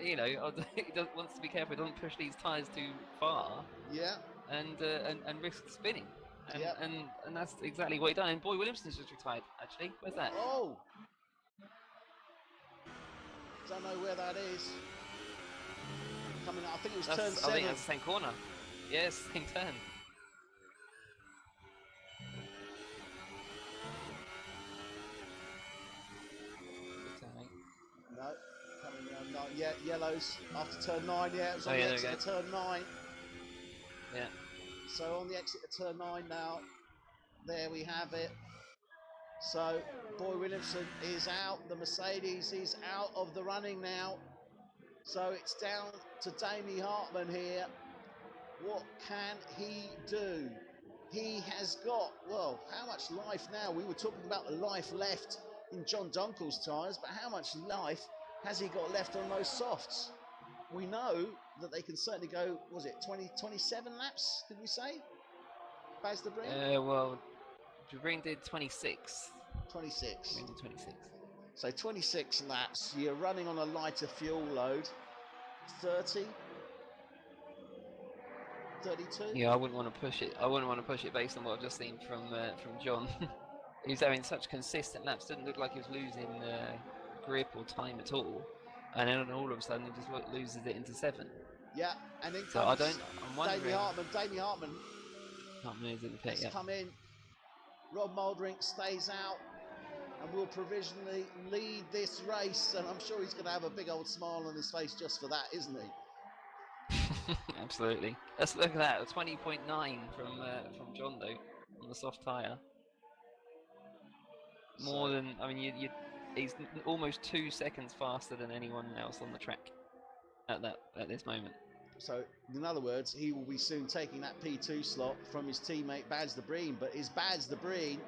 you know, he wants to be careful, he doesn't push these tyres too far. Yeah. And risk spinning. And, yep. and that's exactly what he done. And Boy Williamson's just retired, actually. Where's that? Oh! Don't know where that is. Coming up, I think it was turn 7. I think that's the same corner. Yes, same turn. No, coming around 9. Yeah, yellows after turn 9. Yeah, it was on the exit of turn 9. Yeah. So on the exit of turn 9 now, there we have it. So Boy Williamson is out. The Mercedes is out of the running now. So it's down to Damie Hartman here. What can he do? He has got, well, how much life now? We were talking about the life left in John Donkel's tyres, but how much life has he got left on those softs? We know that they can certainly go, was it 27 laps, did we say? Baz Debris? Well, Debris did 26. 26. Debris did 26. So 26 laps, you're running on a lighter fuel load. 30? 32? Yeah, I wouldn't want to push it. I wouldn't want to push it based on what I've just seen from John. He's having such consistent laps, didn't look like he was losing grip or time at all. And then all of a sudden he just loses it into 7. Yeah, and then so I'm wondering. Damie Hartman is in the pit, has come in. Rob Mouldering stays out and will provisionally lead this race, and I'm sure he's going to have a big old smile on his face just for that, isn't he? Absolutely. Let's look at that. A 20.9 from John though on the soft tyre. More than, I mean, he's almost 2 seconds faster than anyone else on the track at this moment. So, in other words, he will be soon taking that P2 slot from his teammate Baz Debris. But is Baz Debris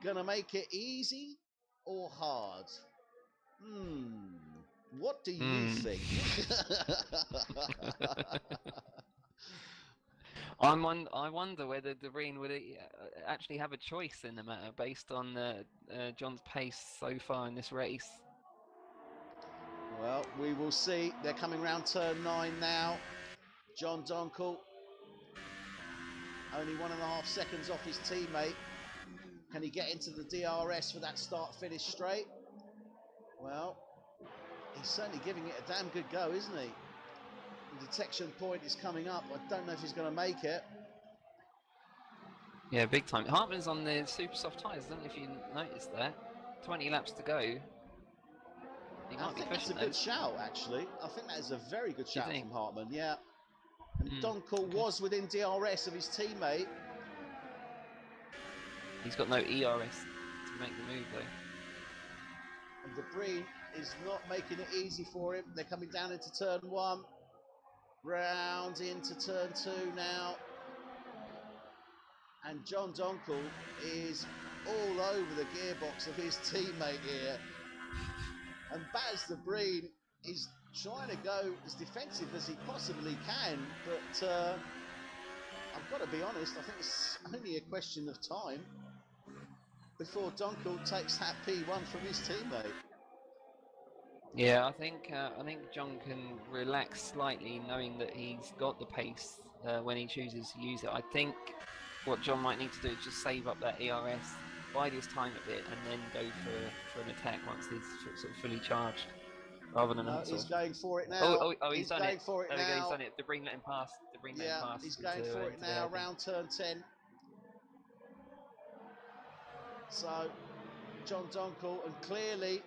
gonna make it easy or hard? What do you think? I wonder whether Debris would actually have a choice in the matter based on John's pace so far in this race. Well, we will see. They're coming round turn 9 now. John Donkel, only 1.5 seconds off his teammate. Can he get into the DRS for that start-finish straight? Well, he's certainly giving it a damn good go, isn't he? The detection point is coming up. I don't know if he's going to make it. Yeah, big time. Hartman's on the super soft tyres. I don't know if you noticed that. 20 laps to go. He I might be think that's pushing a good those. shout, actually. I think that is a very good You shout think? from Hartman, yeah. And Donkel okay. was within DRS of his teammate. He's got no ERS to make the move, though. And De Bruyne is not making it easy for him. They're coming down into turn 1. Round into turn 2 now. And John Donkel is all over the gearbox of his teammate here. And Baz De Bruyne is trying to go as defensive as he possibly can. But I've got to be honest, I think it's only a question of time before Donkel takes that P1 from his teammate. Yeah, I think John can relax slightly, knowing that he's got the pace when he chooses to use it. I think what John might need to do is just save up that ERS, bide his time a bit, and then go for an attack once he's sort of fully charged, rather than he's going for it now. He's done going it. for it there now. we go, he's done it. De Bruyne let him pass. De Bruyne let him pass. He's going for it now. Round turn 10. So John Donkel, and clearly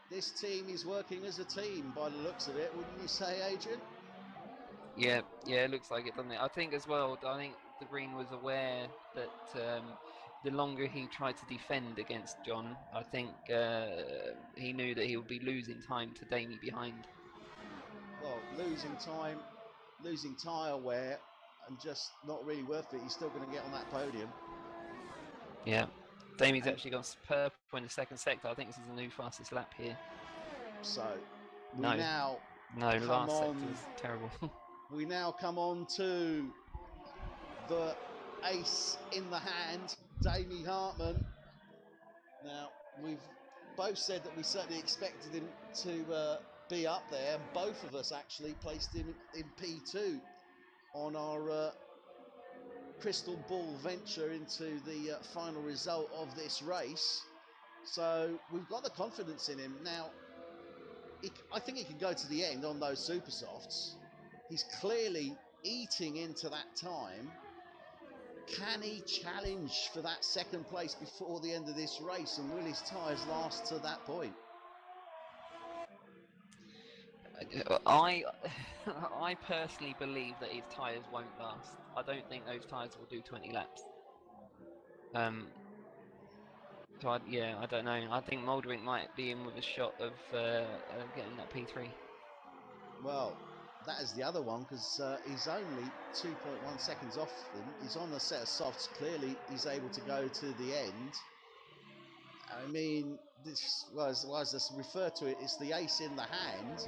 this team is working as a team by the looks of it, wouldn't you say, Adrian? Yeah, it looks like it, doesn't it? I think as well, De Bruyne was aware that the longer he tried to defend against John, I think he knew that he would be losing time to Damie behind. Well, losing time, losing tyre wear, and just not really worth it. He's still going to get on that podium. Yeah. Damie's actually gone purple in the second sector. I think this is the new fastest lap here. So, last sector was terrible. We now come on to the ace in the hand, Damie Hartman. Now, we've both said that we certainly expected him to be up there. Both of us actually placed him in P2 on our crystal ball venture into the final result of this race. So we've got the confidence in him. Now, I think he can go to the end on those super softs. He's clearly eating into that time. Can he challenge for that second place before the end of this race, and will his tyres last to that point? I personally believe that his tyres won't last. I don't think those tyres will do 20 laps. So I don't know. I think Moldering might be in with a shot of getting that P3. Well, that is the other one, because he's only 2.1 seconds off them. He's on a set of softs. Clearly, he's able to go to the end. I mean, this was as referred to it, it's the ace in the hand,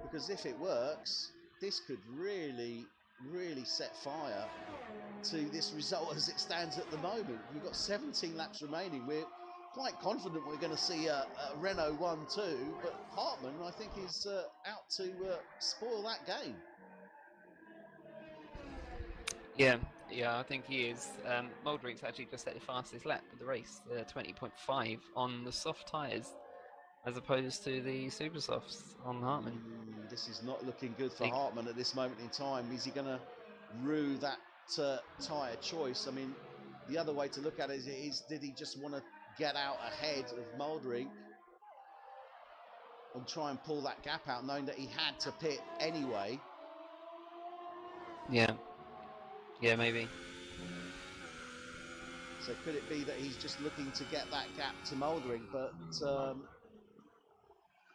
because if it works, this could really set fire to this result as it stands at the moment. We've got 17 laps remaining. We're quite confident we're going to see a Renault 1-2, but Hartman, I think, is out to spoil that game. Yeah, I think he is. Moldering's actually just set the fastest lap of the race, 20.5 on the soft tyres, as opposed to the super softs on Hartman. This is not looking good for Hartman at this moment in time. Is he going to rue that tyre choice? I mean, the other way to look at it is did he just want to get out ahead of Moldering and try and pull that gap out, knowing that he had to pit anyway? Yeah, maybe. So could it be that he's just looking to get that gap to Moldering? But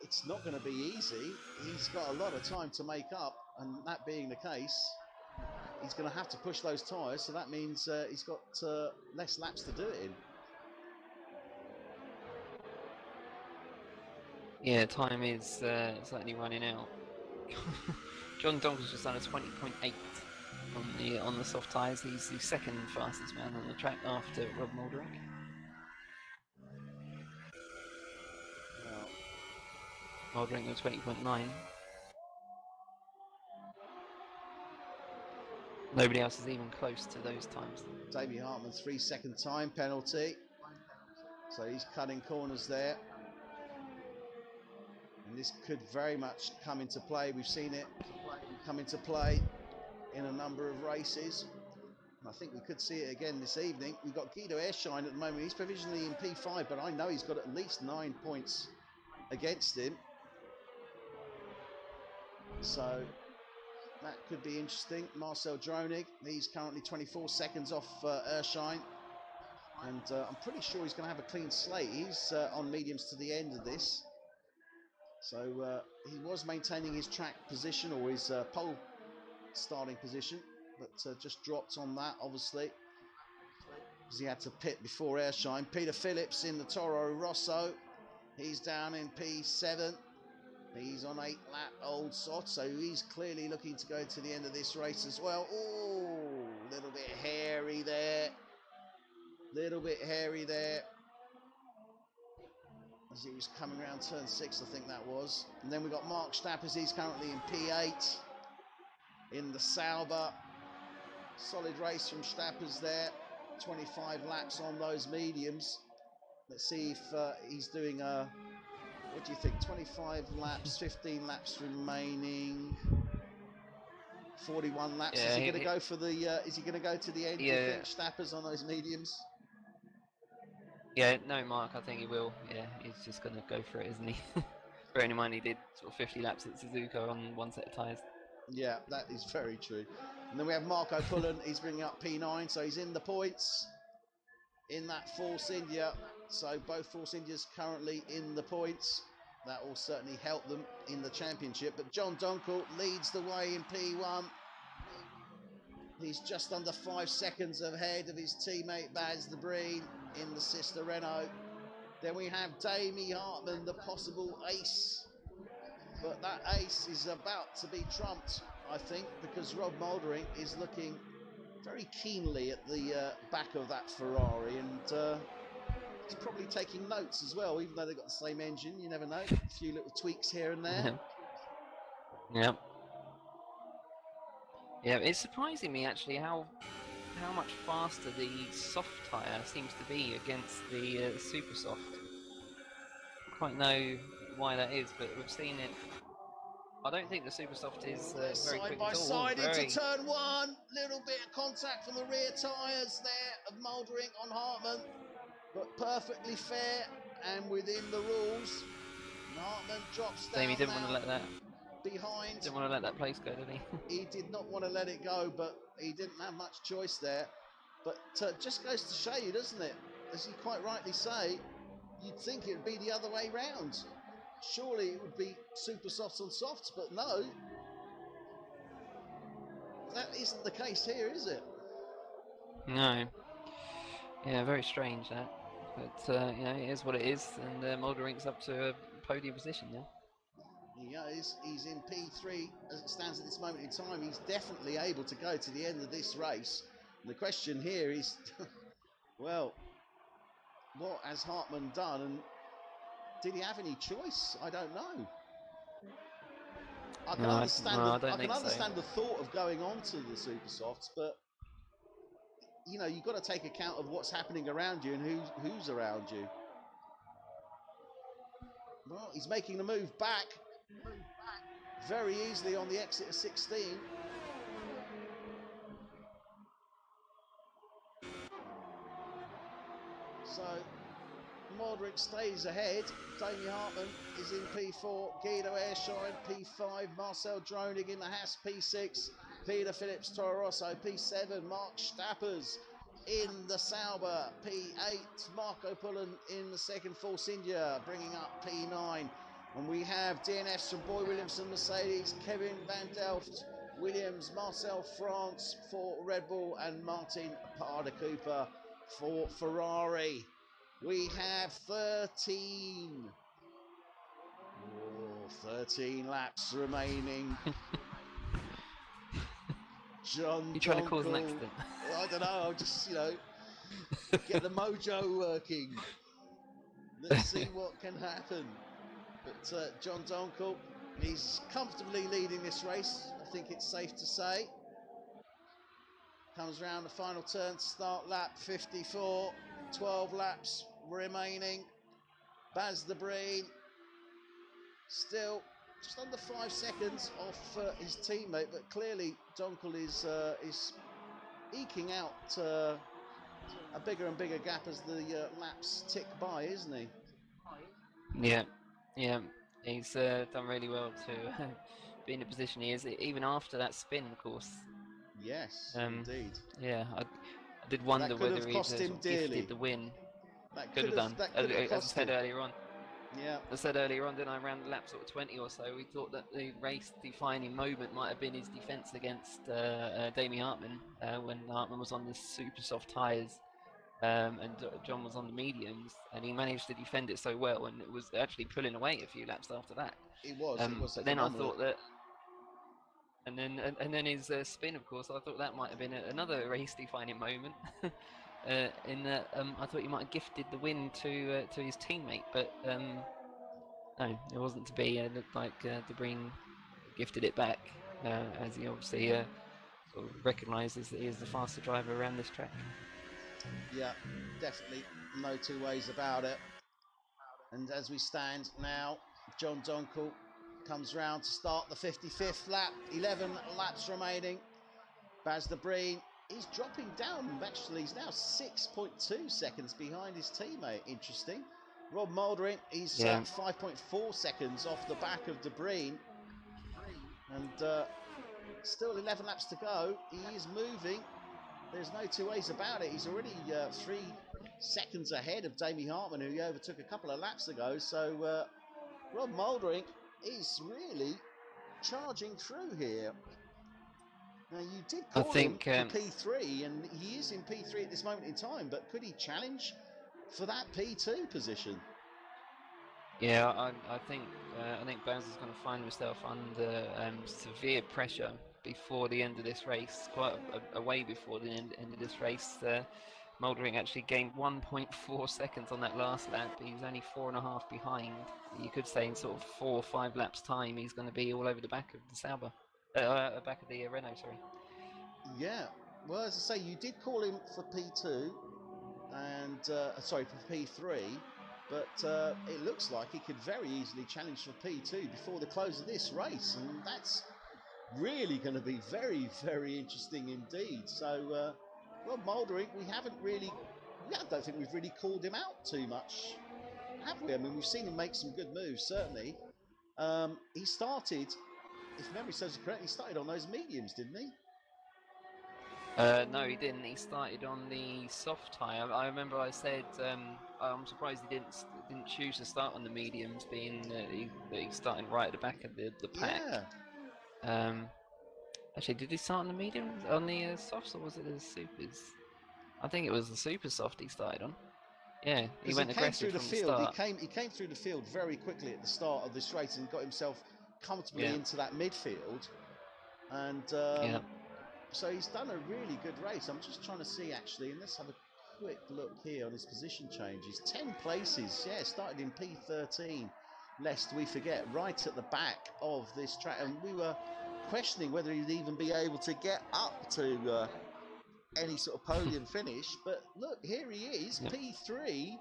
it's not going to be easy. He's got a lot of time to make up, and that being the case, he's going to have to push those tyres, so that means he's got less laps to do it in. Yeah, time is certainly running out. John Donkel's just done a 20.8 on the soft tyres. He's the second fastest man on the track after Rob Moldering. Moldering was 20.9. Nobody else is even close to those times. Damie Hartman, 3-second time penalty. So he's cutting corners there. And this could very much come into play. We've seen it come into play in a number of races. I think we could see it again this evening. We've got Guido Airshine at the moment. He's provisionally in P5, but I know he's got at least 9 points against him. So that could be interesting. Marcel Dronig, he's currently 24 seconds off Ershine. And I'm pretty sure he's going to have a clean slate. He's on mediums to the end of this. So he was maintaining his track position, or his pole starting position, but just dropped on that, obviously, because he had to pit before Airshine. Peter Phillips in the Toro Rosso. He's down in P7. He's on 8-lap old sod, so he's clearly looking to go to the end of this race as well. Oh, a little bit hairy there. Little bit hairy there. As he was coming around turn 6, I think that was. And then we've got Mark Stappers. He's currently in P8 in the Sauber. Solid race from Stappers there. 25 laps on those mediums. Let's see if he's doing a... What do you think? 25 laps, 15 laps remaining, 41 laps. Yeah, is he going to go for the? Is he going to go to the end? Yeah. Do you think Stappers on those mediums? Yeah, no, Mark. I think he will. Yeah, he's just going to go for it, isn't he? Bearing in mind he did sort of 50 laps at Suzuka on one set of tyres. Yeah, that is very true. And then we have Marco Pullen. He's bringing up P9, so he's in the points in that Force India. So both Force Indias currently in the points. That will certainly help them in the championship. But John Donkel leads the way in P1. He's just under 5 seconds ahead of his teammate Baz the Breen in the sister Renault. Then we have Damie Hartman, the possible ace. But that ace is about to be trumped, I think, because Rob Mouldering is looking very keenly at the back of that Ferrari, and he's probably taking notes as well, even though they've got the same engine. You never know, a few little tweaks here and there. Yeah. Yeah, it's surprising me actually how much faster the soft tyre seems to be against the super soft. I don't quite know why that is, but we've seen it. I don't think the super soft is very side quick by at all. side into turn 1. Little bit of contact from the rear tyres there of Mouldering on Hartman, but perfectly fair and within the rules. Hartman drops down. He didn't want to let that behind. Didn't want to let that place go, did he? He did not want to let it go, but he didn't have much choice there. But just goes to show you, doesn't it? As you quite rightly say, you'd think it would be the other way round. Surely it would be super softs on softs, but no. That isn't the case here, is it? No. Yeah, very strange that. But, you know, it is what it is, and Moulderink's up to a podium position now. Yeah, he's in P3 as it stands at this moment in time. He's definitely able to go to the end of this race. And the question here is, well, what has Hartman done, and did he have any choice? I don't know. I can understand the thought of going on to the super softs, but you know, you've got to take account of what's happening around you and who's around you. Well, he's making the move back very easily on the exit of 16. So Mouldering stays ahead. Damien Hartman is in P4. Guido Airshine P5. Marcel Dronig in the Haas P6. Peter Phillips Toro Rosso P7. Mark Stappers in the Sauber P8. Marco Pullen in the second Force India, bringing up P9. And we have DNFs from Boy Williamson Mercedes, Kevin Van Delft Williams, Marcel France for Red Bull, and Martin Parda Cooper for Ferrari. We have 13 laps remaining. John You trying to cause an accident? I don't know, I'll just, you know, get the mojo working. Let's see what can happen. But John Donkel, he's comfortably leading this race, I think it's safe to say. Comes round the final turn to start lap 54. 12 laps remaining. Baz the Breen still just under 5 seconds off his teammate, but clearly Donkel is eking out a bigger and bigger gap as the laps tick by, isn't he? Yeah, yeah. He's done really well to be in the position he is, even after that spin, of course. Yes, indeed. Yeah, I did wonder whether he'd cost him dearly. gifted the win. That Could have done. That could have As I said earlier on. Yeah. I said earlier on, didn't I, around the lap sort of 20 or so, we thought that the race-defining moment might have been his defence against Damien Hartman when Hartman was on the super soft tyres and John was on the mediums, and he managed to defend it so well, and it was actually pulling away a few laps after that. It was. But then I thought that, and then his spin, of course, I thought that might have been another race-defining moment. In that I thought he might have gifted the win to his teammate, but no, it wasn't to be. It looked like De Bruyne gifted it back, as he obviously sort of recognises that he is the faster driver around this track. Yeah, definitely, no two ways about it. And as we stand now, John Donkel comes round to start the 55th lap. 11 laps remaining. Baz De Bruyne, he's dropping down, actually. He's now 6.2 seconds behind his teammate. Interesting. Rob Mouldering, he's 5.4 seconds off the back of De Bruyne. And still 11 laps to go. He is moving. There's no two ways about it. He's already 3 seconds ahead of Damien Hartman, who he overtook a couple of laps ago. So Rob Mouldering is really charging through here. Now, you did call him for P3, and he is in P3 at this moment in time, but could he challenge for that P2 position? Yeah, I think Baz is going to find himself under severe pressure before the end of this race, quite a way before the end of this race. Mouldering actually gained 1.4 seconds on that last lap. He's only 4.5 behind. You could say in sort of 4 or 5 laps time, he's going to be all over the back of the Sauber. Back of the Renault, sorry. Yeah, well, as I say, you did call him for P2 and for P3, but it looks like he could very easily challenge for P2 before the close of this race, and that's really going to be very, very interesting indeed. So, Rob Mouldering, I don't think we've really called him out too much, have we? I mean, we've seen him make some good moves, certainly. He started, if memory serves correct, he started on those mediums, didn't he? No, he didn't. He started on the soft tyre. I remember I said I'm surprised he didn't choose to start on the mediums, being that he's starting right at the back of the pack. Yeah. Actually, did he start on the medium, on the softs, or was it the supers? I think it was the super soft he started on. Yeah, he went aggressive from the start. He came through the field very quickly at the start of this race and got himself comfortably into that midfield, and so he's done a really good race. I'm just trying to see, actually, and let's have a quick look here on his position changes. 10 places, started in P13, lest we forget, right at the back of this track, and we were questioning whether he'd even be able to get up to any sort of podium finish, but look, here he is, P3.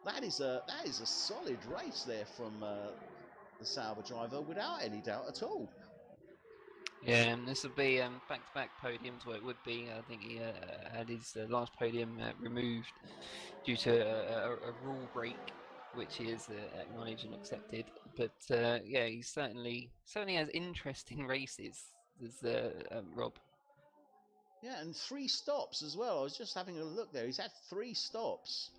That is a solid race there from the Sauber driver, without any doubt at all. Yeah, and this would be back-to-back podiums, where it would be. I think he had his last podium removed due to a rule break, which he is acknowledged and accepted. But he certainly has interesting races, as Rob. Yeah, and 3 stops as well. I was just having a look there. He's had 3 stops.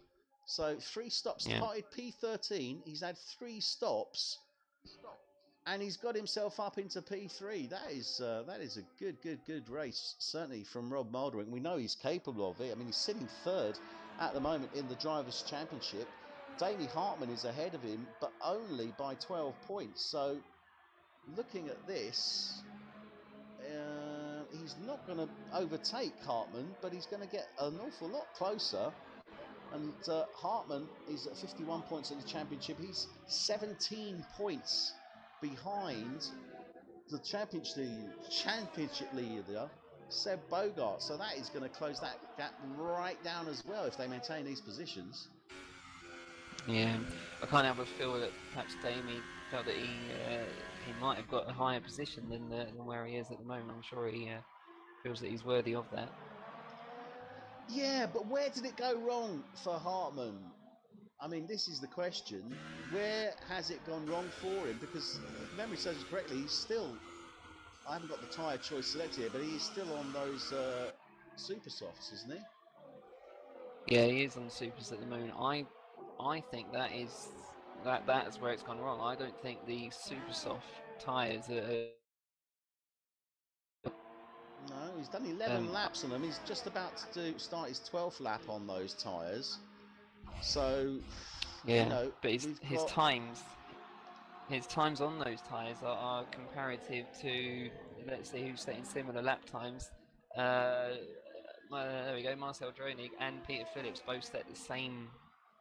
So 3 stops. Started P13. He's had 3 stops. And he's got himself up into P3. That is a good race, certainly, from Rob Mouldering. We know he's capable of it. I mean, he's sitting 3rd at the moment in the Drivers' Championship. Damien Hartman is ahead of him, but only by 12 points. So, looking at this, he's not going to overtake Hartman, but he's going to get an awful lot closer. And Hartman is at 51 points in the championship. He's 17 points behind the championship leader, Seb Bogart. So that is going to close that gap right down as well if they maintain these positions. Yeah, I can't help but feel that perhaps Damien felt that he might have got a higher position than where he is at the moment. I'm sure he feels that he's worthy of that. Yeah, but where did it go wrong for Hartmann? I mean, this is the question. Where has it gone wrong for him? Because if memory serves me correctly, he's still... I haven't got the tyre choice selected here, but he's still on those super softs, isn't he? Yeah, he is on supers at the moment. I think that is where it's gone wrong. I don't think the super soft tyres are. No, he's done 11 laps on them. He's just about to start his 12th lap on those tyres. So, yeah, you know, but his times on those tyres are comparative to, let's see who's setting similar lap times. There we go, Marcel Dronig and Peter Phillips both set the same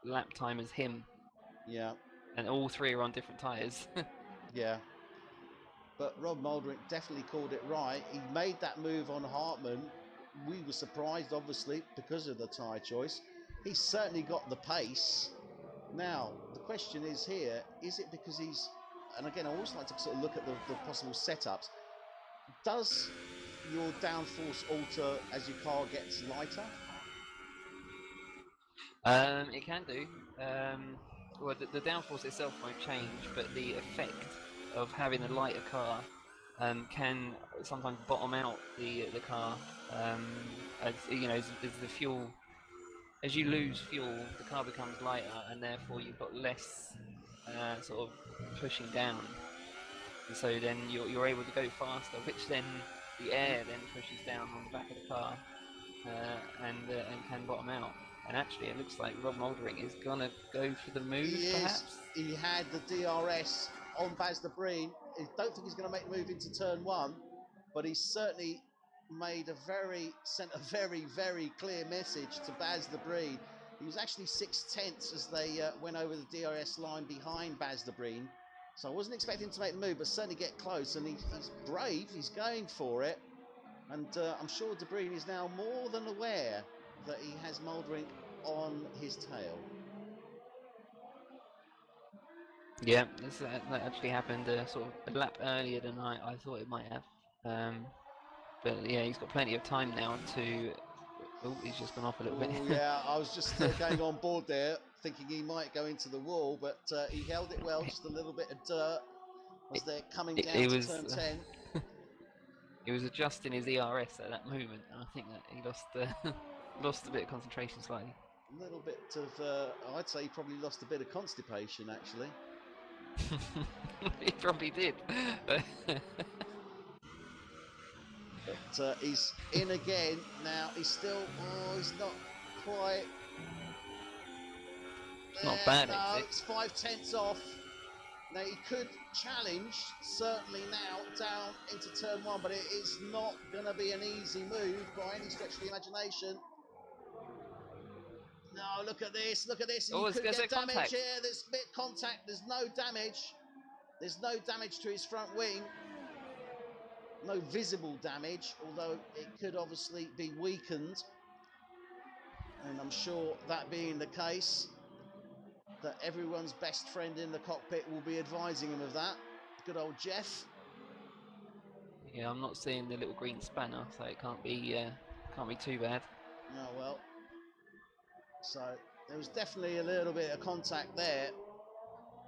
lap time as him. Yeah. And all three are on different tyres. Yeah. But Rob Moldrick definitely called it right. He made that move on Hartmann. We were surprised, obviously, because of the tyre choice. He's certainly got the pace. Now, the question is here, is it because he's... And again, I always like to sort of look at the possible setups. Does your downforce alter as your car gets lighter? It can do. Well, the downforce itself won't change, but the effect of having a lighter car can sometimes bottom out the car. As you know, as the fuel, as you lose fuel, the car becomes lighter, and therefore you've got less sort of pushing down. And so then you're able to go faster, which then the air then pushes down on the back of the car and can bottom out. And actually, it looks like Rob Moldering is gonna go for the move. Perhaps he had the DRS on Baz de Breen. I don't think he's going to make the move into turn one, but he certainly sent a very, very clear message to Baz de Breen. He was actually 6/10 as they went over the DRS line behind Baz de Breen. So I wasn't expecting him to make the move, but certainly get close. And he's brave. He's going for it. And I'm sure de Breen is now more than aware that he has Moldering on his tail. Yeah, that actually happened sort of a lap earlier than I thought it might have. But yeah, he's got plenty of time now to... Oh, he's just gone off a little bit. Yeah, I was just going on board there, thinking he might go into the wall, but he held it well, just a little bit of dirt as they're coming down to turn 10. He was adjusting his ERS at that moment, and I think that he lost a bit of concentration slightly. A little bit of, I'd say he probably lost a bit of constipation, actually. He probably did. But he's in again now. He's still, he's not quite. Not bad, no, it's 5/10 off. Now he could challenge, certainly now, down into turn one, but it is not going to be an easy move by any stretch of the imagination. No, look at this, look at this. Oh, you could get damage contact. here. There's a bit of contact. There's no damage. There's no damage to his front wing. No visible damage, although it could obviously be weakened. And I'm sure that being the case, that everyone's best friend in the cockpit will be advising him of that. Good old Jeff. Yeah, I'm not seeing the little green spanner, so it can't be too bad. Oh well. So there was definitely a little bit of contact there,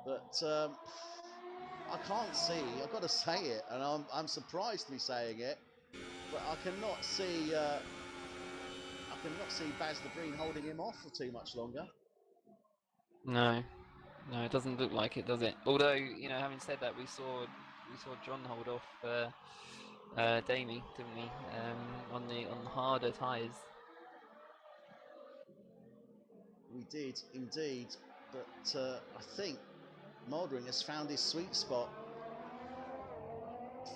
but I can't see. I've got to say it, and I'm surprised to be saying it, but I cannot see Baz de Breen holding him off for too much longer. No, it doesn't look like it, does it? Although, you know, having said that, we saw John hold off Damie, didn't we? On the harder tyres. We did indeed, but I think Moldering has found his sweet spot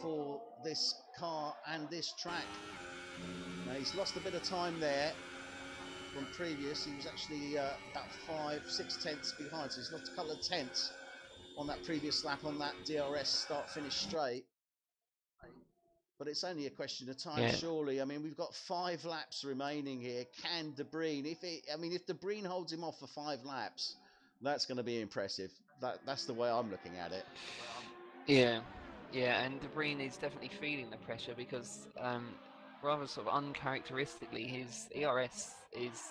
for this car and this track. Now, he's lost a bit of time there from previous. He was actually about 5/6 behind, so he's lost a couple of tenths on that previous lap on that DRS start-finish straight. But it's only a question of time, surely. I mean, we've got 5 laps remaining here. Can de Breen, if de Breen holds him off for 5 laps, that's going to be impressive. That's the way I'm looking at it. Yeah, and de Breen is definitely feeling the pressure because rather sort of uncharacteristically, his ERS is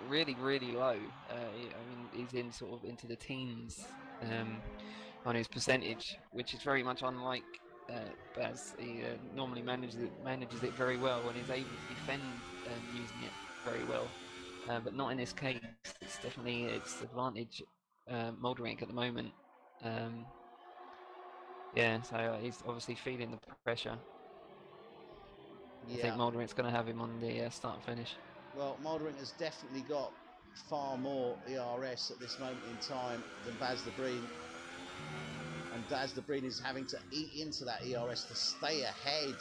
really, really low. I mean, he's in sort of into the teens on his percentage, which is very much unlike Baz. He normally manages it very well and is able to defend using it very well, but not in this case. It's definitely its advantage Molderink at the moment. Yeah, so he's obviously feeling the pressure. Yeah. I think Molderink's going to have him on the start and finish. Well, Molderink has definitely got far more ERS at this moment in time than Baz the Breen. And Baz the Breen is having to eat into that ERS to stay ahead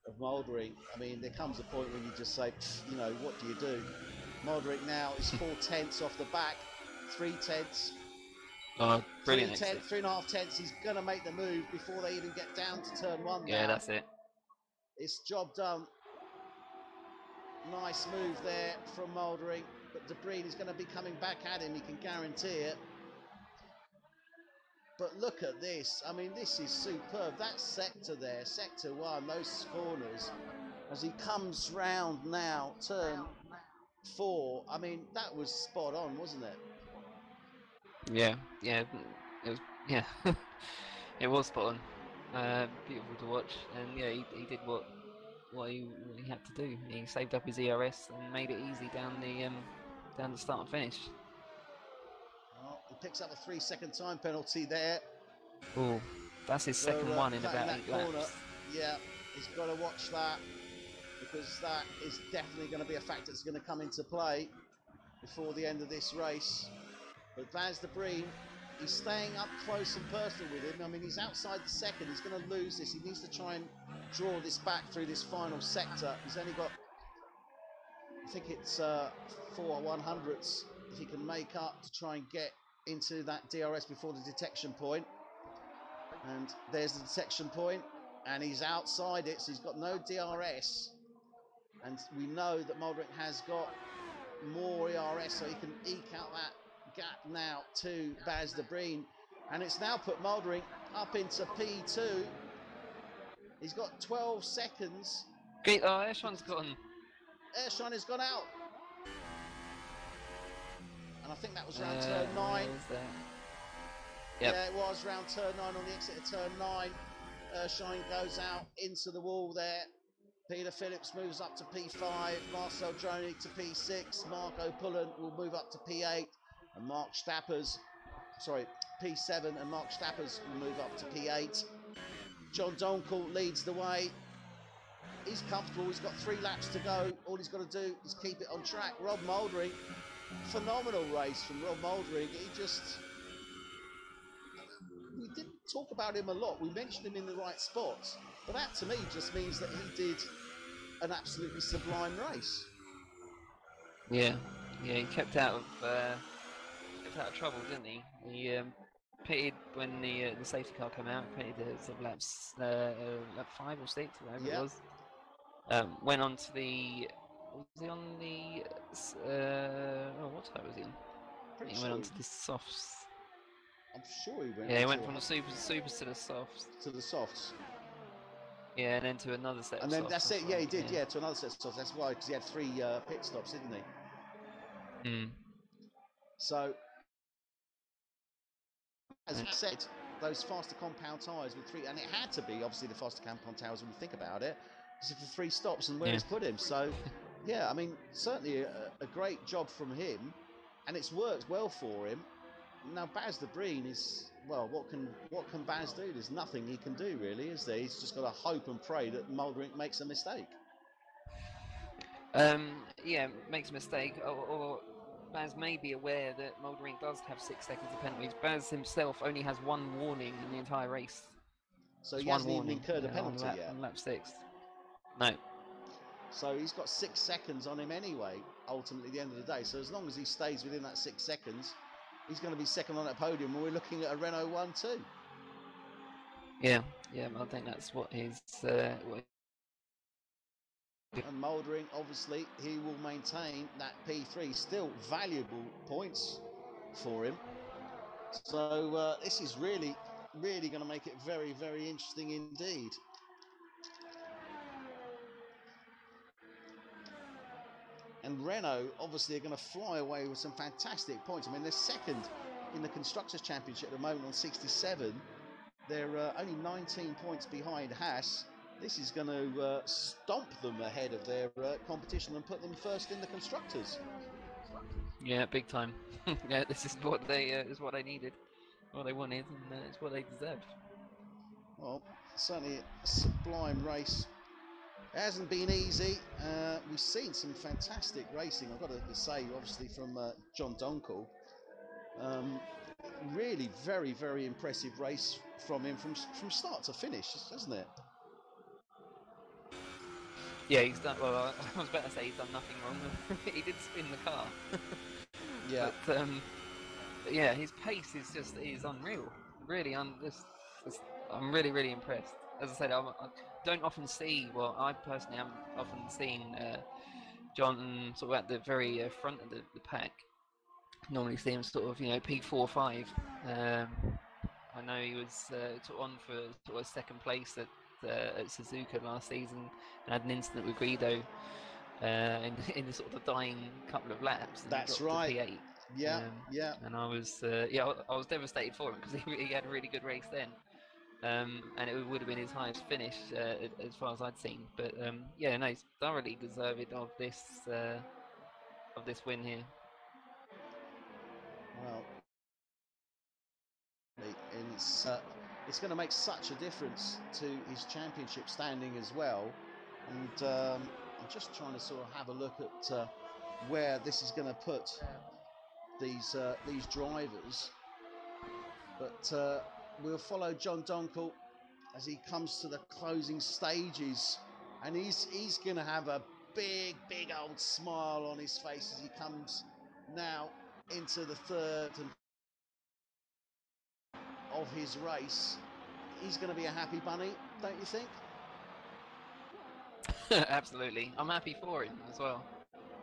of Molderink. I mean, there comes a point when you just say, you know, what do you do? Molderink now is 4/10 off the back, 3/10. Oh, brilliant. 3.5 tenths. He's going to make the move before they even get down to turn one. Yeah, now. That's it. It's job done. Nice move there from Molderink, but De Breen is going to be coming back at him, he can guarantee it. But look at this, I mean, this is superb. That sector there, sector one, those corners, as he comes round now, turn 4, I mean, that was spot on, wasn't it? Yeah, it was, yeah, it was spot on. Beautiful to watch, and yeah, he did what he had to do. He saved up his ERS and made it easy down the start and finish. Well, he picks up a 3-second time penalty there. Oh, that's his second one in about 8 laps. Yeah, he's got to watch that, because that is definitely going to be a factor that's going to come into play before the end of this race. But Baz de Breen, he's staying up close and personal with him. I mean, he's outside the second. He's going to lose this. He needs to try and draw this back through this final sector. He's only got, I think it's 4/100ths if he can make up to try and get into that DRS before the detection point. And there's the detection point, and he's outside it, so he's got no DRS. And we know that Molderink has got more ERS, so he can eke out that gap now to Baz de Breen, and it's now put Molderink up into P2. He's got 12 seconds. Oh, Ershine's gone. Ershine has gone out, and I think that was round turn 9. Yep. Yeah, it was round turn 9 on the exit of turn 9. Ershine goes out into the wall there. Peter Phillips moves up to P5. Marcel Droni to P6. Marco Pullen will move up to P8. And P7, and Mark Stappers will move up to P8. John Donkel leads the way. He's comfortable, he's got 3 laps to go. All he's got to do is keep it on track. Rob Molderink, phenomenal race from Rob Molderink. We didn't talk about him a lot. We mentioned him in the right spots. But that to me just means that he did an absolutely sublime race. Yeah, he kept out of trouble, didn't he? He pitted when the safety car came out. Pitted sort of laps lap 5 or 6, whatever it was. Went on to the. Was he on the? What type was he on? He went on to the softs. I'm sure he went. Yeah, he went from the supers to the softs. To the softs. Yeah, and then to another set. And of then softs, that's it. Yeah, he did. Yeah, to another set of softs. That's why, because he had 3 pit stops, didn't he? So, as I said, those faster compound tyres with 3, and it had to be obviously the faster compound tyres when you think about it, because of the 3 stops and where it's put him. So, yeah, I mean, certainly a great job from him, and it's worked well for him. Now, Baz de Breen is, well, what can Baz do? There's nothing he can do, really, is there? He's just got to hope and pray that Molderink makes a mistake. Yeah, makes a mistake, or Baz may be aware that Molderink does have 6 seconds of penalties. Baz himself only has 1 warning in the entire race. So he hasn't even incurred a penalty yet? On lap 6. No. So he's got 6 seconds on him anyway, ultimately, at the end of the day. So as long as he stays within that 6 seconds, he's going to be second on that podium, and we're looking at a Renault 1-2. Yeah, I think that's what his... And Molderink, obviously, he will maintain that P3. Still valuable points for him. So this is really going to make it very, very interesting indeed. And Renault obviously are going to fly away with some fantastic points. I mean, they're second in the Constructors' Championship at the moment on 67. They're only 19 points behind Haas. This is going to stomp them ahead of their competition and put them first in the Constructors. Yeah, big time. Yeah, this is what they needed, what they wanted, and it's what they deserved. Well, certainly a sublime race. It hasn't been easy. We've seen some fantastic racing, I've got to say, obviously from John Donkel. Really very, very impressive race from him from start to finish, hasn't it? Yeah, he's done. Well, I was about to say he's done nothing wrong. He did spin the car. Yeah. But yeah, his pace is unreal. Really, I'm really, really impressed. As I said, I don't often see. Well, I personally haven't often seen John sort of at the very front of the pack. Normally see him sort of, P4, 5. I know he was sort of on for sort of second place at Suzuka last season and had an incident with Guido in the sort of the dying couple of laps. And that's right. To P8. Yeah, yeah. And I was I was devastated for him because he had a really good race then. And it would have been his highest finish as far as I'd seen. But yeah, no, he's thoroughly deserved of this win here. Well, and it's going to make such a difference to his championship standing as well. And I'm just trying to sort of have a look at where this is going to put these drivers. But we'll follow John Donkel as he comes to the closing stages, and he's going to have a big old smile on his face as he comes now into the third of his race. He's going to be a happy bunny, don't you think? Absolutely, I'm happy for him as well.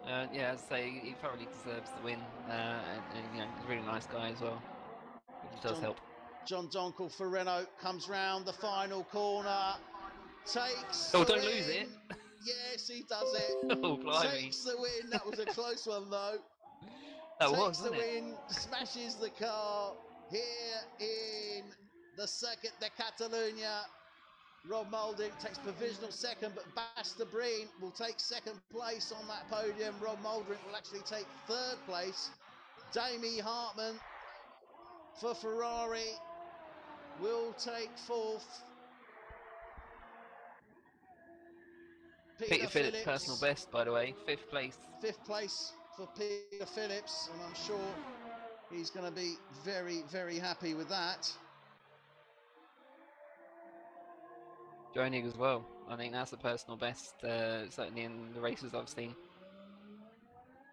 Yeah, as I say, he thoroughly deserves the win, and he's a really nice guy as well. It does help. John Donkel for Renault comes round the final corner, takes. Oh, don't lose it. Yes, he does it. Oh, blimey. Takes the win. That was a close one, though. That takes was, the wasn't win, smashes the car here in the Circuit de Catalunya. Rob Moulding takes provisional second, but Basta Breen will take second place on that podium. Rob Moulding will actually take third place. Demi Hartmann for Ferrari will take fourth. Peter Phillips' personal best, by the way, fifth place. Fifth place for Peter Phillips, and I'm sure he's going to be very, very happy with that. Jonig as well. I think that's a personal best, certainly in the races I've seen.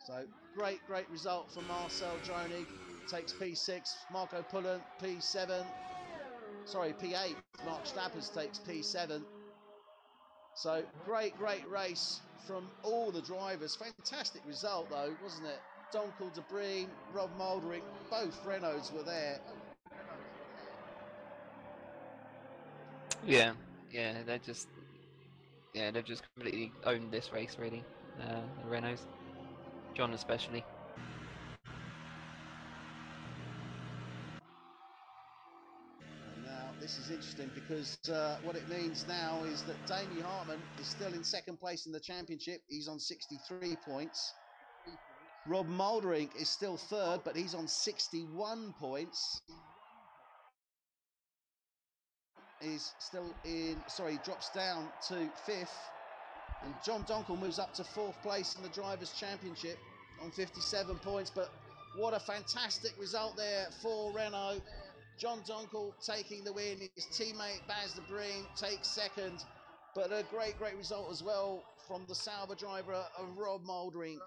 So great result from Marcel Jonig. Takes P6. Marco Pullen P7. Sorry, P8. Mark Stappers takes P7. So great race from all the drivers. Fantastic result though, wasn't it? Donkel, De Breen, Rob Mouldering, both Renaults were there. Yeah, they've just completely owned this race, really. The Renaults, John especially. And now this is interesting because what it means now is that Demi Hartmann is still in second place in the championship. He's on 63 points. Rob Mouldering is still third, but he's on 61 points. Is still in, drops down to fifth, and John Donkel moves up to fourth place in the Drivers' Championship on 57 points. But what a fantastic result there for Renault. John Donkel taking the win, his teammate Baz De Breen takes second, but a great result as well from the Sauber driver of Rob Mouldering.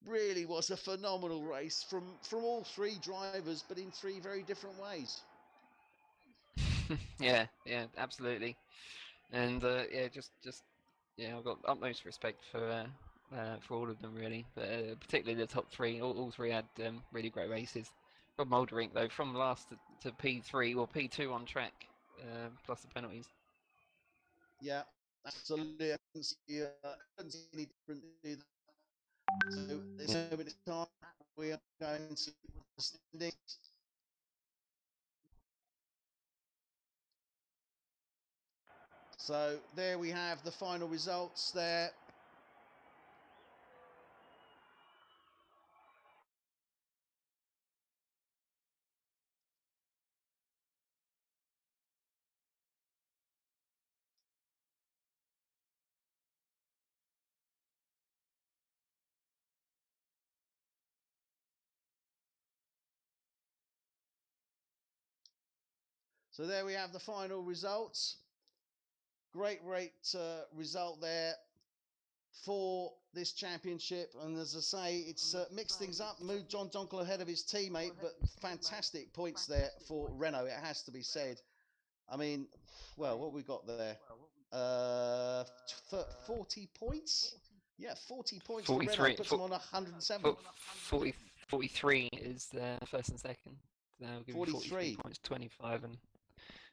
Really was a phenomenal race from all three drivers, but in three very different ways. yeah, absolutely, and I've got utmost respect for all of them really, but particularly the top three. All three had really great races. Rob Mouldering though, from last to P3 or P2 on track, plus the penalties. Yeah, absolutely. I couldn't see any different either. So there's no bit of time. We are going to the standings. So there we have the final results there. So there we have the final results. Great result there for this championship. And as I say, it's mixed things up, moved John Donkel ahead of his teammate, but fantastic points there for Renault, it has to be said. I mean, well, what we got there? 40 points? Yeah, 40 points for Renault, puts them on 107. 43 is first and second. So 43 points, 25 and...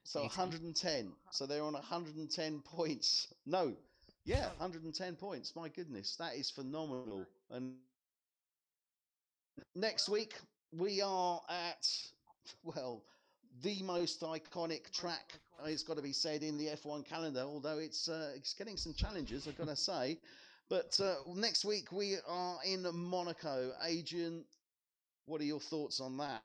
So 110. So they're on 110 points. No, yeah, 110 points. My goodness, that is phenomenal. And next week we are at, well, the most iconic track, it's got to be said, in the F1 calendar, although it's getting some challenges, I've got to say. But next week we are in Monaco. Adrian, what are your thoughts on that?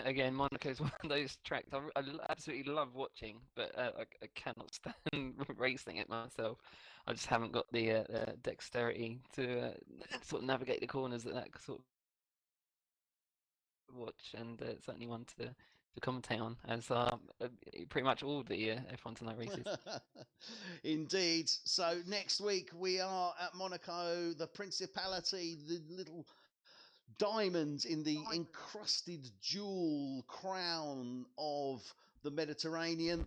Again, Monaco is one of those tracks I absolutely love watching, but I cannot stand racing it myself. I just haven't got the dexterity to sort of navigate the corners that sort of watch, and certainly one to commentate on, as pretty much all the F1 Tonight races. Indeed. So next week we are at Monaco, the Principality, the little diamond in the encrusted jewel crown of the Mediterranean.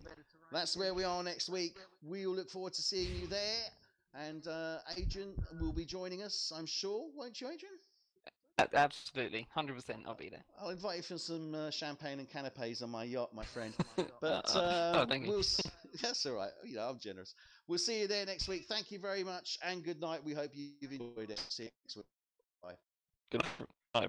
That's where we are next week. We will look forward to seeing you there. And Adrian will be joining us, I'm sure. Won't you, Adrian? Absolutely, 100%. I'll be there. I'll invite you for some champagne and canapes on my yacht, my friend. But thank you. That's all right. You know, I'm generous. We'll see you there next week. Thank you very much, and good night. We hope you've enjoyed it. See you next week. Bye. Good night. Bye.